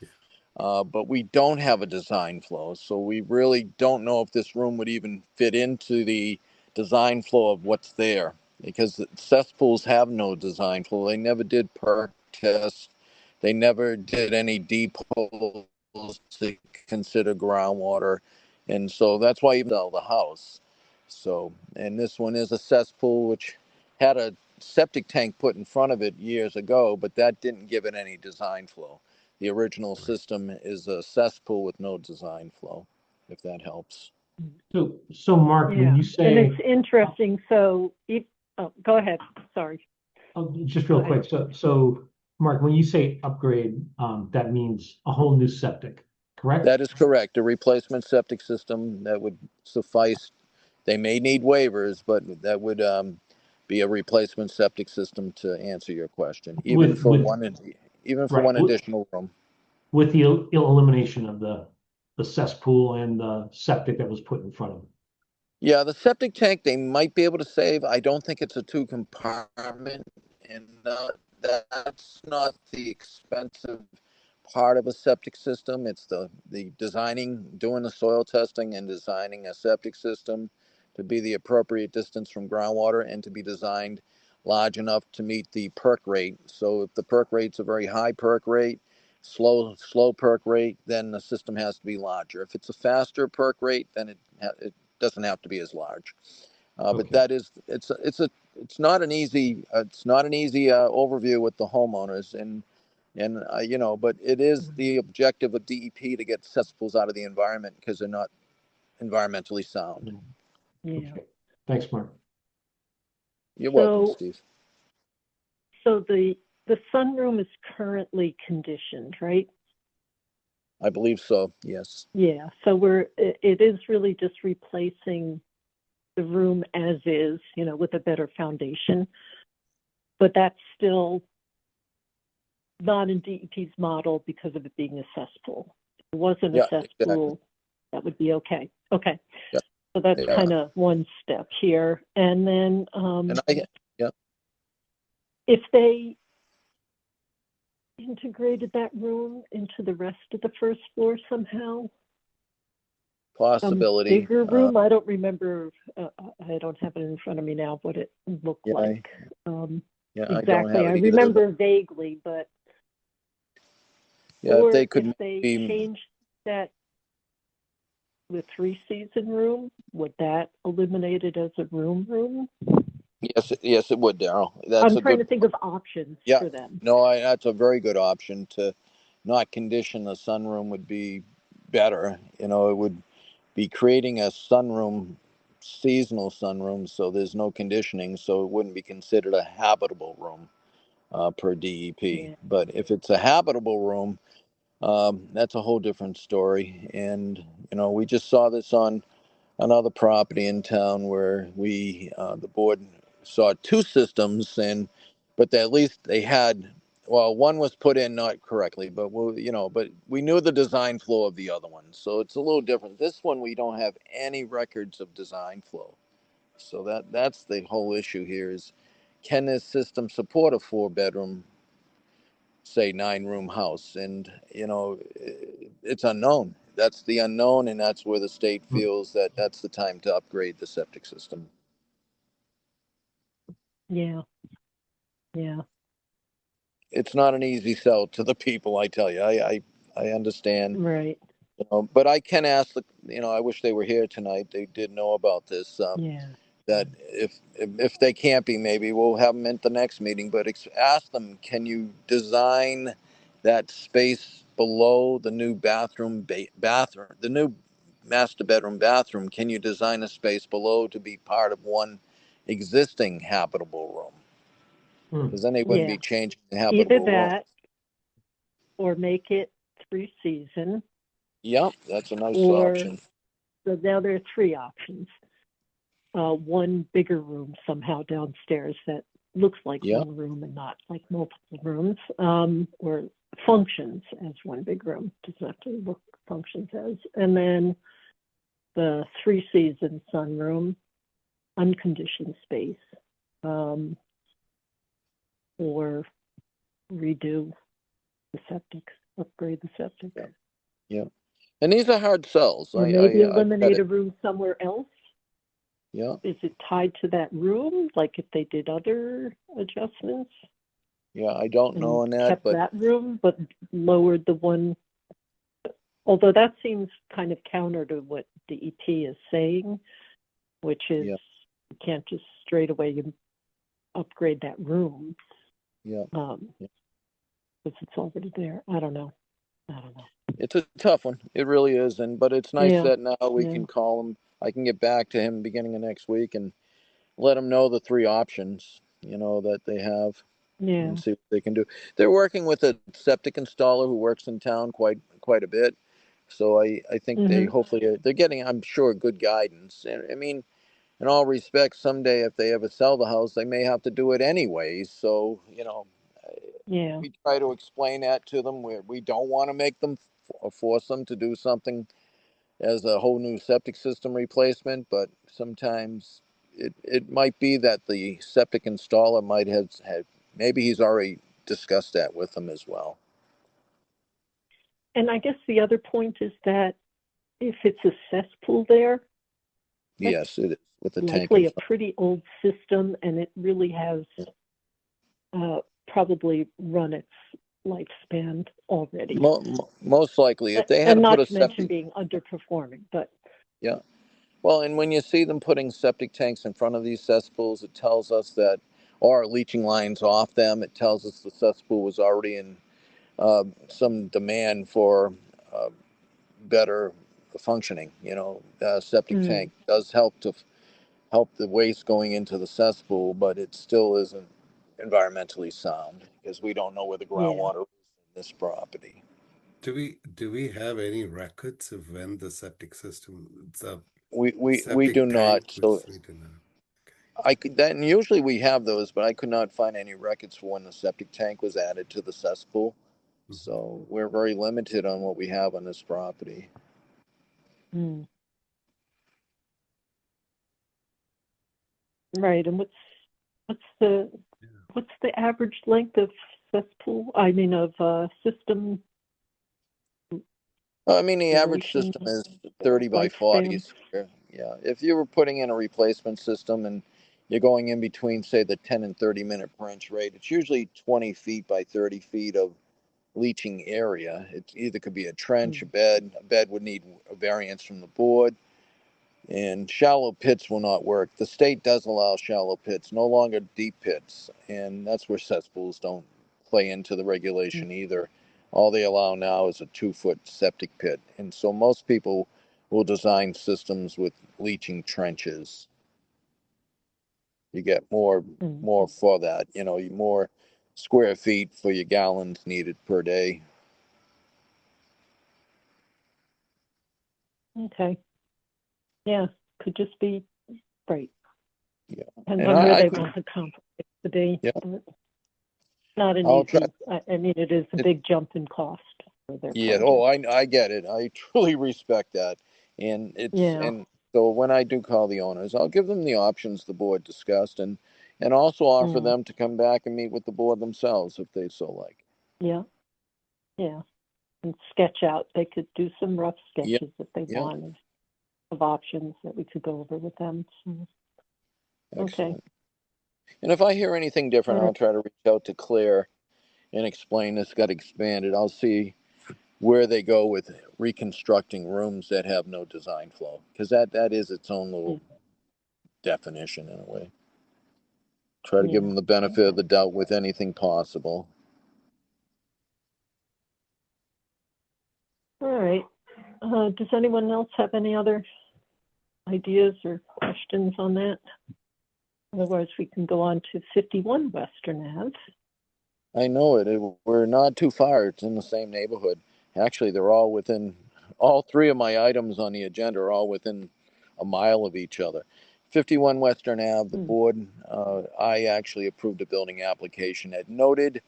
D: Yeah.
F: But we don't have a design flow, so we really don't know if this room would even fit into the design flow of what's there, because cesspools have no design flow. They never did perk tests. They never did any deep holes to consider groundwater, and so that's why you sell the house. So, and this one is a cesspool, which had a septic tank put in front of it years ago, but that didn't give it any design flow. The original system is a cesspool with no design flow, if that helps.
L: So Mark, when you
A: And
L: say,
A: it's interesting, so, go ahead, sorry.
L: just real
A: Go ahead.
L: quick, so Mark, when you say upgrade, that means a whole new septic, correct?
F: That is correct. A replacement septic system that would suffice. They may need waivers, but that would be a replacement septic system to answer your question, even for one additional room.
L: With the elimination of the cesspool and the septic that was put in front of it.
F: Yeah, the septic tank they might be able to save. I don't think it's a 2-compartment, and that's not the expensive part of a septic system. It's the doing the soil testing and designing a septic system to be the appropriate distance from groundwater and to be designed large enough to meet the perk rate. So if the perk rate's a very high perk rate, slow perk rate, then the system has to be larger. If it's a faster perk rate, then it doesn't have to be as large. But that is it's not an easy overview with the homeowners, and but it is the objective of DEP to get cesspools out of the environment because they're not environmentally sound.
A: Yeah.
L: Okay. Thanks, Mark.
F: You're welcome, Steve.
A: So the sunroom is currently conditioned, right?
F: I believe so, yes.
A: Yeah, so it is really just replacing the room as is, with a better foundation. But that's still not in DEP's model because of it being a cesspool. If it wasn't a cesspool, exactly. That would be okay. Okay.
F: Yeah.
A: So that's kind of one step here. And then if they integrated that room into the rest of the first floor somehow,
F: possibility.
A: Bigger room. I don't remember. I don't have it in front of me now. What it looked like. Exactly. I remember vaguely, but
F: if they
A: changed that the 3-season room, would that eliminate it as a room?
F: Yes, it would, Daryl.
A: I'm trying to think of options for them.
F: No, that's a very good option. To not condition the sunroom would be better. It would be creating a seasonal sunroom, so there's no conditioning, so it wouldn't be considered a habitable room per DEP. Yeah. But if it's a habitable room, that's a whole different story. And we just saw this on another property in town where the board saw 2 systems, but at least they had. Well, one was put in not correctly, but but we knew the design flow of the other one, so it's a little different. This one we don't have any records of design flow, so that's the whole issue here: is can this system support a 4-bedroom, say 9-room house? And it's unknown. That's the unknown, and that's where the state feels that that's the time to upgrade the septic system.
A: Yeah.
F: It's not an easy sell to the people, I tell you. I understand.
A: Right.
F: But I can ask I wish they were here tonight. They did know about this. That if they can't be, maybe we'll have them at the next meeting. But ask them, can you design that space below the new bathroom, the new master bedroom bathroom? Can you design a space below to be part of one existing habitable room? Because then they wouldn't be changing the habitable room.
A: Either that, or make it 3-season.
F: Yep, that's a nice option.
A: So now there are 3 options. One bigger room somehow downstairs that looks like one room and not like multiple rooms, or functions as one big room. Doesn't have to look functions as. And then the 3-season sunroom, unconditioned space, or redo the septic, upgrade the septic.
F: Yeah. And these are hard sells.
A: Or maybe eliminate a room somewhere else.
F: Yeah.
A: Is it tied to that room? Like if they did other adjustments?
F: Yeah, I don't know on that.
A: Kept that room, but lowered the one. Although that seems kind of counter to what DEP is saying. which is,
F: Yeah.
A: you can't just straight away upgrade that room.
F: Yeah.
A: Because it's already there. I don't know.
F: It's a tough one. It really is. But it's nice
A: Yeah.
F: that now we can call him. I can get back to him beginning of next week and let him know the three options, that they have.
A: Yeah.
F: And see what they can do. They're working with a septic installer who works in town quite a bit. So I think they hopefully they're getting, I'm sure, good guidance. And I mean, in all respects, someday if they ever sell the house, they may have to do it anyways. So,
A: Yeah.
F: we try to explain that to them. We don't want to make them force them to do something as a whole new septic system replacement, but sometimes it might be that the septic installer might have had, maybe he's already discussed that with them as well.
A: And I guess the other point is that if it's a cesspool there,
F: Yes, it is with the tank.
A: Likely a pretty old system, and it really has probably run its lifespan already.
F: Most likely, if they had
A: and
F: to
A: not
F: put a
A: to mention
F: septic,
A: being underperforming, but
F: yeah. Well, and when you see them putting septic tanks in front of these cesspools, it tells us that, or leaching lines off them, it tells us the cesspool was already in some demand for better functioning. Septic tank does help the waste going into the cesspool, but it still isn't environmentally sound because we don't know where the groundwater is in this property.
D: Do we have any records of when the septic system,
F: We do not. So
D: we do not.
F: I could then usually we have those, but I could not find any records for when the septic tank was added to the cesspool. So we're very limited on what we have on this property.
A: Right. And what's the average length of cesspool? I mean, of system.
F: I mean, the average system is 30 by 40 square. Yeah. If you were putting in a replacement system and you're going in between, say, the 10 and 30 minute per inch rate, it's usually 20 feet by 30 feet of leaching area. It either could be a trench, a bed. A bed would need a variance from the board, and shallow pits will not work. The state does allow shallow pits, no longer deep pits, and that's where cesspools don't play into the regulation either. All they allow now is a 2-foot septic pit, and so most people will design systems with leaching trenches. You get more for that, more square feet for your gallons needed per day.
A: Okay. Yeah, could just be right.
F: Yeah.
A: Depends
F: And
A: on where they want the compromise to be.
F: Yeah.
A: Not an easy. I mean, it is a big jump in cost for their
F: Yeah.
A: project.
F: Oh, I get it. I truly respect that. And and so when I do call the owners, I'll give them the options the board discussed and also offer them to come back and meet with the board themselves if they so like.
A: Yeah. Yeah. And sketch out. They could do some rough sketches if they want of options that we could go over with them. So.
F: Excellent. Okay. And if I hear anything different, I'll try to reach out to Claire and explain this got expanded. I'll see where they go with reconstructing rooms that have no design flow, because that is its own little definition in a way. Try to give them the benefit of the doubt with anything possible.
A: All right. Does anyone else have any other ideas or questions on that? Otherwise, we can go on to 51 Western Ave.
F: I know it. We're not too far. It's in the same neighborhood. Actually, they're all within, all three of my items on the agenda are all within a mile of each other. 51 Western Ave, the board, I actually approved a building application that noted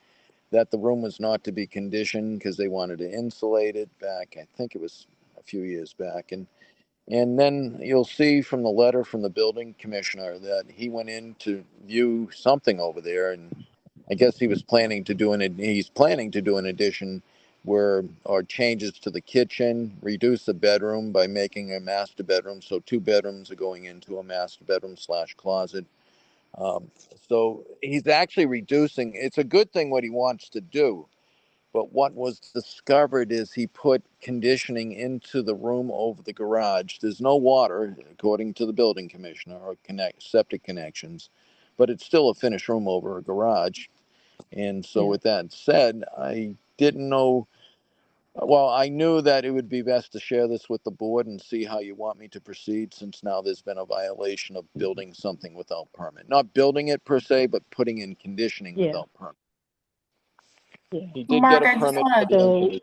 F: that the room was not to be conditioned because they wanted to insulate it back. I think it was a few years back. And then you'll see from the letter from the building commissioner that he went in to view something over there, and I guess he's planning to do an addition or changes to the kitchen, reduce the bedroom by making a master bedroom. So 2 bedrooms are going into a master bedroom / closet. So he's actually reducing. It's a good thing what he wants to do. But what was discovered is he put conditioning into the room over the garage. There's no water, according to the building commissioner, or septic connections, but it's still a finished room over a garage. And so,
A: Yeah.
F: with that said, I didn't know. Well, I knew that it would be best to share this with the board and see how you want me to proceed, since now there's been a violation of building something without permit. Not building it per se, but putting in conditioning
A: Yeah.
F: without permit.
A: Yeah.
F: He did
E: Mark,
F: get a
E: I just
F: permit
E: want
F: for the
A: So,
F: installation.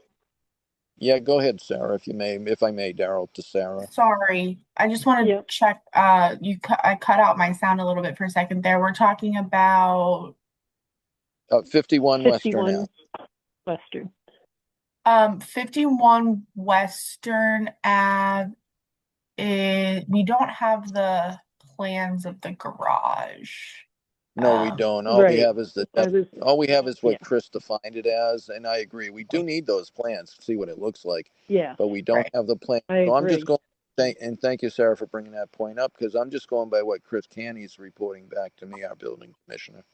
F: Yeah, go ahead, Sarah, if I may, Daryl, to Sarah.
E: sorry. I just want to
A: yeah,
E: check. I cut out my sound a little bit for a second there. We're talking about
F: 51 Western
A: 51
F: Ave.
A: Western.
E: 51 Western Ave. We don't have the plans of the garage.
F: No, we don't. All we
A: Right.
F: have is all we have is what
A: Yeah.
F: Chris defined it as, and I agree. We do need those plans to see what it looks like,
A: Yeah.
F: but we don't
E: Right.
F: have the plan.
A: I
F: So I'm just
A: agree.
F: going. Thank you, Sarah, for bringing that point up, because I'm just going by what Chris Canny's reporting back to me, our building commissioner.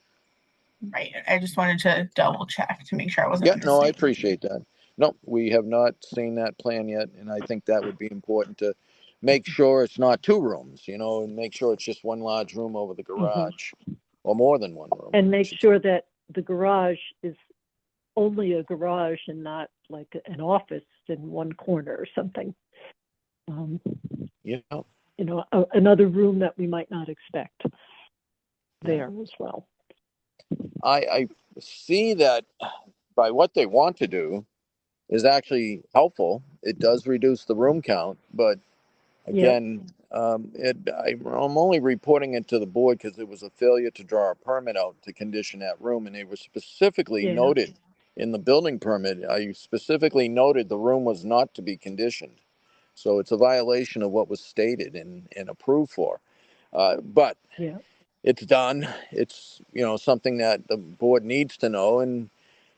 E: Right. I just wanted to double check to make sure I wasn't
F: Yeah, no, I
E: mistaken.
F: appreciate that. No, we have not seen that plan yet, and I think that would be important to make sure it's not two rooms, and make sure it's just one large room over the garage, or more than one room.
A: And make sure that the garage is only a garage and not like an office in one corner or something.
F: Yeah.
A: Another room that we might not expect there as well.
F: I see that by what they want to do is actually helpful. It does reduce the room count, but again, I'm only reporting it to the board because it was a failure to draw a permit out to condition that room, and they were specifically
A: Yeah.
F: noted in the building permit. I specifically noted the room was not to be conditioned, so it's a violation of what was stated and approved for. But
A: Yeah.
F: it's done. It's something that the board needs to know, and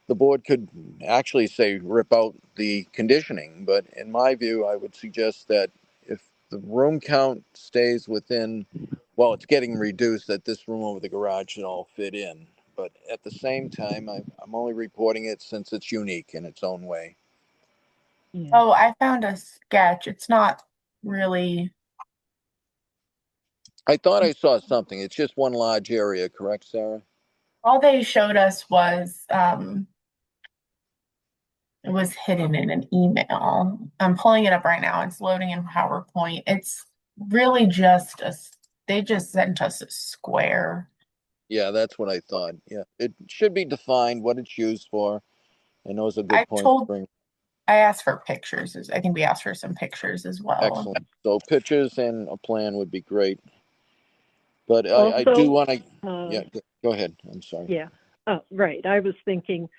F: the board could actually say rip out the conditioning. But in my view, I would suggest that if the room count stays within, well, it's getting reduced, that this room over the garage should all fit in. But at the same time, I'm only reporting it since it's unique in its own way.
A: Yeah.
E: Oh, I found a sketch. It's not really.
F: I thought I saw something. It's just one large area, correct, Sarah?
E: All they showed us was it was hidden in an email. I'm pulling it up right now. It's loading in PowerPoint. It's really they just sent us a square.
F: Yeah, that's what I thought. Yeah, it should be defined what it's used for. And those are good points to bring.
E: I asked for pictures. I think we asked for some pictures as well.
F: Excellent. So pictures and a plan would be great. But
A: Also,
F: I do want to. Yeah, go ahead. I'm sorry.
A: Yeah. Oh, right. I was thinking,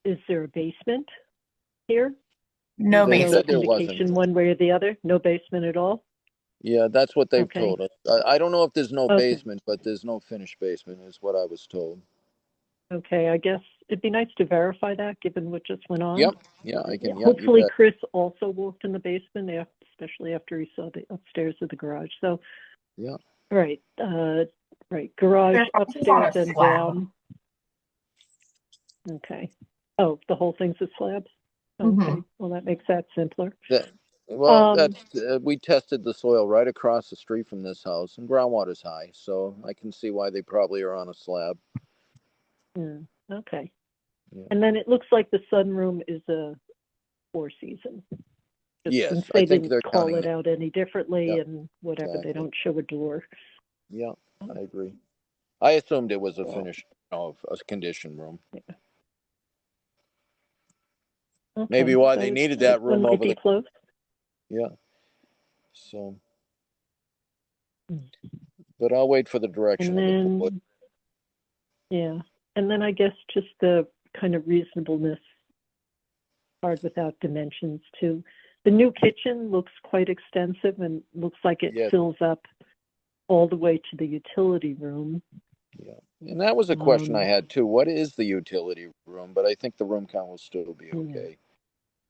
A: is there a basement here?
E: No
F: They
E: basement.
F: said there
A: Indication
F: wasn't.
A: one way or the other? No basement at all?
F: Yeah, that's what they've
A: Okay.
F: told us. I don't know if there's no
A: Okay.
F: basement, but there's no finished basement, is what I was told.
A: Okay, I guess it'd be nice to verify that, given what just went on.
F: Yep. Yeah, I can. Yeah,
A: Hopefully,
F: you bet.
A: Chris also walked in the basement, especially after he saw the upstairs of the garage. So,
F: yeah.
A: Right. Right. Garage upstairs and down. Okay. Oh, the whole thing's a slab? Okay. Well, that makes that simpler.
F: We tested the soil right across the street from this house, and groundwater's high, so I can see why they probably are on a slab.
A: Okay.
F: Yeah.
A: And then it looks like the sunroom is a four-season.
F: Yes,
A: Since
F: I
A: they
F: think
A: didn't
F: they're
A: call
F: counting
A: it out any differently,
F: Yep,
A: and whatever,
F: exactly.
A: they don't show a door.
F: Yeah, I agree. I assumed it was a finished, a conditioned room.
A: Yeah. Okay,
F: Maybe why
A: so
F: they needed that room
A: might
F: over
A: be
F: the.
A: close.
F: Yeah. So. But I'll wait for the direction of the board.
A: Yeah, and then I guess just the kind of reasonableness part without dimensions too. The new kitchen looks quite extensive and looks like it fills up all the way to the utility room.
F: Yeah, and that was a question I had too. What is the utility room? But I think the room count will still be okay.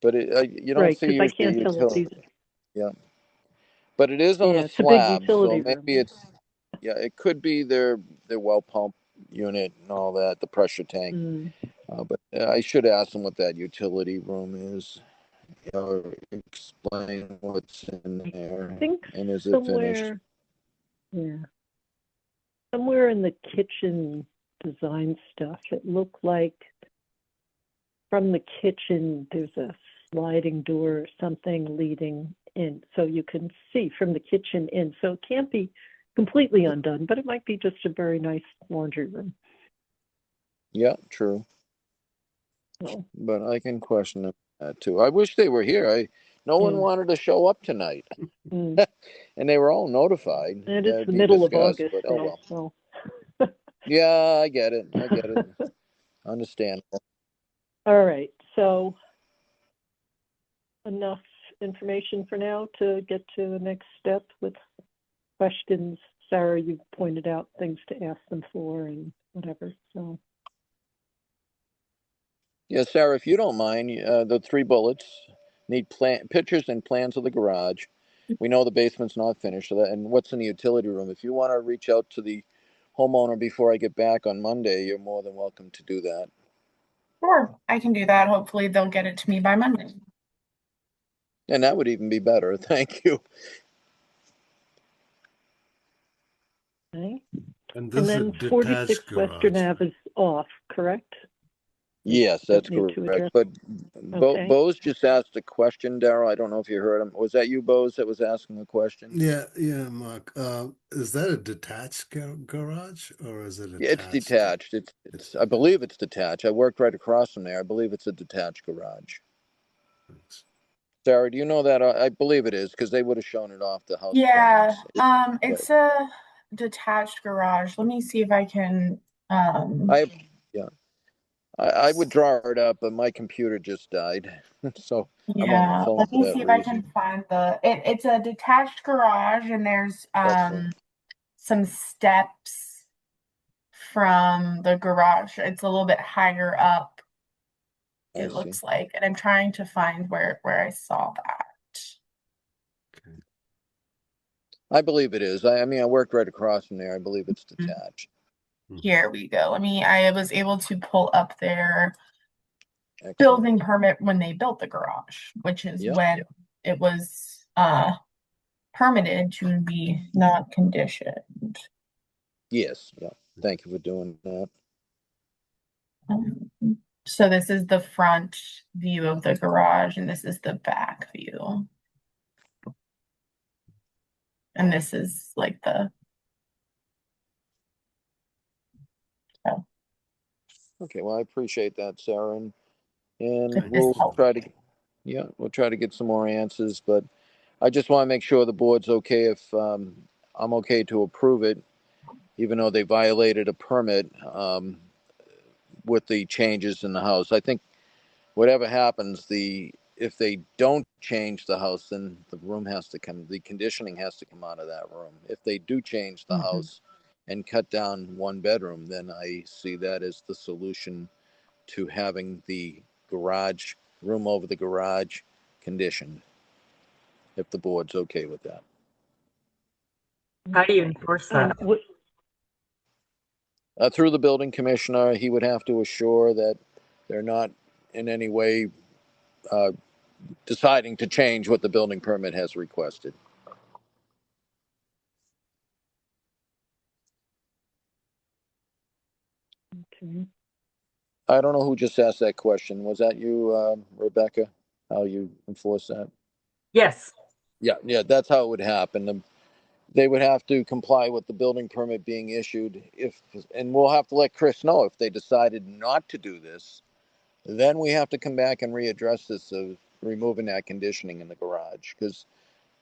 F: But you don't see your utility. Yeah, but it is on a slab, so maybe it's. Yeah, it could be their well pump unit and all that, the pressure tank. But I should ask them what that utility room is, or explain what's in there,
A: I think
F: and is it finished?
A: yeah, somewhere in the kitchen design stuff, it looked like from the kitchen there's a sliding door or something leading in, so you can see from the kitchen in. So it can't be completely undone, but it might be just a very nice laundry room.
F: Yeah, true.
A: So,
F: But I can question them that too. I wish they were here. No one wanted to show up tonight,
A: mm.
F: and they were all notified
A: And
F: that
A: it's
F: it'd
A: the
F: be
A: middle of
F: discussed.
A: August
F: But oh
A: now,
F: well.
A: so.
F: Yeah, I get it. Understandable.
A: All right, so enough information for now to get to the next step with questions. Sarah, you pointed out things to ask them for and whatever, so.
F: Yeah, Sarah, if you don't mind, the 3 bullets need pictures and plans of the garage. We know the basement's not finished, and what's in the utility room. If you want to reach out to the homeowner before I get back on Monday, you're more than welcome to do that.
E: Sure, I can do that. Hopefully they'll get it to me by Monday.
F: And that would even be better. Thank you.
A: Okay.
D: And
A: And
D: this is a
A: then 46
D: detached
A: Western
D: garage,
A: Ave is off, correct?
F: Yes,
A: Don't
F: that's
A: need to
F: correct.
A: address.
F: But
A: Okay.
F: Bose just asked a question, Daryl. I don't know if you heard him. Was that you, Bose, that was asking a question?
D: Yeah, Mark. Is that a detached garage or is it
F: Yeah, it's
D: attached?
F: detached. I believe it's detached. I worked right across from there. I believe it's a detached garage. Sarah, do you know that? I believe it is, because they would have shown it off the house
E: Yeah,
F: plans.
E: it's a detached garage. Let me see if I can
F: Yeah, I would draw it up, but my computer just died, so I'm on the
E: yeah,
F: phone
E: let
F: for
E: me
F: that
E: see if I
F: reason.
E: can find it's a detached garage and there's
F: Excellent.
E: some steps from the garage. It's a little bit higher up,
F: I
E: it
F: see.
E: looks like, and I'm trying to find where I saw that.
F: I believe it is. I mean, I worked right across from there. I believe it's detached.
E: Here we go. I was able to pull up their
F: Excellent.
E: building permit when they built the garage, which is when it was permitted to be not conditioned.
F: Yes, yeah. Thank you for doing that.
E: So this is the front view of the garage, and this is the back view. And this is like the
F: Okay, well, I appreciate that, Sarah, and
E: if this helps.
F: we'll try to get some more answers, but I just want to make sure the board's okay if I'm okay to approve it, even though they violated a permit with the changes in the house. I think whatever happens, if they don't change the house, then the conditioning has to come out of that room. If they do change the house and cut down 1 bedroom, then I see that as the solution to having the garage room over the garage conditioned, if the board's okay with that.
H: How do you enforce that?
F: Through the building commissioner, he would have to assure that they're not in any way deciding to change what the building permit has requested.
A: Okay.
F: I don't know who just asked that question. Was that you, Rebecca? How you enforce that?
H: Yes.
F: Yeah, that's how it would happen. They would have to comply with the building permit being issued and we'll have to let Chris know if they decided not to do this. Then we have to come back and readdress this of removing that conditioning in the garage, because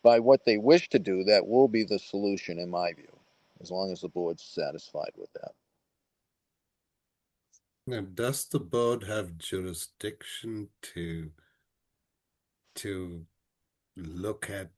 F: by what they wish to do, that will be the solution in my view, as long as the board's satisfied with that.
D: Now, does the board have jurisdiction to look at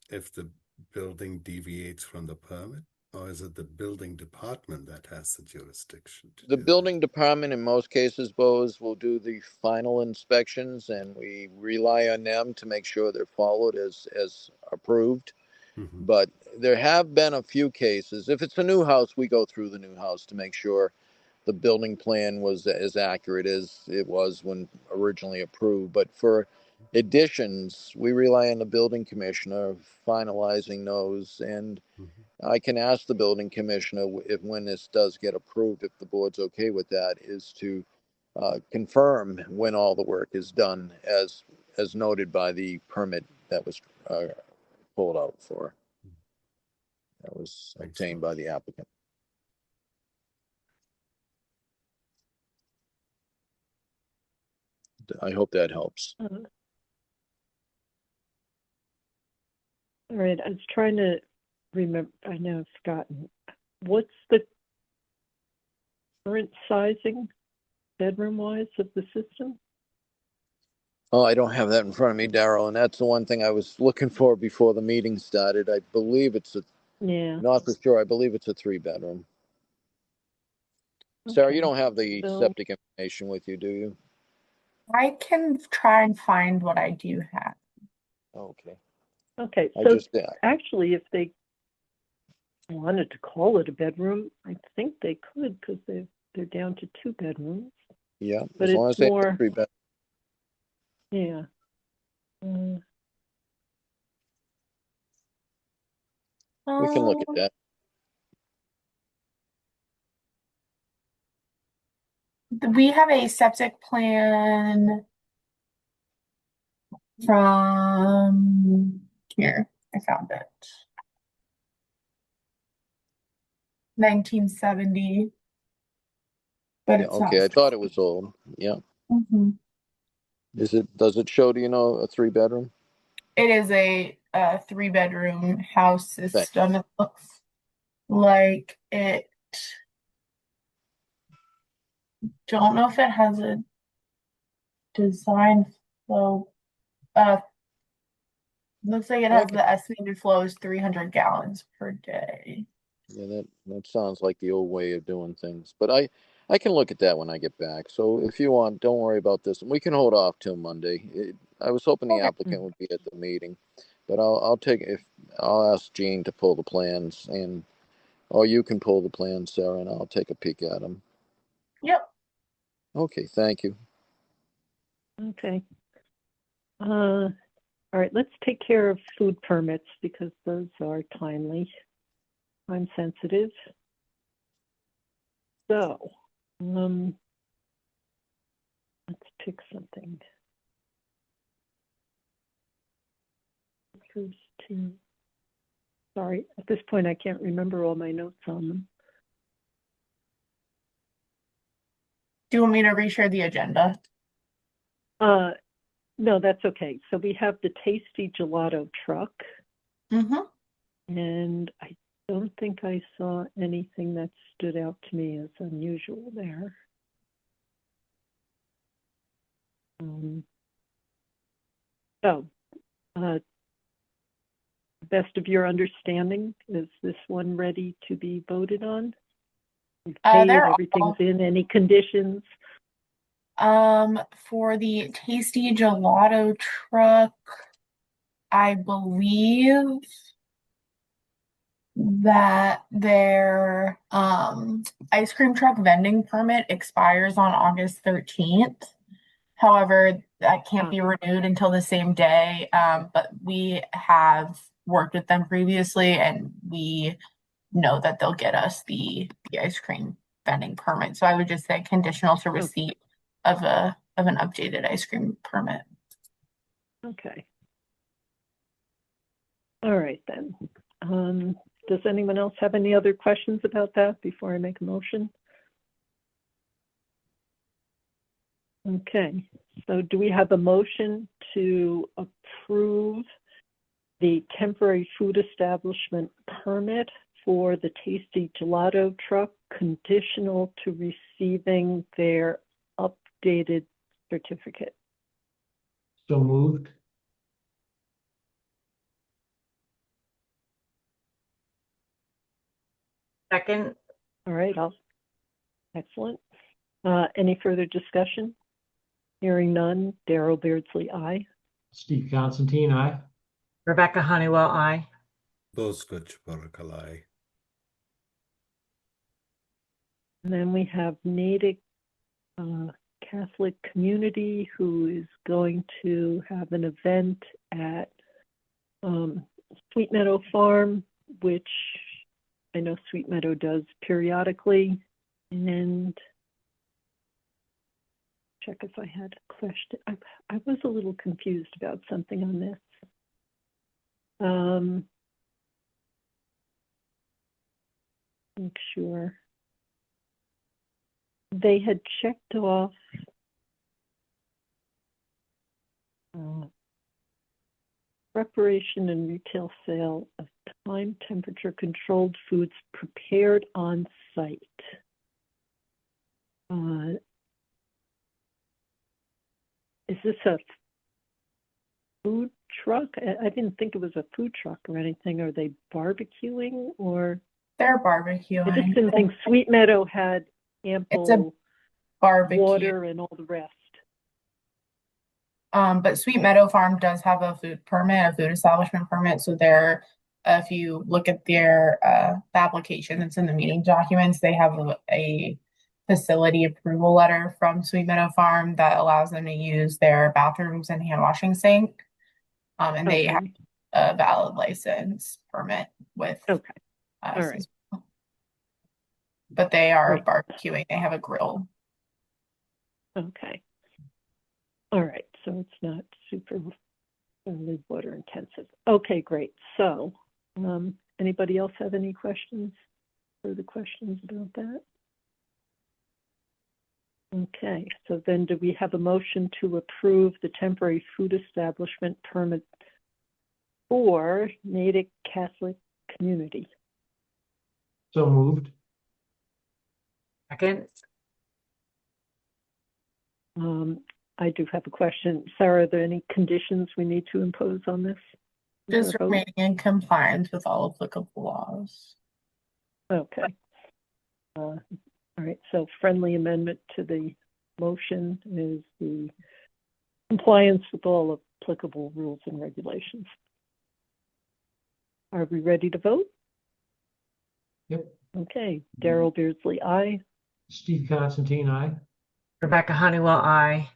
D: if the building deviates from the permit, or is it the building department that has the jurisdiction to
F: The
D: do
F: building department, in most cases, Bose, will do the final inspections, and we rely on them to make sure they're followed as approved.
D: that?
F: But there have been a few cases. If it's a new house, we go through the new house to make sure the building plan was as accurate as it was when originally approved. But for additions, we rely on the building commissioner finalizing those, and I can ask the building commissioner if, when this does get approved, if the board's okay with that, is to confirm when all the work is done, as noted by the permit that was pulled out for, that was obtained by the applicant. I hope that helps.
A: All right, I was trying to remember, I know I've forgotten. What's the current sizing, bedroom-wise, of the system?
F: Oh, I don't have that in front of me, Daryl, and that's the one thing I was looking for before the meeting started. I believe it's not for sure, I believe it's a 3-bedroom. Okay. Sarah, you don't have the septic information with you, do you?
E: I can try and find what I do have.
F: Okay.
A: Okay, so actually, if they wanted to call it a bedroom, I think they could, because they're down to 2 bedrooms.
F: Yeah,
A: but
F: as long
A: it's
F: as
A: more.
F: They 3 bedrooms.
A: Yeah.
F: We can look at that.
E: We have a septic plan from here. I found it. 1970. But
F: Yeah,
E: it's
F: okay,
E: not.
F: I thought it was old. Yeah.
E: Mm-hmm.
F: Does it show, do you know, a 3-bedroom?
E: It is a 3-bedroom house system.
F: Thanks.
E: It looks like it. Don't know if it has a design flow. Looks like it has the estimated flow is 300 gallons per day.
F: Yeah, that sounds like the old way of doing things. But I can look at that when I get back. So if you want, don't worry about this. We can hold off till Monday. I was hoping the applicant would be at the meeting, but I'll ask Jean to pull the plans, or you can pull the plans, Sarah, and I'll take a peek at them.
E: Yep.
F: Okay, thank you.
A: Okay. All right, let's take care of food permits because those are timely, time sensitive. So, let's pick something. First two. Sorry, at this point I can't remember all my notes on them.
E: Do you want me to reshare the agenda?
A: No, that's okay. So we have the Tasty Gelato truck.
E: Mm-hmm.
A: And I don't think I saw anything that stood out to me as unusual there. Best of your understanding, is this one ready to be voted on? You've paid, everything's in, any conditions?
E: For the Tasty Gelato truck, I believe that their ice cream truck vending permit expires on August 13th. However, that can't be renewed until the same day. But we have worked with them previously, and we know that they'll get us the ice cream vending permit. So I would just say conditional to receipt of an updated ice cream permit.
A: Okay. All right then. Does anyone else have any other questions about that before I make a motion? Okay, so do we have a motion to approve the temporary food establishment permit for the Tasty Gelato truck, conditional to receiving their updated certificate?
L: So moved.
H: Second.
A: All right, excellent. Any further discussion? Hearing none. Daryl Beardsley, aye.
L: Steve Constantine, aye.
H: Rebecca Honeywell, aye.
D: Boskutch Barakalai.
A: And then we have Natick Catholic Community, who is going to have an event at Sweet Meadow Farm, which I know Sweet Meadow does periodically. And check if I had a question. I was a little confused about something on this. Make sure. They had checked off preparation and retail sale of time temperature controlled foods prepared on site. Is this a food truck? I didn't think it was a food truck or anything. Are they barbecuing or?
E: They're barbecuing.
A: I just didn't think Sweet Meadow had ample
E: barbecue.
A: water and all the rest.
E: But Sweet Meadow Farm does have a food permit, a food establishment permit. So there, if you look at their application that's in the meeting documents, they have a facility approval letter from Sweet Meadow Farm that allows them to use their bathrooms and hand washing sink. And they have a valid license permit with
A: us.
E: All right. But they are barbecuing. They have a grill.
A: Okay. All right. So it's not super water intensive. Okay, great. So anybody else have any questions? Further questions about that? Okay, so then do we have a motion to approve the temporary food establishment permit for Natick Catholic Community?
L: So moved.
H: Second.
A: I do have a question. Sarah, are there any conditions we need to impose on this?
E: Just remaining in compliance with all applicable laws.
A: Okay. All right, so friendly amendment to the motion is the compliance with all applicable rules and regulations. Are we ready to vote?
L: Yep.
A: Okay, Daryl Beardsley, aye.
L: Steve Constantine, aye.
H: Rebecca Honeywell, aye.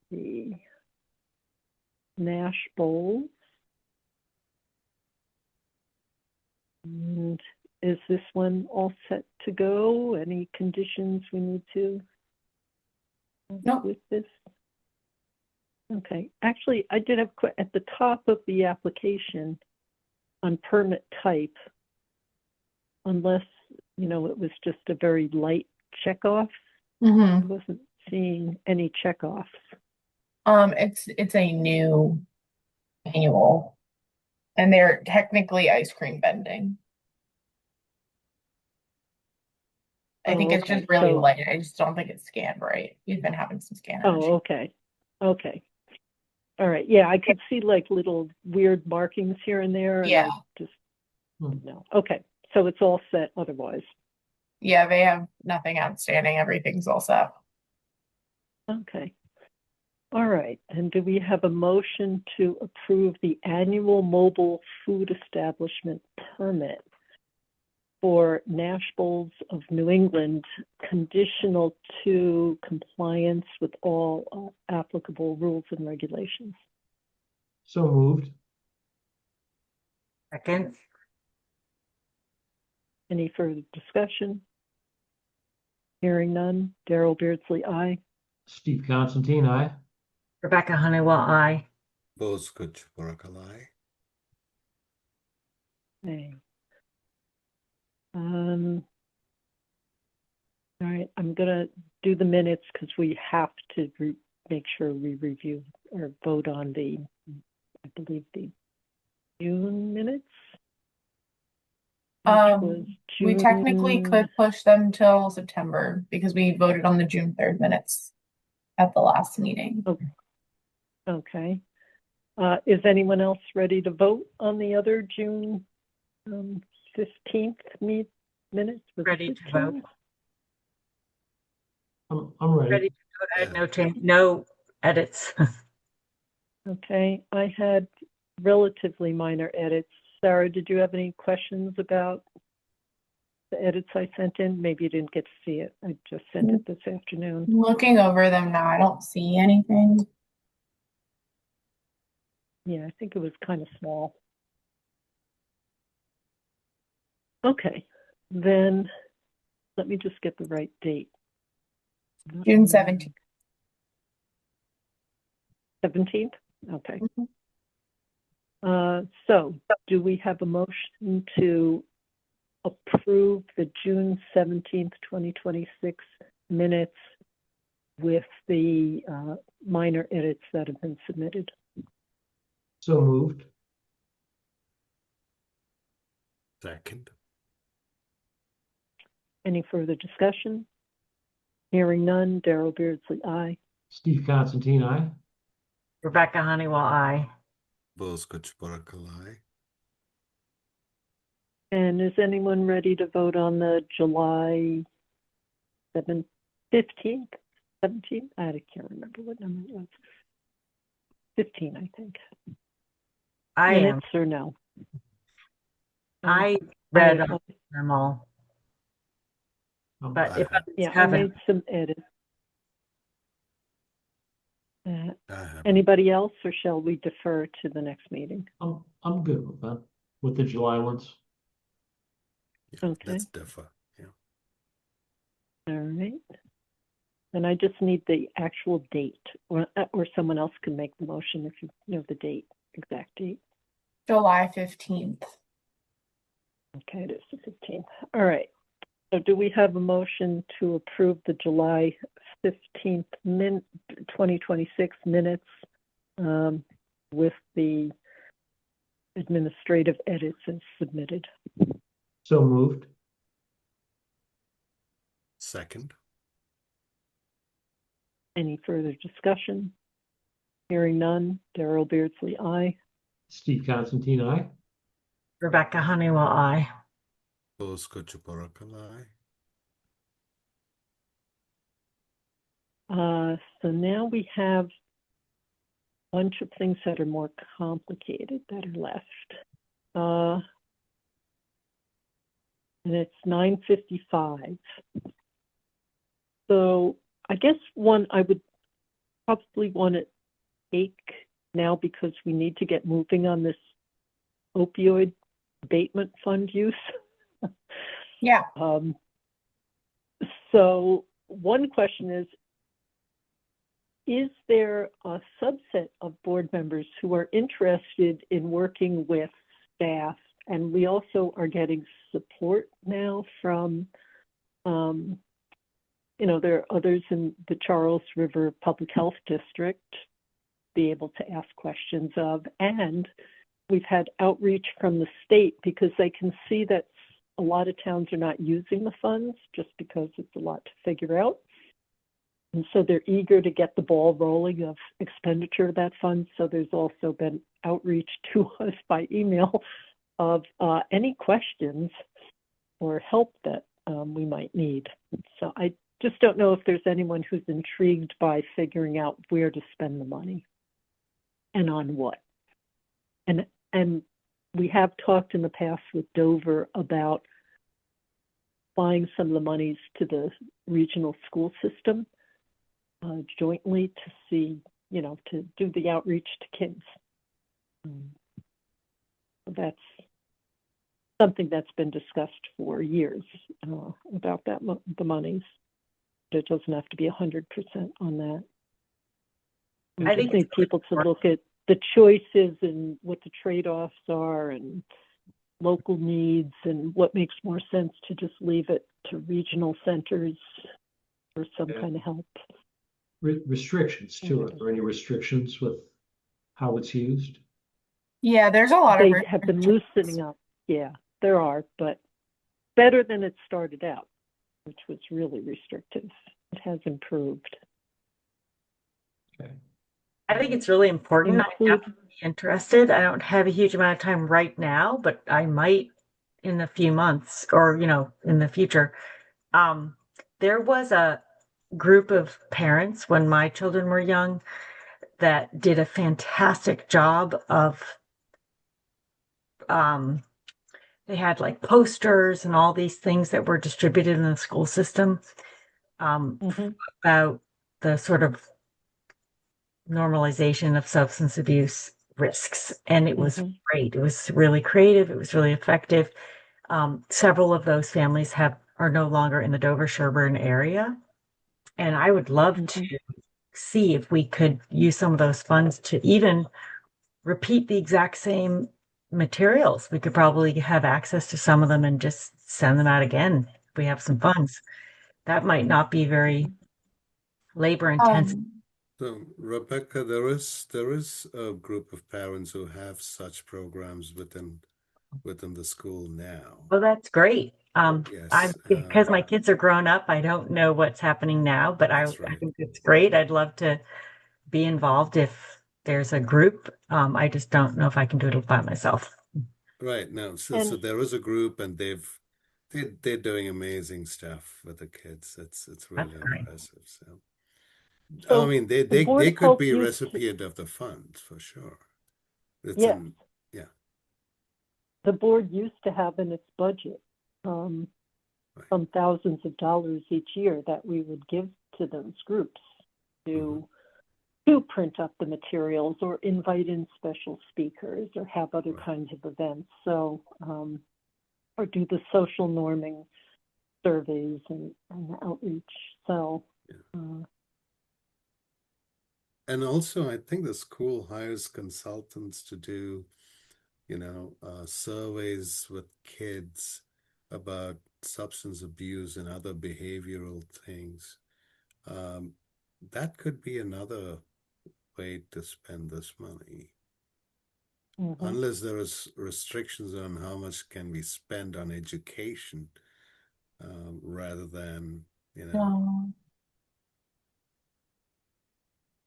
A: The Nash Bowls. And is this one all set to go? Any conditions we need to?
E: No.
A: With this? Okay, actually, I did have at the top of the application on permit type, unless, you know, it was just a very light checkoff. I wasn't seeing any checkoffs.
E: It's a new annual, and they're technically ice cream vending. I think it's just really light. I just don't think it's scanned right. We've been having some scanners.
A: Oh, okay. Okay. All right. Yeah, I could see like little weird markings here and there.
E: Yeah.
A: And I just no. Okay. So it's all set otherwise.
E: Yeah, they have nothing outstanding. Everything's all set.
A: Okay. All right. And do we have a motion to approve the annual mobile food establishment permit for Nash Bowls of New England, conditional to compliance with all applicable rules and regulations?
L: So moved.
H: Second.
A: Any further discussion? Hearing none. Daryl Beardsley, aye.
L: Steve Constantine, aye.
H: Rebecca Honeywell, aye.
A: Okay. All right, I'm gonna do the minutes because we have to make sure we review or vote on the, I believe, the June minutes.
E: We technically could push them till September because we voted on the June 3rd minutes at the last meeting.
A: Okay. Is anyone else ready to vote on the other June 15th minutes?
H: Ready to vote.
L: I'm ready.
H: Ready to vote. I had no change, no edits.
A: Okay, I had relatively minor edits. Sarah, did you have any questions about the edits I sent in? Maybe you didn't get to see it. I just sent it this afternoon.
E: Looking over them now, I don't see anything.
A: Yeah, I think it was kind of small. Okay, then let me just get the right date.
E: June 17th.
A: 17th? Okay.
E: Mhm.
A: So do we have a motion to approve the June 17th, 2026 minutes with the minor edits that have been submitted?
L: So moved.
D: Second.
A: Any further discussion? Hearing none, Darrell Beardsley, aye.
L: Steve Constantine, aye.
H: Rebecca Honeywell, aye.
D: Bose Kuchbarakalai.
A: And is anyone ready to vote on the July 15th, 17th? I can't remember what number it was. 15, I think.
H: I am.
A: Minutes or no?
H: I read
A: I-
H: them all, but if others
A: Yeah, I
H: haven't,
A: made some edits.
D: I have.
A: Anybody else, or shall we defer to the next meeting?
L: I'm good with that, with the July ones.
D: Yeah,
A: Okay.
D: let's differ. Yeah.
A: All right. And I just need the actual date, or someone else can make the motion if you know the date, exact date.
E: July 15th.
A: Okay, it is the 15th. All right. So do we have a motion to approve the July 15th, 2026 minutes with the administrative edits as submitted?
L: So moved.
D: Second.
A: Any further discussion? Hearing none, Darrell Beardsley, aye.
L: Steve Constantine, aye.
H: Rebecca Honeywell, aye.
D: Bose Kuchbarakalai.
A: So now we have a bunch of things that are more complicated that are left. And it's 9:55. So I guess one I would probably want to take now, because we need to get moving on this opioid abatement fund use.
E: Yeah.
A: So one question is there a subset of board members who are interested in working with staff? And we also are getting support now from, there are others in the Charles River Public Health District be able to ask questions of, and we've had outreach from the state because they can see that a lot of towns are not using the funds just because it's a lot to figure out. And so they're eager to get the ball rolling of expenditure of that fund. So there's also been outreach to us by email of any questions or help that we might need. So I just don't know if there's anyone who's intrigued by figuring out where to spend the money and on what. And we have talked in the past with Dover about applying some of the monies to the regional school system jointly to see, to do the outreach to kids. That's something that's been discussed for years about that the monies. It doesn't have to be 100% on that. We
H: I
A: just
H: think
A: need people to look at the choices and what the trade-offs are and local needs and what makes more sense to just leave it to regional centers for some kind of help.
L: Restrictions too. Are there any restrictions with how it's used?
E: Yeah, there's a lot of
A: They have been loosening up. Yeah, there are, but better than it started out, which was really restrictive. It has improved.
L: Okay.
H: I think it's really important. I'm definitely interested. I don't have a huge amount of time right now, but I might in a few months or, in the future. There was a group of parents when my children were young that did a fantastic job of they had like posters and all these things that were distributed in the school system about the sort of normalization of substance abuse risks. And it was great. It was really creative. It was really effective. Several of those families are no longer in the Dover-Sherborn area. And I would love to see if we could use some of those funds to even repeat the exact same materials. We could probably have access to some of them and just send them out again if we have some funds. That might not be very labor intensive.
D: So, Rebecca, there is a group of parents who have such programs within the school now.
H: Well, that's great.
D: Yes,
H: Because my kids are grown up, I don't know what's happening now, but I think it's great. I'd love to be involved if there's a group. I just don't know if I can do it by myself.
D: Right. No, so there is a group, and they're doing amazing stuff with the kids. It's really impressive. So I mean, they could be a recipient of the funds for sure.
A: Yes.
D: Yeah.
A: The board used to have in its budget some thousands of dollars each year that we would give to those groups to print up the materials or invite in special speakers or have other kinds of events. So, or do the social norming surveys and outreach. So,
D: and also, I think the school hires consultants to do, surveys with kids about substance abuse and other behavioral things. That could be another way to spend this money. Unless there is restrictions on how much can be spent on education, rather than,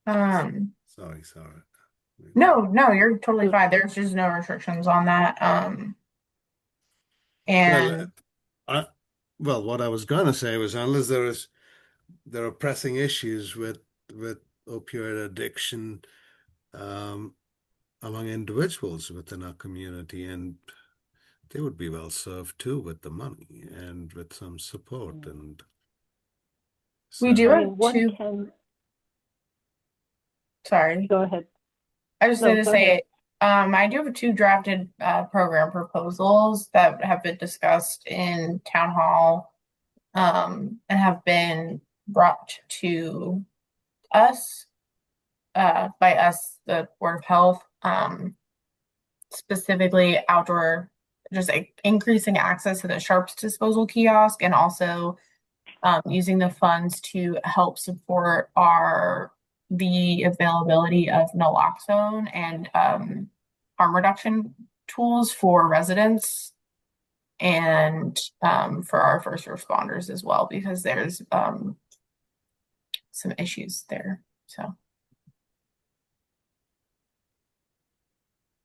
D: Sorry.
E: No, you're totally fine. There's just no restrictions on that. And
D: well, what I was gonna say was, unless there are pressing issues with opioid addiction among individuals within our community, and they would be well served too with the money and with some support. And
E: we do have Sorry.
A: Go ahead.
E: I was going to say, I do have two drafted program proposals that have been discussed in town hall and have been brought to us by us, the Board of Health, specifically outdoor, just increasing access to the sharps disposal kiosk, and also using the funds to help support the availability of naloxone and harm reduction tools for residents and for our first responders as well, because there's some issues there. So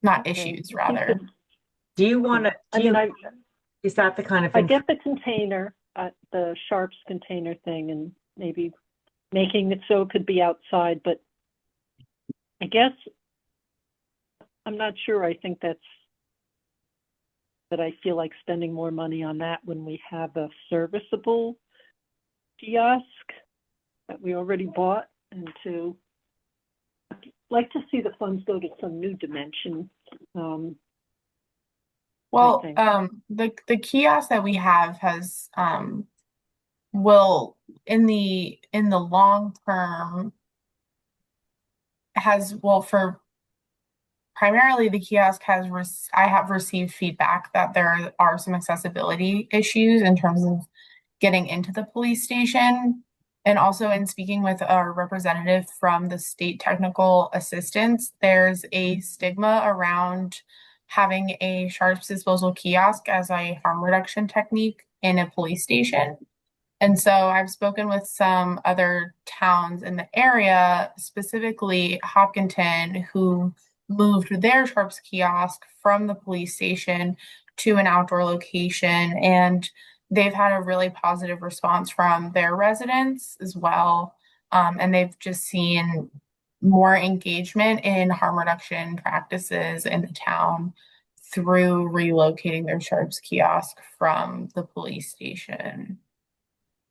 E: not issues, rather.
H: Do you want to? Is that the kind of thing?
A: I get the container, the sharps container thing, and maybe making it so it could be outside, but I guess I'm not sure. I think that I feel like spending more money on that when we have a serviceable kiosk that we already bought, and I'd like to see the funds go to some new dimension.
E: The kiosk that we have has will in the long term for primarily the kiosk I have received feedback that there are some accessibility issues in terms of getting into the police station, and also in speaking with a representative from the state technical assistance, there's a stigma around having a sharps disposal kiosk as a harm reduction technique in a police station. And so I've spoken with some other towns in the area, specifically Hopkinton, who moved their sharps kiosk from the police station to an outdoor location. And they've had a really positive response from their residents as well. And they've just seen more engagement in harm reduction practices in the town through relocating their Sharps kiosk from the police station.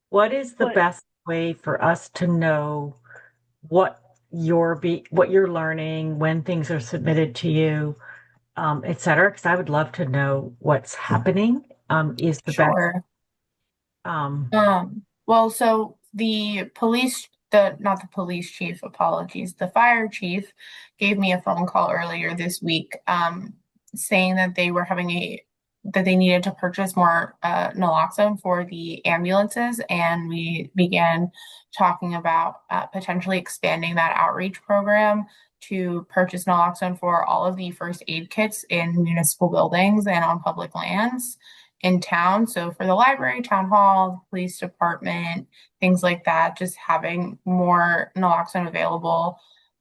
H: What is the best way for us to know what you're learning, when things are submitted to you, et cetera? Because I would love to know what's happening. Is the best.
E: Sure. Well, so not the police chief, apologies. The fire chief gave me a phone call earlier this week, saying that that they needed to purchase more naloxone for the ambulances, and we began talking about potentially expanding that outreach program to purchase naloxone for all of the first aid kits in municipal buildings and on public lands in town. So for the library, town hall, police department, things like that, just having more naloxone available.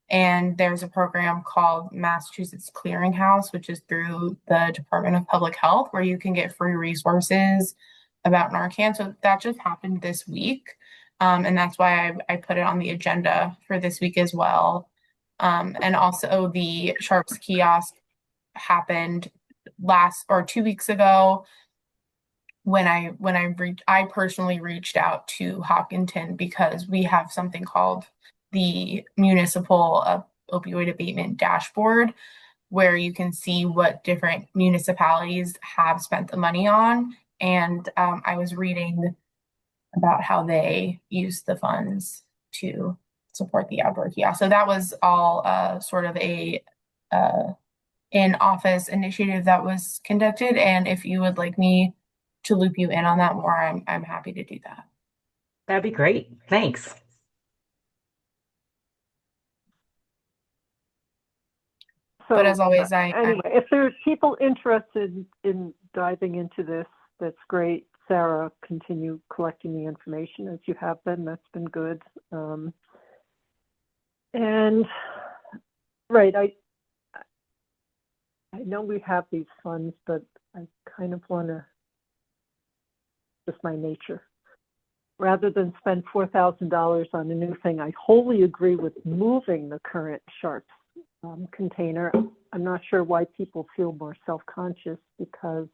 E: And there's a program called Massachusetts Clearinghouse, which is through the Department of Public Health, where you can get free resources about Narcan. So that just happened this week. And that's why I put it on the agenda for this week as well. And also the Sharps kiosk happened 2 weeks ago when I personally reached out to Hopkinton, because we have something called the municipal opioid abatement dashboard, where you can see what different municipalities have spent the money on. And I was reading about how they use the funds to support the outdoor kiosk. So that was all sort of a in-office initiative that was conducted. And if you would like me to loop you in on that more, I'm happy to do that.
H: That'd be great. Thanks.
E: But as always,
A: anyway, if there's people interested in diving into this, that's great. Sarah, continue collecting the information as you have been. That's been good. And right, I know we have these funds, but I kind of want to, just my nature, rather than spend $4,000 on a new thing. I wholly agree with moving the current Sharps container. I'm not sure why people feel more self-conscious, because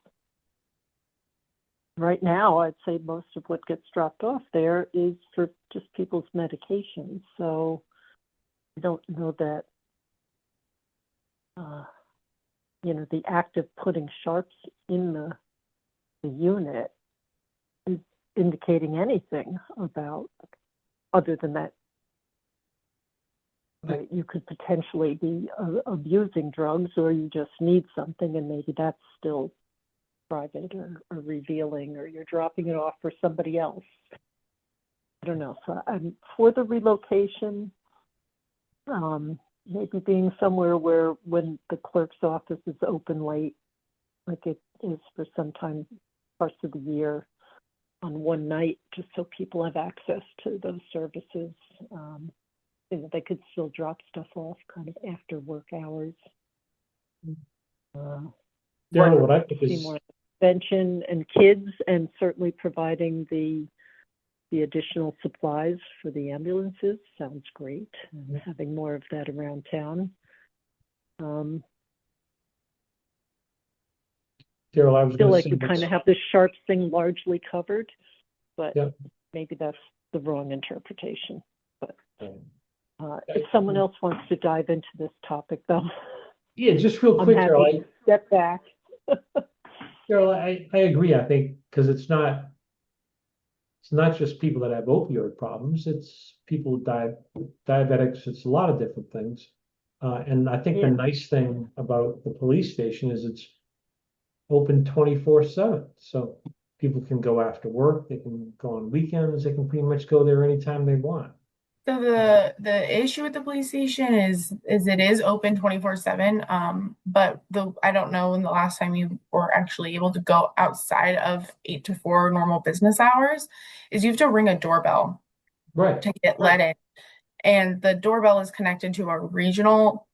A: right now I'd say most of what gets dropped off there is for just people's medications. So I don't know that, the act of putting Sharps in the unit is indicating anything about, other than that, right, you could potentially be abusing drugs, or you just need something, and maybe that's still private or revealing, or you're dropping it off for somebody else. I don't know. So I'm for the relocation, maybe being somewhere where, when the clerk's office is open late, like it is for some time, parts of the year, on one night, just so people have access to those services. They could still drop stuff off kind of after work hours.
L: Daryl, what I think
A: see
L: is
A: more prevention and kids, and certainly providing the additional supplies for the ambulances sounds great. And having more of that around town.
L: Daryl, I was
A: feel
L: going to
A: like
L: say
A: we kind of have this Sharps thing largely covered, but
L: Yep.
A: maybe that's the wrong interpretation. But
L: Um,
A: if someone else wants to dive into this topic, though,
L: Yeah, just real
A: I'm
L: quick,
A: happy
L: Daryl.
A: to step back.
L: Daryl, I agree. I think because it's not just people that have opioid problems. It's people with diabetics. It's a lot of different things. And I think the nice thing about the police station is it's open 24/7. So people can go after work. They can go on weekends. They can pretty much go there anytime they want.
E: So the issue with the police station is it is open 24/7. But I don't know when the last time you were actually able to go outside of 8 to 4 normal business hours, is you have to ring a doorbell
L: Right.
E: to get let in. And the doorbell is connected to a regional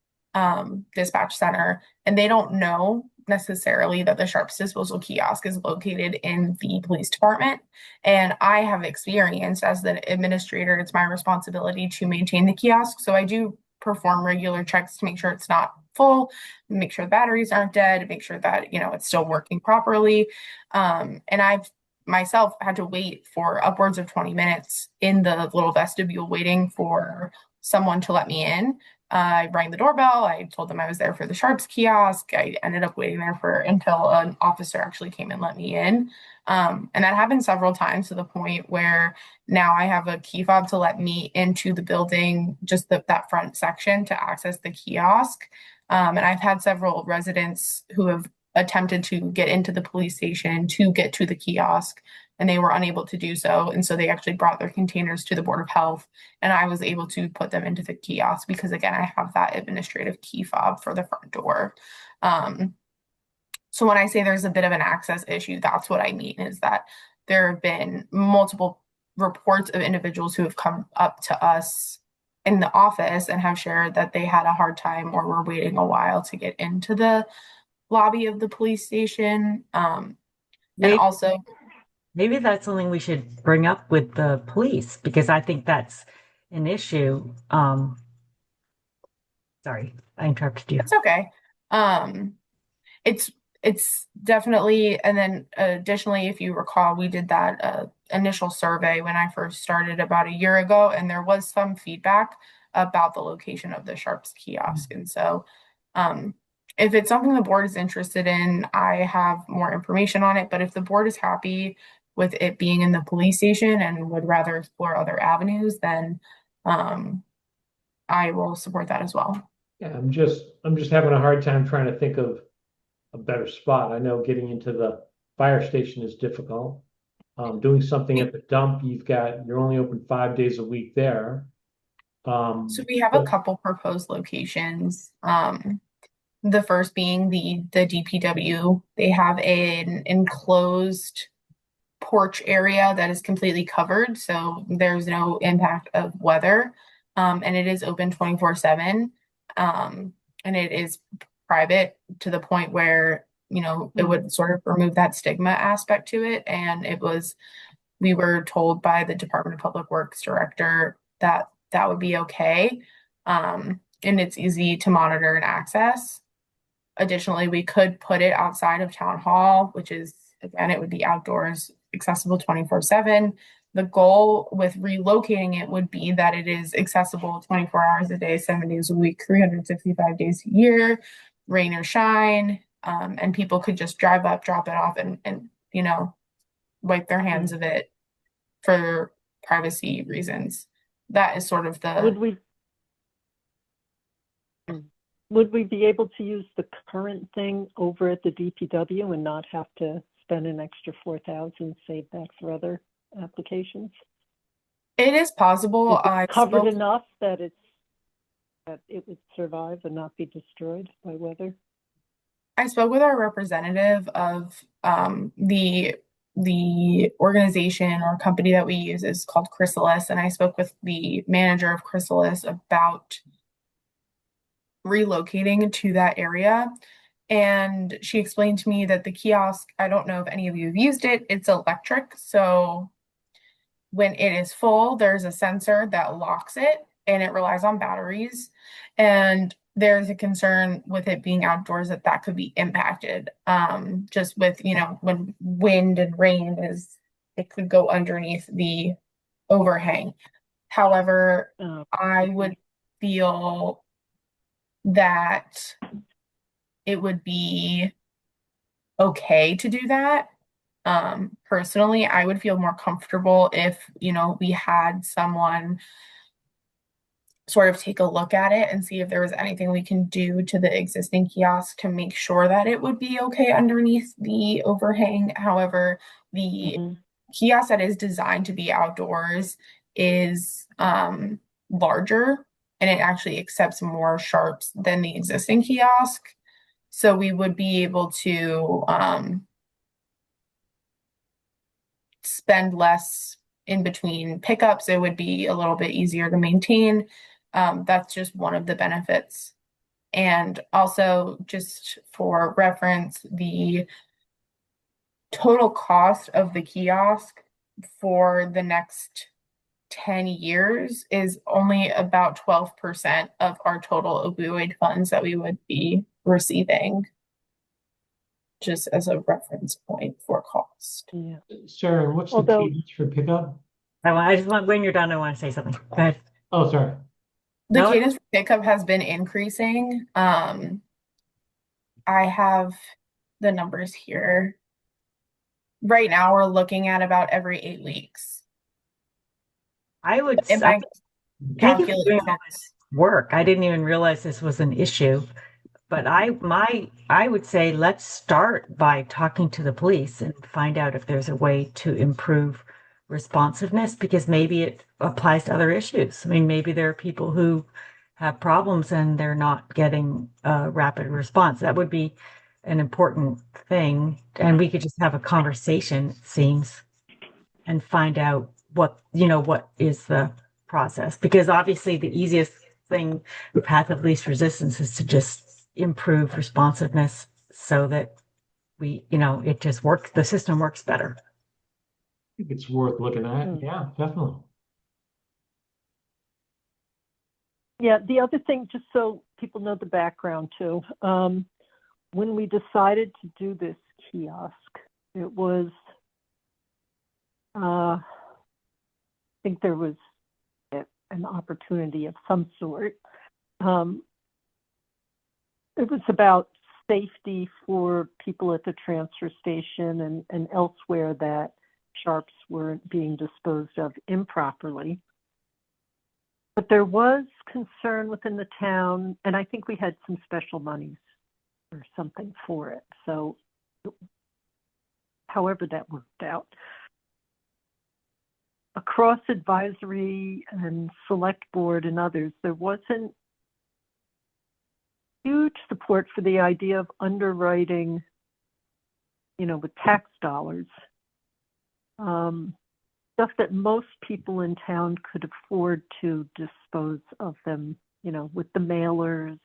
E: dispatch center, and they don't know necessarily that the Sharps disposal kiosk is located in the police department. And I have experienced, as the administrator, it's my responsibility to maintain the kiosk. So I do perform regular checks to make sure it's not full, make sure the batteries aren't dead, make sure that, it's still working properly. And I've myself had to wait for upwards of 20 minutes in the little vestibule waiting for someone to let me in. I rang the doorbell. I told them I was there for the Sharps kiosk. I ended up waiting there until an officer actually came and let me in. And that happened several times to the point where now I have a key fob to let me into the building, just that front section to access the kiosk. And I've had several residents who have attempted to get into the police station to get to the kiosk, and they were unable to do so. And so they actually brought their containers to the Board of Health, and I was able to put them into the kiosk because, again, I have that administrative key fob for the front door. So when I say there's a bit of an access issue, that's what I mean, is that there have been multiple reports of individuals who have come up to us in the office and have shared that they had a hard time or were waiting a while to get into the lobby of the police station. And also,
H: maybe that's something we should bring up with the police, because I think that's an issue. Sorry, I interrupted you.
E: It's okay. It's definitely, and then additionally, if you recall, we did that initial survey when I first started about a year ago, and there was some feedback about the location of the Sharps kiosk. And so if it's something the board is interested in, I have more information on it. But if the board is happy with it being in the police station and would rather explore other avenues, then I will support that as well.
L: Yeah, I'm just having a hard time trying to think of a better spot. I know getting into the fire station is difficult. Doing something at the dump, you're only open 5 days a week there.
E: So we have a couple proposed locations. The first being the DPW. They have an enclosed porch area that is completely covered, so there's no impact of weather. And it is open 24/7. And it is private to the point where, it would sort of remove that stigma aspect to it. And we were told by the Department of Public Works director that that would be okay. And it's easy to monitor and access. Additionally, we could put it outside of town hall, which is, again, it would be outdoors, accessible 24/7. The goal with relocating it would be that it is accessible 24 hours a day, 7 days a week, 365 days a year, rain or shine. And people could just drive up, drop it off, and wipe their hands of it for privacy reasons. That is sort of
A: Would we be able to use the current thing over at the DPW and not have to spend an extra $4,000, save that for other applications?
E: It is possible.
A: Is it covered enough that it would survive and not be destroyed by weather?
E: I spoke with our representative of the organization or company that we use is called Chrysalis, and I spoke with the manager of Chrysalis about relocating to that area. And she explained to me that the kiosk, I don't know if any of you have used it, it's electric. So when it is full, there's a sensor that locks it, and it relies on batteries. And there's a concern with it being outdoors that could be impacted. Just with, when wind and rain it could go underneath the overhang. However, I would feel that it would be okay to do that. Personally, I would feel more comfortable if, we had someone sort of take a look at it and see if there was anything we can do to the existing kiosk to make sure that it would be okay underneath the overhang. However, the kiosk that is designed to be outdoors is larger, and it actually accepts more Sharps than the existing kiosk. So we would be able to spend less in between pickups. It would be a little bit easier to maintain. That's just one of the benefits. And also, just for reference, the total cost of the kiosk for the next 10 years is only about 12% of our total opioid funds that we would be receiving, just as a reference point for cost.
A: Yeah.
L: Sharon, what's the
A: Although-
L: cadence for pickup?
H: I just want, when you're done, I want to say something. Go ahead.
L: Oh, sorry.
E: The
H: No.
E: cadence for pickup has been increasing. I have the numbers here. Right now, we're looking at about every 8 weeks.
H: I would
E: If
H: I
E: I
H: thank you for
E: calculate
H: doing all this work. I didn't even realize this was an issue. But I would say let's start by talking to the police and find out if there's a way to improve responsiveness, because maybe it applies to other issues. I mean, maybe there are people who have problems and they're not getting a rapid response. That would be an important thing. And we could just have a conversation, it seems, and find out what is the process. Because obviously the easiest thing, path of least resistance, is to just improve responsiveness so that it just works, the system works better.
L: I think it's worth looking at. Yeah, definitely.
A: Yeah, the other thing, just so people know the background too, when we decided to do this kiosk, it was, I think there was an opportunity of some sort. It was about safety for people at the transfer station and elsewhere that sharps weren't being disposed of improperly. But there was concern within the town, and I think we had some special monies or something for it. So however that worked out. Across advisory and select board and others, there wasn't huge support for the idea of underwriting, with tax dollars, stuff that most people in town could afford to dispose of them, with the mailers.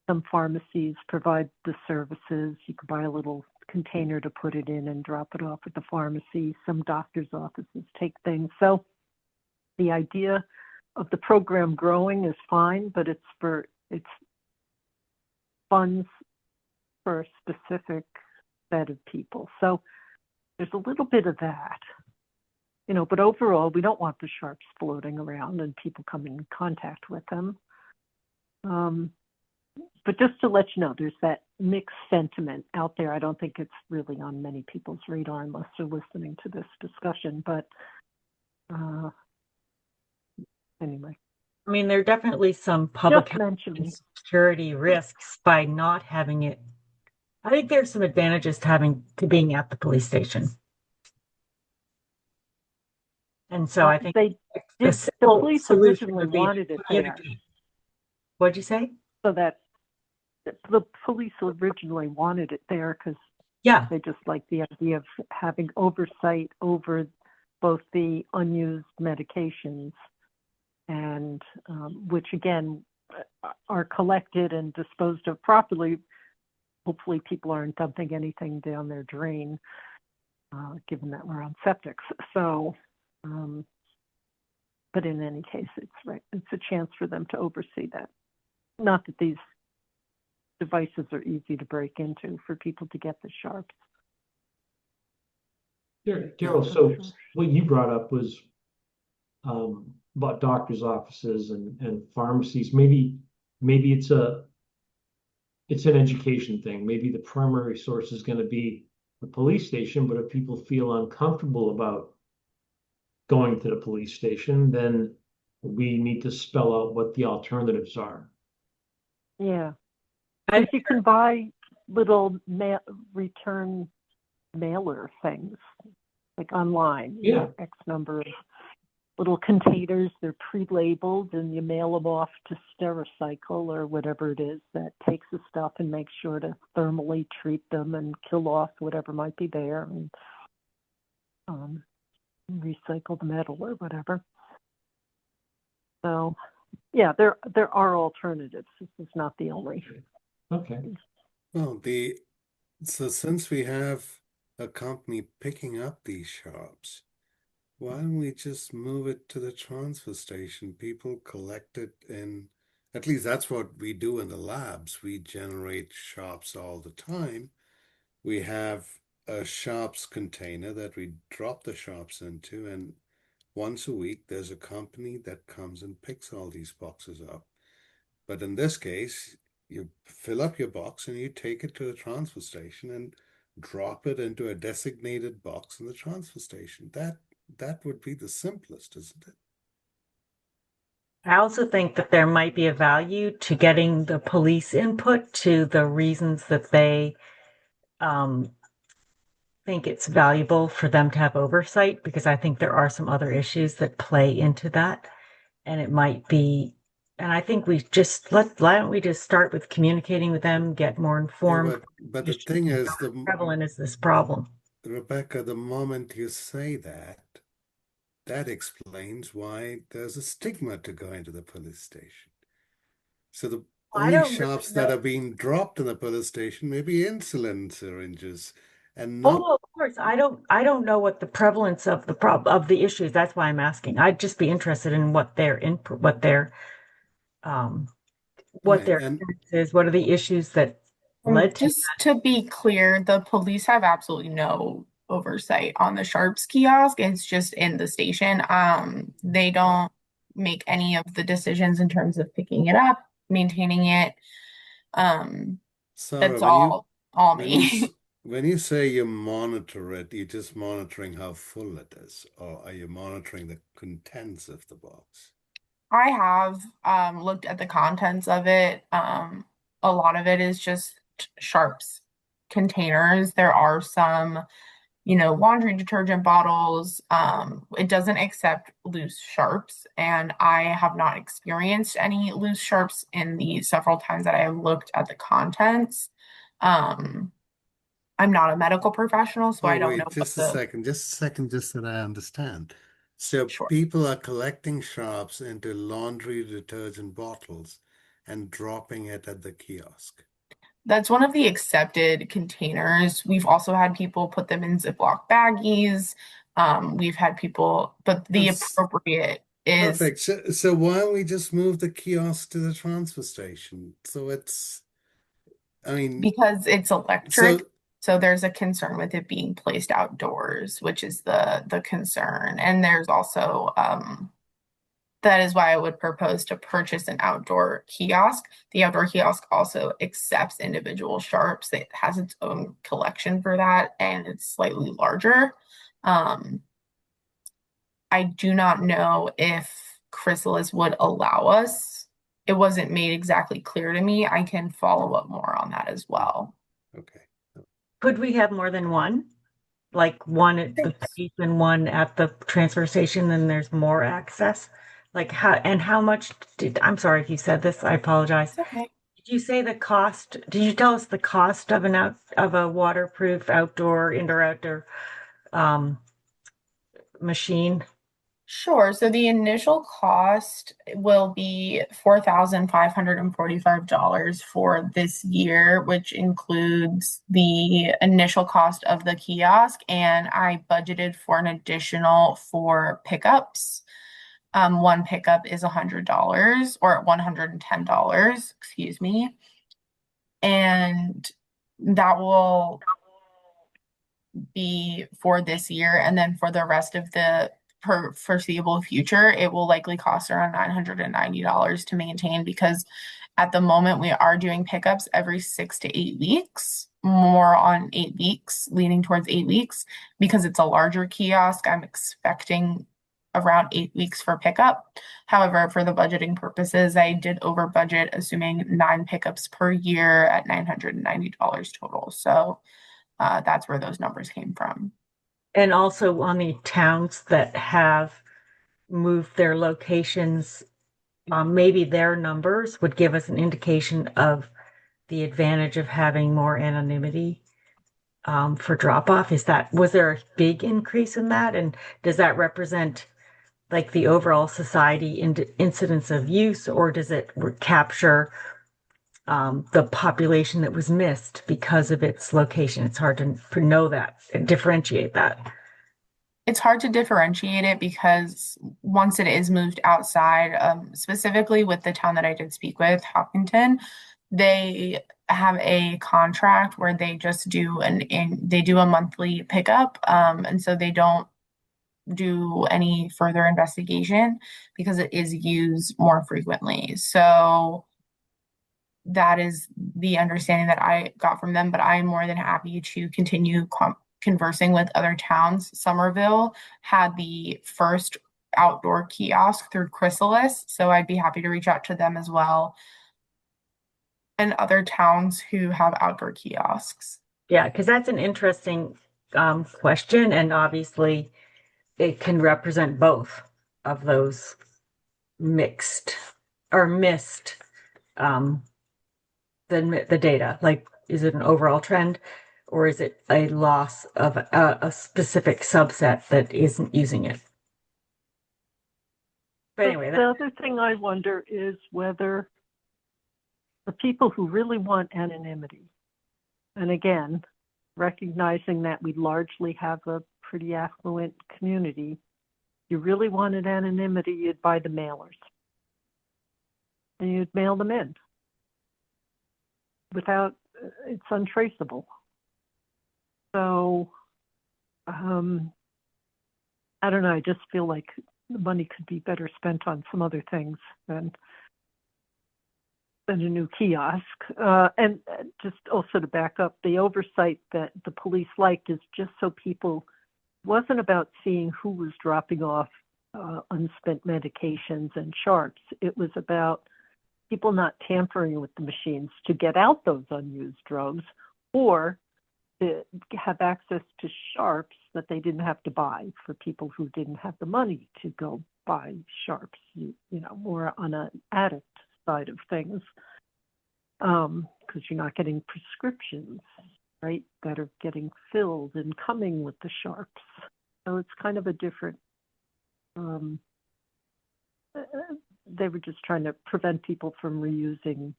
A: Some pharmacies provide the services. You could buy a little container to put it in and drop it off at the pharmacy. Some doctor's offices take things. So the idea of the program growing is fine, but it's funds for a specific set of people. So there's a little bit of that, but overall, we don't want the sharps floating around and people coming in contact with them. But just to let you know, there's that mixed sentiment out there. I don't think it's really on many people's radar unless they're listening to this discussion, but anyway.
H: I mean, there are definitely some public health and security risks by not having it. I think there's some advantages to being at the police station. And so I think
A: the police originally wanted it there.
H: What'd you say?
A: So that the police originally wanted it there because they just like the idea of having oversight over both the unused medications and which again are collected and disposed of properly. Hopefully people aren't dumping anything down their drain, given that we're on septics. So, but in any case, it's a chance for them to oversee that. Not that these devices are easy to break into for people to get the sharps.
L: Daryl, so what you brought up was about doctors' offices and pharmacies. Maybe it's an education thing. Maybe the primary source is going to be the police station, but if people feel uncomfortable about going to the police station, then we need to spell out what the alternatives are.
A: Yeah. If you can buy little return mailer things, like online, X number of little containers, they're pre-labeled, and you mail them off to Stericycle or whatever it is that takes the stuff and makes sure to thermally treat them and kill off whatever might be there and recycle the metal or whatever. So, yeah, there are alternatives. This is not the only.
L: Okay.
D: Well, so since we have a company picking up these sharps, Why don't we just move it to the transfer station? People collect it at least that's what we do in the labs. We generate sharps all the time. We have a sharps container that we drop the sharps into, and once a week there's a company that comes and picks all these boxes up. But in this case, you fill up your box and you take it to the transfer station and drop it into a designated box in the transfer station. That would be the simplest, isn't it?
H: I also think that there might be a value to getting the police input to the reasons that they um, think it's valuable for them to have oversight, because I think there are some other issues that play into that. And it might be, and I think why don't we just start with communicating with them, get more
D: Yeah,
H: informed.
D: but the thing is,
H: How prevalent is this problem?
D: Rebecca, the moment you say that, that explains why there's a stigma to going to the police station. So the
H: I
D: only
H: don't really
D: shops that
H: know.
D: are being dropped in the police station may be insulin syringes and
H: Oh,
D: not.
H: no, of course. I don't know what the prevalence of of the issues. That's why I'm asking. I'd just be interested in what their input, um what
D: Right.
H: their
D: And
H: experience is, what are the issues that led to
E: Just to be clear, the police have absolutely no oversight on the Sharps kiosk. It's just in the station. They don't make any of the decisions in terms of picking it up, maintaining it. Um,
D: Sarah,
E: that's all
D: when you
E: me.
D: when you say you monitor it, you're just monitoring how full it is, or are you monitoring the contents of the box?
E: I have looked at the contents of it. A lot of it is just Sharps containers. There are some, laundry detergent bottles. It doesn't accept loose Sharps, and I have not experienced any loose Sharps in the several times that I have looked at the contents. Um, I'm not a medical professional, so
D: Oh,
E: I don't know
D: wait,
E: what
D: just a second, just so that I understand. So
E: sure.
D: people are collecting sharps into laundry detergent bottles and dropping it at the kiosk.
E: That's one of the accepted containers. We've also had people put them in Ziploc baggies. We've had people, but the
D: That's
E: appropriate is
D: perfect. So why don't we just move the kiosk to the transfer station? I mean,
E: because it's electric.
D: so
E: So there's a concern with it being placed outdoors, which is the concern. And there's also that is why I would propose to purchase an outdoor kiosk. The outdoor kiosk also accepts individual sharps. It has its own collection for that, and it's slightly larger. Um, I do not know if Chrysalis would allow us. It wasn't made exactly clear to me. I can follow up more on that as well.
D: okay.
H: Could we have more than one? Like one at the
E: Thanks.
H: police and one at the transfer station, then there's more access? Like how much I'm sorry if you said this, I apologize.
E: It's okay.
H: Did you say the cost? Did you tell us the cost of a waterproof indoor outdoor um machine?
E: Sure. So the initial cost will be $4,545 for this year, which includes the initial cost of the kiosk, and I budgeted for an additional 4 pickups. One pickup is $100 or $110, excuse me, and that will be for this year. And then for the rest of the foreseeable future, it will likely cost around $990 to maintain because at the moment we are doing pickups every 6 to 8 weeks, more on 8 weeks, leaning towards 8 weeks because it's a larger kiosk. I'm expecting around 8 weeks for pickup. However, for the budgeting purposes, I did over budget, assuming 9 pickups per year at $990 total. So that's where those numbers came from.
H: And also on the towns that have moved their locations, maybe their numbers would give us an indication of the advantage of having more anonymity for drop off. Was there a big increase in that? And does that represent like the overall society incidence of use, or does it capture the population that was missed because of its location? It's hard to know that and differentiate that.
E: it's hard to differentiate it because once it is moved outside, specifically with the town that I did speak with, Hopkinton, they have a contract where they just do they do a monthly pickup, and so they don't do any further investigation because it is used more frequently. So that is the understanding that I got from them, but I am more than happy to continue conversing with other towns. Somerville had the first outdoor kiosk through Chrysalis, so I'd be happy to reach out to them as well, and other towns who have outdoor kiosks.
H: Yeah, because that's an interesting question, and obviously it can represent both of those mixed or missed the data. Like, is it an overall trend, or is it a loss of a specific subset that isn't using it? But anyway,
A: the other thing I wonder is whether the people who really want anonymity, and again, recognizing that we largely have a pretty affluent community, you really wanted anonymity, you'd buy the mailers. And you'd mail them in without, it's untraceable. So, I don't know, I just feel like the money could be better spent on some other things than a new kiosk. And just also to back up, the oversight that the police liked is just so people, wasn't about seeing who was dropping off unspent medications and sharps. It was about people not tampering with the machines to get out those unused drugs, or to have access to sharps that they didn't have to buy for people who didn't have the money to go buy sharps, you know, more on an addict side of things, because you're not getting prescriptions, right, that are getting filled and coming with the sharps. So it's kind of a different, they were just trying to prevent people from reusing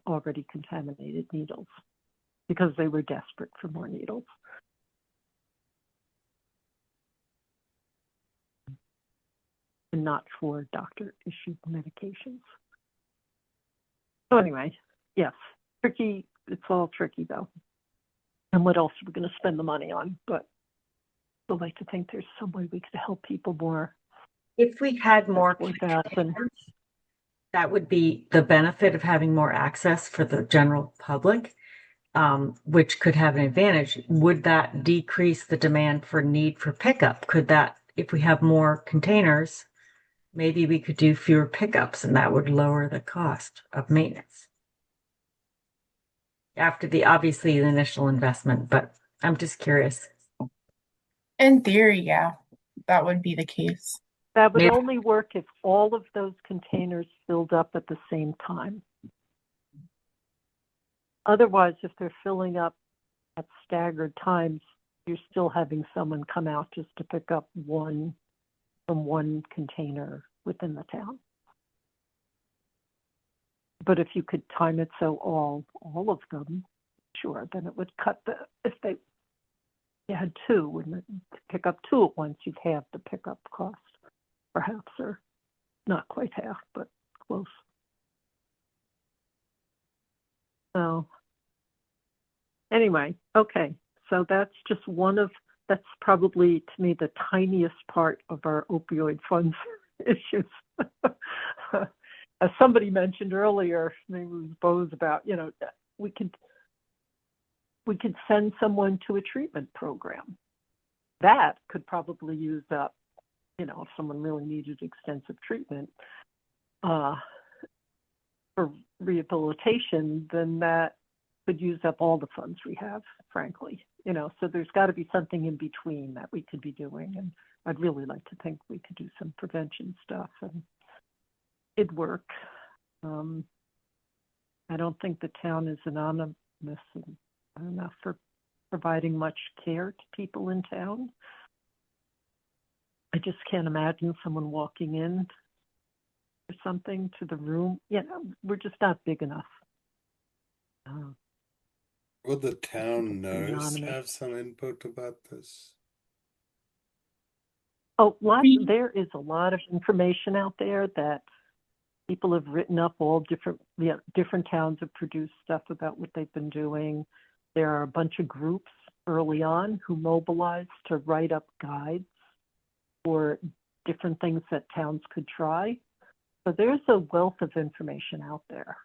A: already contaminated needles because they were desperate for more needles. And not for doctor-issued medications. So anyway, yes, tricky. It's all tricky, though. And what else are we going to spend the money on? But I'd like to think there's some way we could help people more.
H: If we had more containers, that would be the benefit of having more access for the general public, which could have an advantage. Would that decrease the demand for need for pickup? Could that, if we have more containers, maybe we could do fewer pickups and that would lower the cost of maintenance after obviously the initial investment, but I'm just curious.
E: In theory, yeah, that would be the case.
A: That would only work if all of those containers filled up at the same time. Otherwise, if they're filling up at staggered times, you're still having someone come out just to pick up one from one container within the town. But if you could time it so all of them, sure, then it would cut if you had two and to pick up two at once, you'd have the pickup cost, perhaps, or not quite half, but close. So anyway, okay, so that's just that's probably to me the tiniest part of our opioid funds issues. As somebody mentioned earlier, maybe it was Bose, about, we could send someone to a treatment program. That could probably use up, if someone really needed extensive treatment for rehabilitation, then that could use up all the funds we have, frankly. So there's got to be something in between that we could be doing. And I'd really like to think we could do some prevention stuff and it'd work. I don't think the town is anonymous enough for providing much care to people in town. I just can't imagine someone walking in or something to the room. We're just not big enough.
D: Would the town nurse have some input about this?
A: Oh, there is a lot of information out there that people have written up. All different towns have produced stuff about what they've been doing. There are a bunch of groups early on who mobilized to write up guides for different things that towns could try. So there's a wealth of information out there.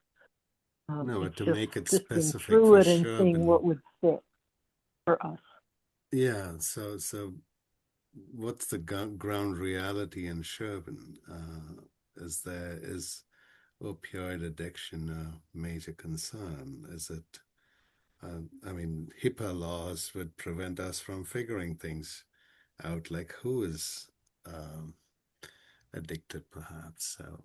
D: No,
A: it's
D: but to
A: just
D: make it
A: sifting
D: specific
A: through
D: for
A: it and seeing
D: Sherborn.
A: what would fit for us.
D: Yeah, so what's the ground reality in Sherborn? Is opioid addiction a major concern? Is it, I mean, HIPAA laws would prevent us from figuring things out, like who is addicted, perhaps. So,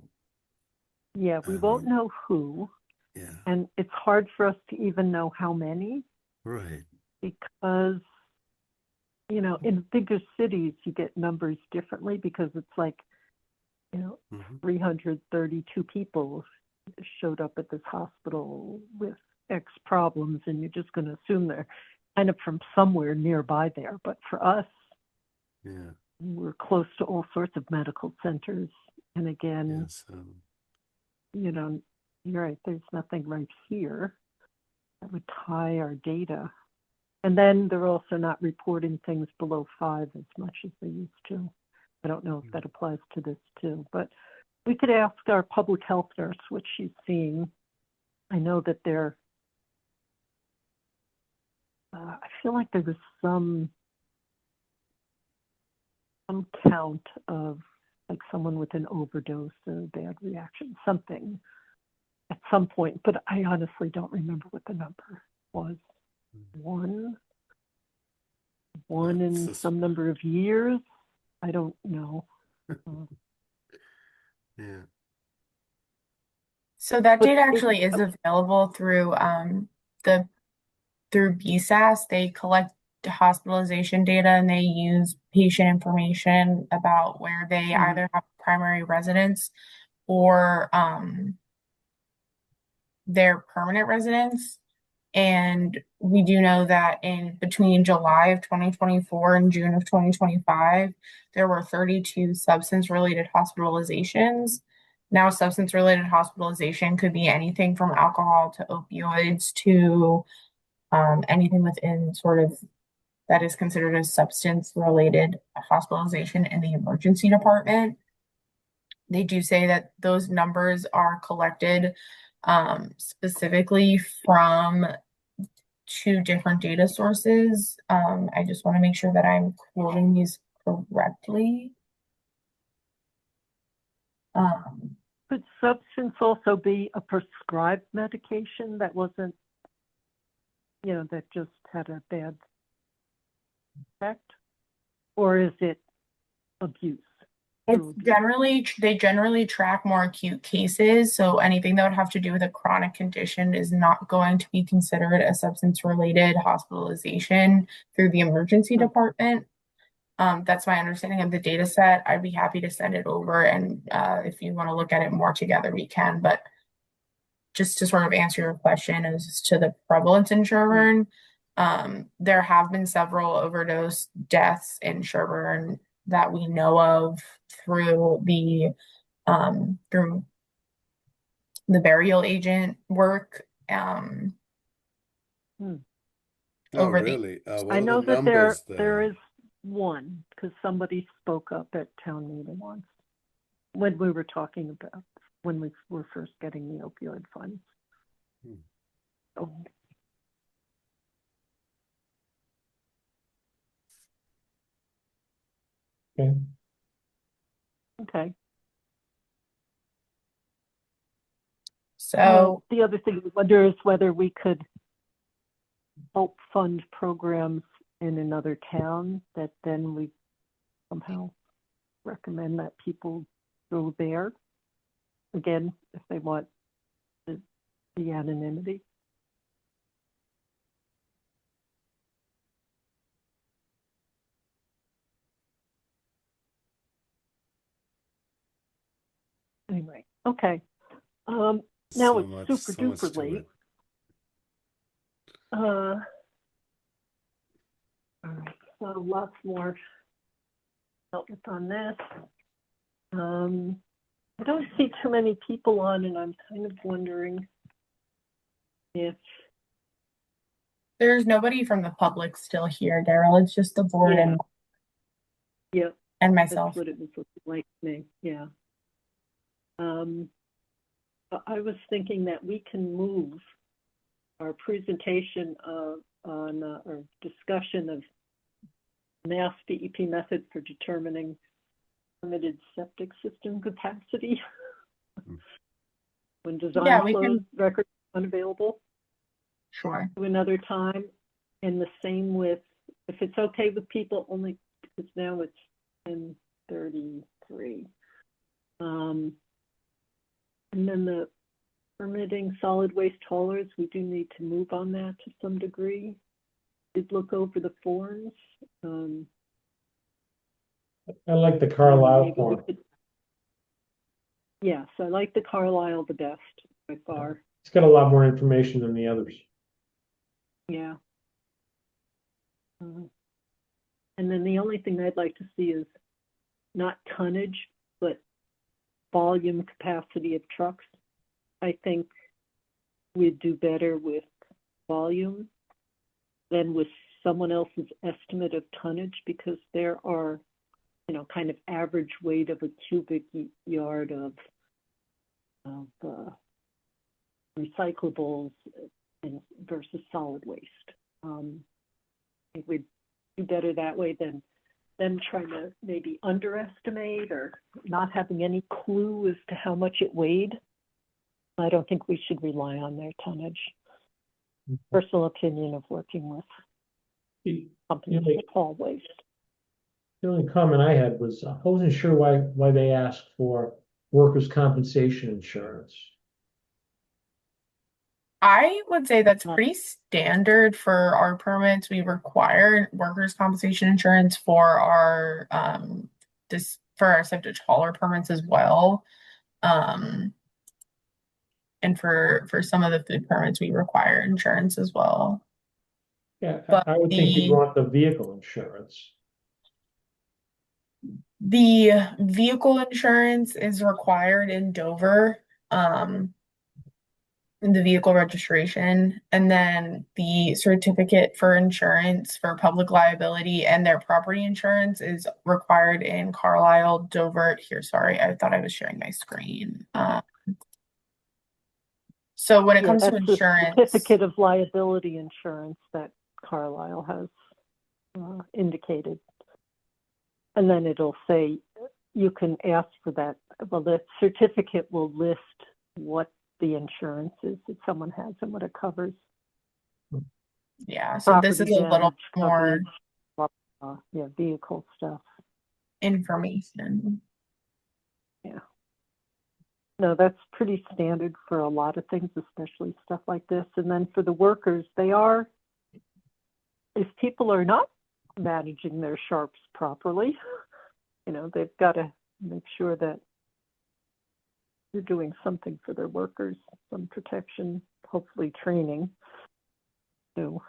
A: Yeah, we won't know who,
D: yeah,
A: and it's hard for us to even know how many,
D: right.
A: because, you know, in bigger cities, you get numbers differently because it's like, you know, 332 people showed up at this hospital with X problems, and you're just going to assume they're kind of from somewhere nearby there. But for us,
D: Yeah.
A: we're close to all sorts of medical centers. And again,
D: Yes,
A: you know, you're right, there's nothing right here that would tie our data. And then they're also not reporting things below 5 as much as they used to. I don't know if that applies to this too, but we could ask our public health nurse what she's seeing. I know that I feel like there was some count of like someone with an overdose or a bad reaction, something at some point, but I honestly don't remember what the number was. One in some number of years. I don't know.
D: yeah.
E: So that data actually is available through through BSAS. They collect hospitalization data and they use patient information about where they either have primary residence or their permanent residence. And we do know that in between July of 2024 and June of 2025, there were 32 substance-related hospitalizations. Now, substance-related hospitalization could be anything from alcohol to opioids to anything within sort of that is considered a substance-related hospitalization in the emergency department. They do say that those numbers are collected specifically from 2 different data sources. I just want to make sure that I'm quoting these correctly.
A: Could substance also be a prescribed medication that wasn't, you know, that just had a bad effect? Or is it abuse?
E: It's they generally track more acute cases. So anything that would have to do with a chronic condition is not going to be considered a substance related hospitalization through the emergency department. That's my understanding of the data set. I'd be happy to send it over. And if you want to look at it more together, we can. But just to sort of answer your question as to the prevalence in Sherborn, there have been several overdose deaths in Sherborn that we know of through the burial agent work. Over
D: really?
A: I know that there is one, because somebody spoke up at town meeting once when we were talking about when we were first getting the opioid funds. Oh. Okay.
E: So
A: the other thing I wonder is whether we could help fund programs in another town that then we somehow recommend that people go there. Again, if they want the anonymity. Anyway, okay. Now it's super duper late. All right, so lots more help with on this. I don't see too many people on, and I'm kind of wondering if
E: There's nobody from the public still here, Daryl. It's just the board
A: Yeah. yeah,
E: and
A: that's
E: myself.
A: what it was looking like to me. Yeah. I was thinking that we can move our presentation on or discussion of mass DEP method for determining permitted septic system capacity when design
E: Yeah, we
A: flows
E: can.
A: records are unavailable
E: Sure.
A: to another time. And the same with, if it's okay with people, only because now it's 10:33. And then the permitting solid waste haulers, we do need to move on that to some degree. Did look over the forms.
L: I like the Carlisle
A: maybe we
L: form.
A: could- Yes, I like the Carlisle the best by far.
L: It's got a lot more information than the others.
A: Yeah. And then the only thing I'd like to see is not tonnage, but volume capacity of trucks. I think we'd do better with volume than with someone else's estimate of tonnage, because there are, kind of average weight of a cubic yard of recyclables versus solid waste. I think we'd do better that way than them trying to maybe underestimate or not having any clue as to how much it weighed. I don't think we should rely on their tonnage. Personal opinion of working with companies that haul waste.
L: The only comment I had was I wasn't sure why they asked for workers' compensation insurance.
E: I would say that's pretty standard for our permits. We require workers' compensation insurance for our for our septic hauler permits as well. And for some of the food permits, we require insurance as well.
L: Yeah,
E: But
L: I would think you'd want the vehicle insurance.
E: The vehicle insurance is required in Dover, in the vehicle registration, and then the certificate for insurance for public liability and their property insurance is required in Carlisle, Dover. Here, sorry, I thought I was sharing my screen. So when it comes to
A: that's
E: insurance,
A: the certificate of liability insurance that Carlisle has indicated. And then it'll say you can ask for that. Well, the certificate will list what the insurance is that someone has and what it covers.
E: Yeah, so this is a little more
A: vehicle stuff.
E: Information.
A: Yeah. No, that's pretty standard for a lot of things, especially stuff like this. And then for the workers, if people are not managing their sharps properly, they've got to make sure that they're doing something for their workers, some protection, hopefully training, and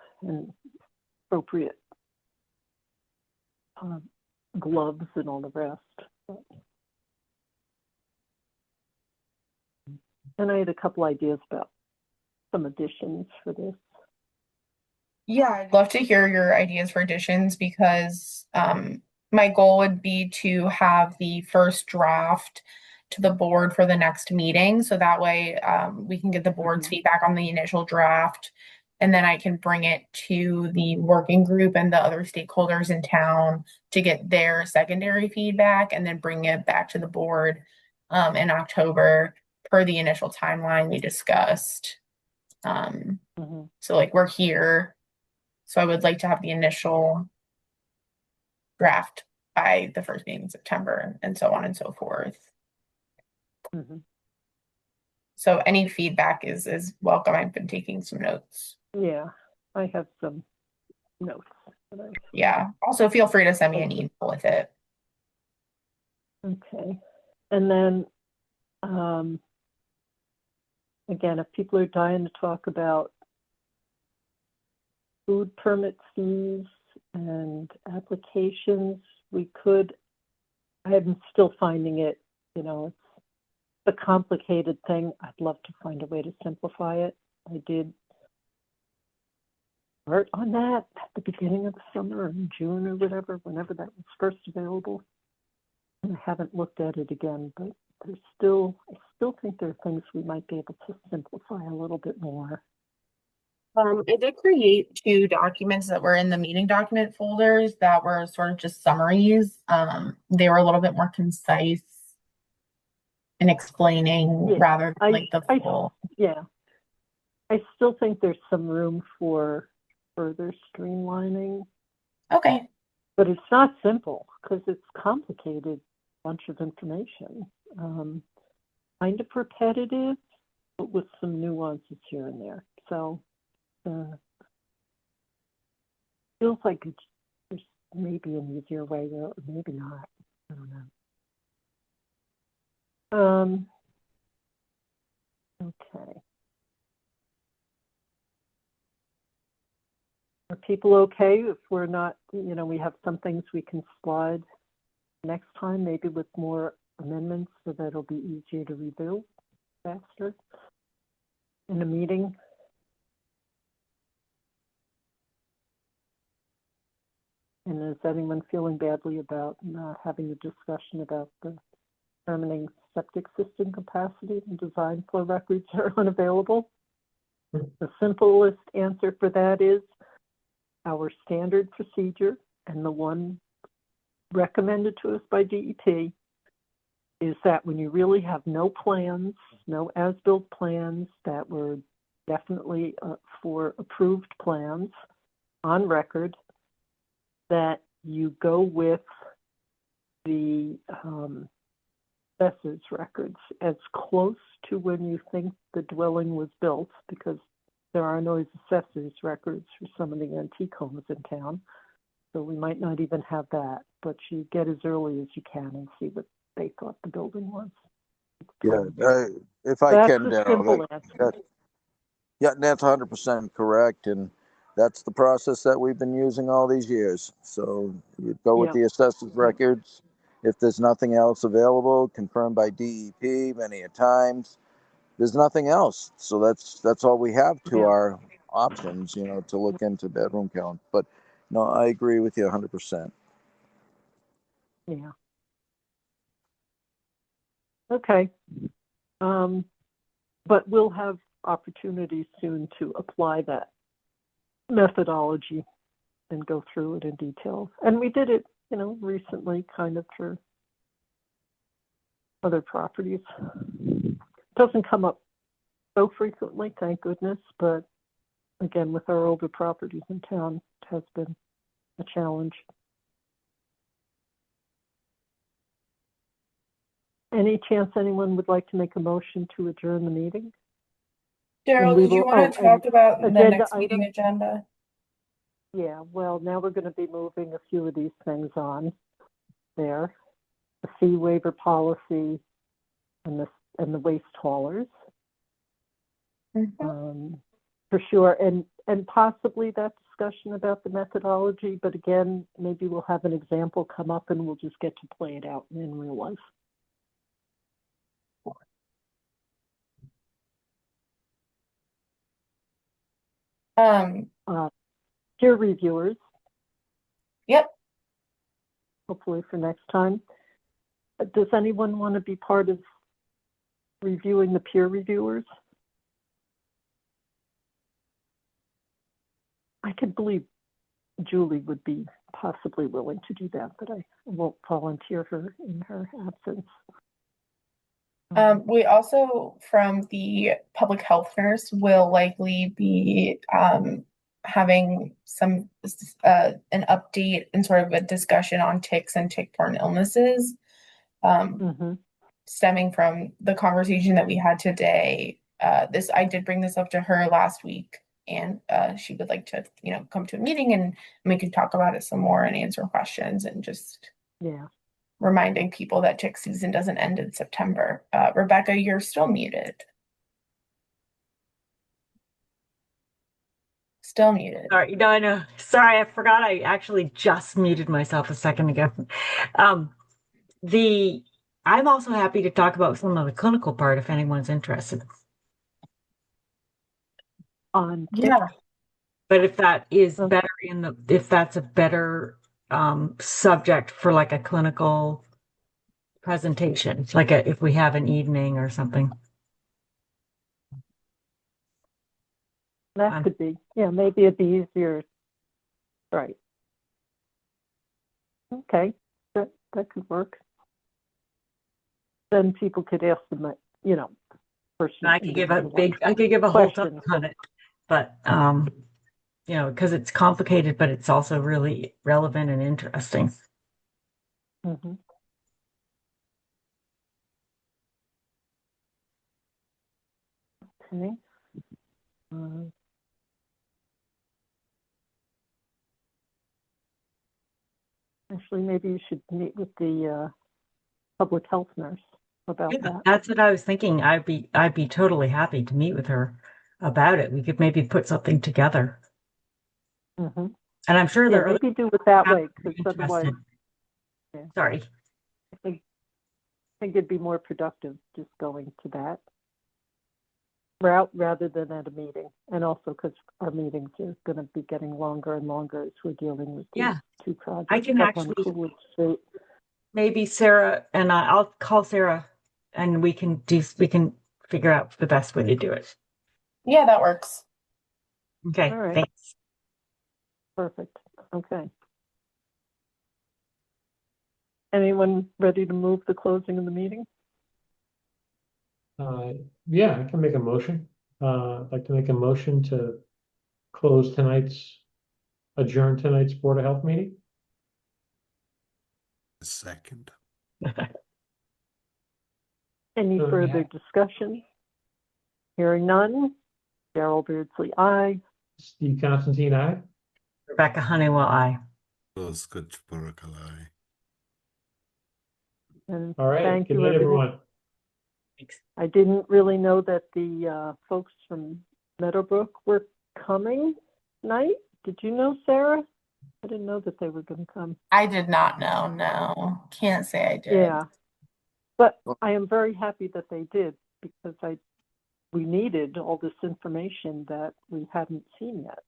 A: appropriate gloves and all the rest. And I had a couple ideas about some additions for this.
E: Yeah, I'd love to hear your ideas for additions because my goal would be to have the first draft to the board for the next meeting. So that way we can get the board's feedback on the initial draft, and then I can bring it to the working group and the other stakeholders in town to get their secondary feedback, and then bring it back to the board in October per the initial timeline we discussed. So like we're here. So I would like to have the initial draft by the first meeting in September and so on and so forth. So any feedback is welcome. I've been taking some notes.
A: Yeah, I have some notes.
E: Yeah. Also feel free to send me an email with it.
A: Okay. And then again, if people are dying to talk about food permit fees and applications, we could I'm still finding it, it's a complicated thing. I'd love to find a way to simplify it. I did start on that at the beginning of the summer in June or whatever, whenever that was first available. And I haven't looked at it again, but I still think there are things we might be able to simplify a little bit more.
E: I did create 2 documents that were in the meeting document folders that were sort of just summaries. They were a little bit more concise in explaining rather than like the full.
A: Yeah. I still think there's some room for further streamlining.
E: Okay.
A: But it's not simple because it's complicated bunch of information. Kind of repetitive, but with some nuances here and there. So feels like there's maybe an easier way, or maybe not. I don't know. Okay. Are people okay if we're not, we have some things we can slide next time, maybe with more amendments so that it'll be easier to review faster in a meeting? And is anyone feeling badly about not having a discussion about the determining septic system capacity and design flow records are unavailable? The simplest answer for that is our standard procedure, and the one recommended to us by DEP, is that when you really have no plans, no as-built plans that were definitely for approved plans on record, that you go with the assessor's records as close to when you think the dwelling was built, because there are no assessor's records for some of the antique homes in town. So we might not even have that, but you get as early as you can and see what they thought the building was.
F: Yeah, if I
A: That's
F: can,
A: the
F: Daryl,
A: simple answer.
F: yeah, that's 100% correct, and that's the process that we've been using all these years. So you go with the assessor's records. If there's nothing else available, confirmed by DEP many a times, there's nothing else. So that's all we have to our options, to look into bedroom count. But no, I agree with you 100%.
A: Yeah. Okay. But we'll have opportunities soon to apply that methodology and go through it in detail. And we did it, recently, kind of for other properties. Doesn't come up so frequently, thank goodness, but again, with our older properties in town, it has been a challenge. Any chance anyone would like to make a motion to adjourn the meeting?
E: Daryl, did you want to talk about the next meeting agenda?
A: Yeah, well, now we're going to be moving a few of these things on there. The fee waiver policy and the waste haulers. For sure, and possibly that discussion about the methodology, but again, maybe we'll have an example come up and we'll just get to play it out in real life. Peer reviewers.
E: Yep.
A: Hopefully for next time. Does anyone want to be part of reviewing the peer reviewers? I could believe Julie would be possibly willing to do that, but I won't volunteer her in her absence.
E: We also, from the public health nurse, will likely be having some an update and sort of a discussion on ticks and tick-borne illnesses, stemming from the conversation that we had today. I did bring this up to her last week, and she would like to, come to a meeting and we could talk about it some more and answer questions and just reminding people that tick season doesn't end in September. Rebecca, you're still muted. Still muted.
H: Sorry, no, I know. Sorry, I forgot I actually just muted myself a second ago. I'm also happy to talk about some of the clinical part if anyone's interested.
A: On
E: Yeah.
H: But if that is
A: Okay.
H: better if that's a better subject for like a clinical presentation, like if we have an evening or something.
A: That could be. Yeah, maybe it'd be easier. Right. Okay, that could work. Then people could ask them, you know, personal.
H: I could give a whole talk
A: questions.
H: on it, but you know, because it's complicated, but it's also really relevant and interesting.
A: Mm-hmm. Okay. Actually, maybe you should meet with the public health nurse about that.
H: That's what I was thinking. I'd be totally happy to meet with her about it. We could maybe put something together.
A: Mm-hmm.
H: And I'm sure there are
A: maybe do it that way, because otherwise,
H: sorry.
A: I think it'd be more productive just going to that route rather than at a meeting. And also because our meetings are going to be getting longer and longer as we're dealing with these two projects.
H: I can actually, maybe Sarah and I'll call Sarah and we can figure out the best way to do it.
E: Yeah, that works.
H: Okay,
A: all right.
H: Thanks.
A: Perfect. Okay. Anyone ready to move the closing of the meeting?
L: Yeah, I can make a motion. I'd like to make a motion to adjourn tonight's Board of Health meeting.
D: A second.
A: Any further discussion? Hearing none. Daryl Beardsley, aye.
L: Steve Constantine, aye.
H: Rebecca Honeywell, aye.
D: Good Oracle, aye.
A: And
L: all right.
A: Thank
L: Good
A: you,
L: night, everyone.
H: Thanks.
A: I didn't really know that the folks from Meadowbrook were coming tonight. Did you know, Sarah? I didn't know that they were going to come.
E: I did not know. No, can't say I did.
A: Yeah, but I am very happy that they did because we needed all this information that we hadn't seen yet.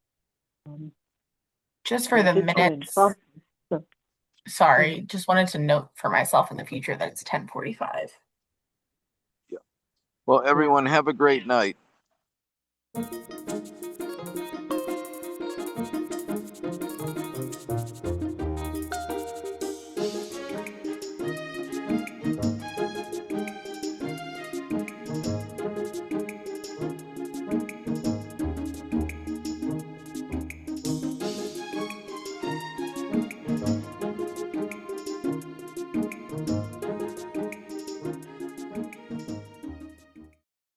E: Just for the minutes. Sorry, just wanted to note for myself in the future that it's 10:45.
F: Yeah. Well, everyone, have a great night.